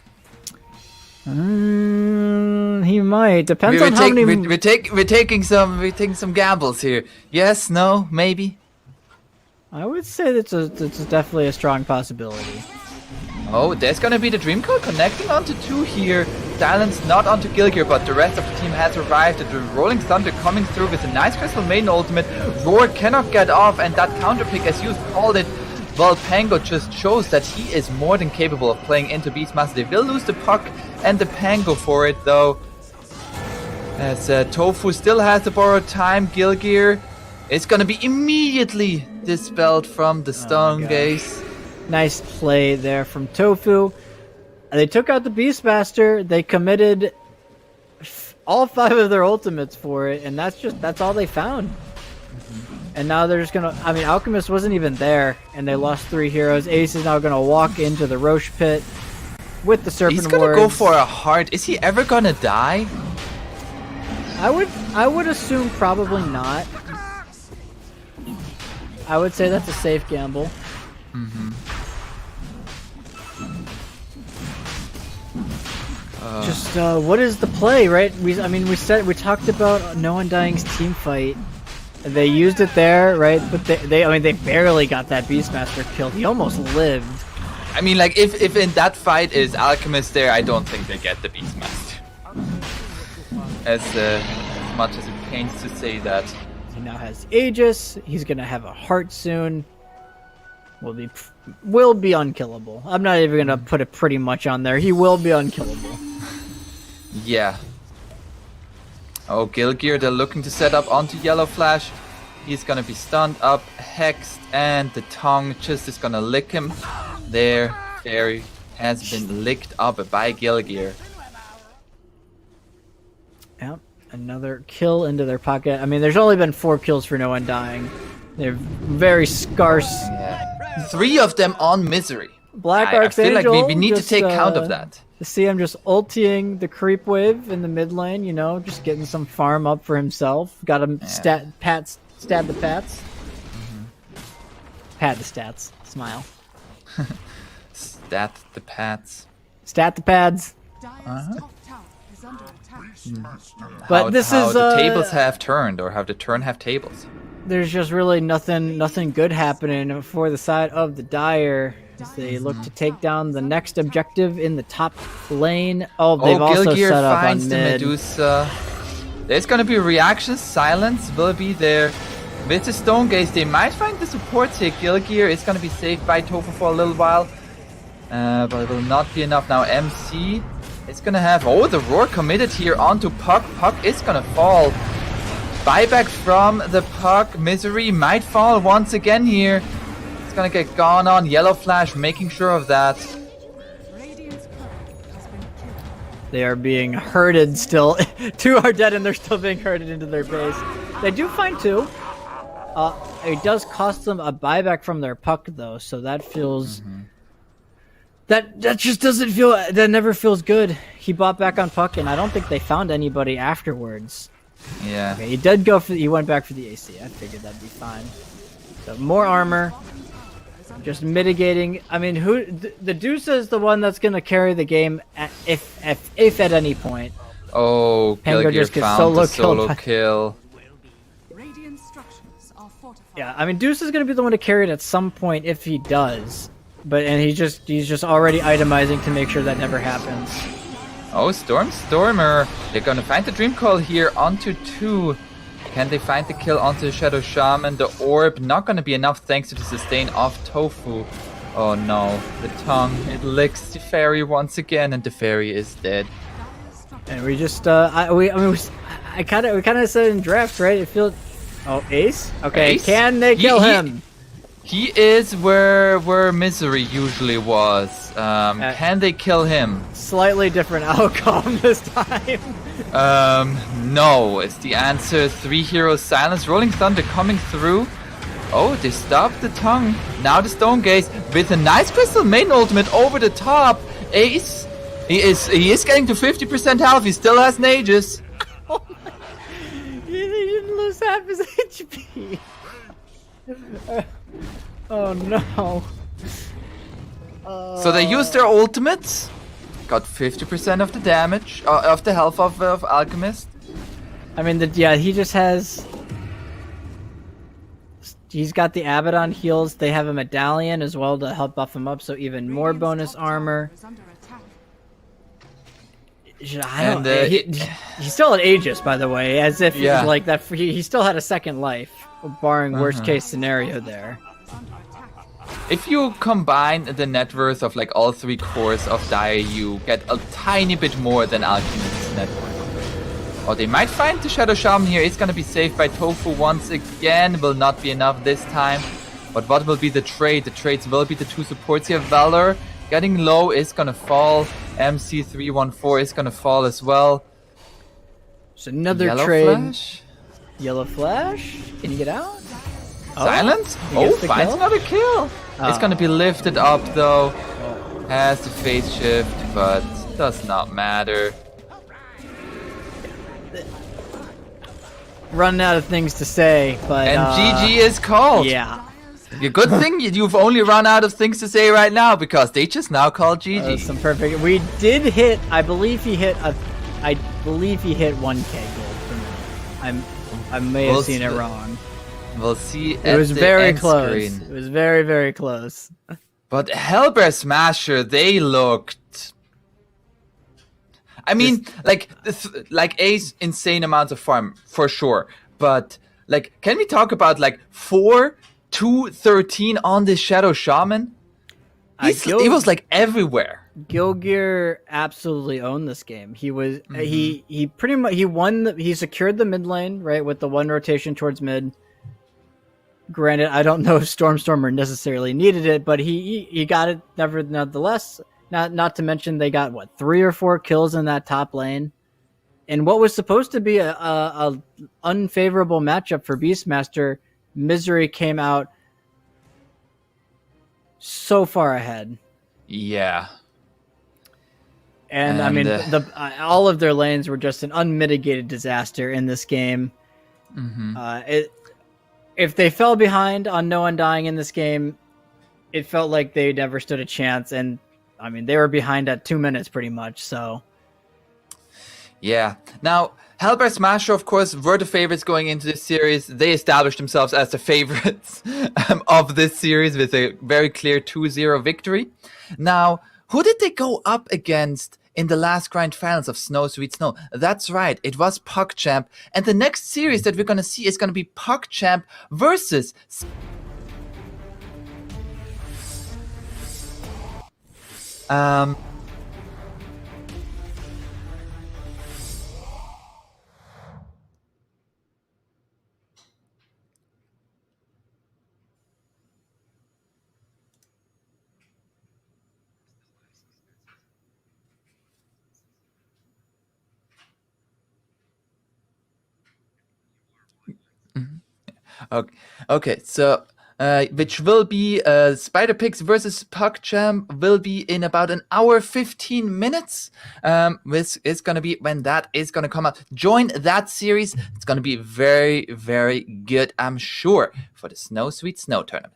He might. Depends on how many. We're taking some gambles here. Yes, no, maybe. I would say that's definitely a strong possibility. Oh, there's gonna be the Dream Code connecting onto 2 here. Silence not onto Gilgir, but the rest of the team has arrived. The Rolling Thunder coming through with a nice Crystal Maiden ultimate. Roar cannot get off, and that counter pick, as you called it, well, Pango just shows that he is more than capable of playing into Beastmaster. They will lose the Puck and the Pango for it, though. As Tofu still has the borrowed time, Gilgir is gonna be immediately dispelled from the Stone gosh. Gaze. Nice play there from Tofu. They took out the Beastmaster. They committed all 5 of their ultimates for it, and that's all they found. And now they're just gonna. I mean, Alchemist wasn't even there, and they lost 3 heroes. Ace is now gonna walk into the Roche pit with the Serpent He's gonna go Wards. for a heart. Is he ever gonna die? I would assume probably not. I would say that's a safe gamble. Just what is the play, right? We talked about No Undying's team fight. They used it there, right? But they barely got that Beastmaster killed. He almost lived. I mean, like, if in that fight is Alchemist there, I don't think they get the Beastmaster. As much as it pains to say that. He now has Aegis. He's gonna have a heart soon. Will be unkillable. I'm not even gonna put it pretty much on there. He will be unkillable. Yeah. Oh, Gilgear, they're looking to set up onto Yellow Flash. He's gonna be stunned up, hexed, and the tongue just is gonna lick him. There, Fairy has been licked up by Gilgear. Yep, another kill into their pocket. I mean, there's only been 4 kills for no one dying. They're very scarce. Yeah. 3 of them on Misery. Black I feel like Archangel. we need to just, take count of that. See him just ulting the creep wave in the mid lane, you know, just getting some farm up for himself. Got him stab the pats. Pat the stats. Smile. Stat the pats. Stat the pads. Dire's top tower is under attack. But this how is the tables have turned, or how the turn have tables. There's just really nothing good happening for the side of the Dire as they look to take down the next objective in the top lane. Oh, they've also Gilgear set up finds on the mid. Medusa. There's gonna be reactions. Silence will be there. With the Stone Gaze, they might find the support tick. Gilgear is gonna be saved by Tofu for a little while. But it will not be enough now. MC is gonna have... Oh, the Roar committed here onto Puck. Puck is gonna fall. Buyback from the Puck. Misery might fall once again here. It's gonna get gone on. Yellow Flash making sure of that. Radiant's current has been killed. They are being herded still. 2 are dead and they're still being herded into their base. They do find 2. It does cost them a buyback from their Puck though, so that feels... That just doesn't feel... That never feels good. He bought back on Puck and I don't think they found anybody afterwards. Yeah. Okay, he did go for... He went back for the AC. I figured that'd be fine. So more armor. Just mitigating. I mean, the Deuce is the one that's gonna carry the game if at any point. Oh, Pango Gilgear just gets found solo the solo killed. kill. Radiant structures are fortified. Yeah, I mean, Deuce is gonna be the one to carry it at some point if he does. And he's just already itemizing to make sure that never happens. Oh, Stormer. They're gonna find the Dream Coil here onto 2. Can they find the kill onto the Shadow Shaman? The Orb not gonna be enough thanks to the sustain of Tofu. Oh no, the tongue, it licks the fairy once again and the fairy is dead. And we just we kind of said in draft, right? It feels... Oh, Ace? Okay, Ace? can they kill him? He is where Misery usually was. Can they kill him? Slightly different outcome this time. No, is the answer. 3 heroes silence. Rolling Thunder coming through. Oh, they stopped the tongue. Now the Stone Gaze with a nice Crystal Maiden ultimate over the top. Ace, he is getting to 50% health. He still has Nages. Oh my. He didn't lose half his HP. Oh no. So they used their ultimates. Got 50% of the damage, of the health of Alchemist. I mean, he just has... He's got the Abaddon heals. They have a medallion as well to help buff him up, so even more bonus armor. Is under attack. He still had Aegis, by the way, as if Yeah. he's like that. He still had a second life, barring worst case scenario there. Is under attack. If you combine the net worth of like all 3 cores of Dire, you get a tiny bit more than Alchemist's net worth. Or they might find the Shadow Shaman here. It's gonna be saved by Tofu once again. Will not be enough this time. But what will be the trade? The trades will be the 2 supports here. Valor getting low is gonna fall. MC314 is gonna fall as well. So another Yellow trade. Flash? Yellow Flash? Can you get out? Silence? He Oh, gets the finds kill? another kill. It's Oh. gonna be lifted up though. Has the phase shift, but does not matter. Running out of things to say, but And GG is called. yeah. A good thing you've only run out of things to say right now because they just now called GG. Some perfect. We did hit. I believe he hit 1K gold for me. I may have seen it wrong. We'll see. It was very close. Screen. It was very, very close. But Hellbear Smasher, they looked. I mean, like Ace, insane amounts of farm for sure. But like, can we talk about like 4-2-13 on this Shadow Shaman? He was like everywhere. Gilgear absolutely owned this game. He was he pretty much he secured the mid lane, right, with the one rotation towards mid. Granted, I don't know if Stormstormer necessarily needed it, but he got it nevertheless. Not to mention they got 3 or 4 kills in that top lane. And what was supposed to be a unfavorable matchup for Beastmaster, Misery came out so far ahead. Yeah. And I mean, all of their lanes were just an unmitigated disaster in this game. If they fell behind on no Undying in this game, it felt like they never stood a chance. And I mean, they were behind at 2 minutes pretty much. So, yeah. Now, Hellbear Smasher, of course, were the favorites going into this series. They established themselves as the favorites of this series with a very clear 2-0 victory. Now, who did they go up against in the last grind finals of Snow Sweet Snow? That's right, it was PogChamp. And the next series that we're going to see is going to be PogChamp versus... Okay, so which will be Spider Pigs versus PogChamp will be in about an hour 15 minutes. Which is gonna be when that is gonna come out. Join that series. It's gonna be very, very good, I'm sure, for the Snow Sweet Snow tournament.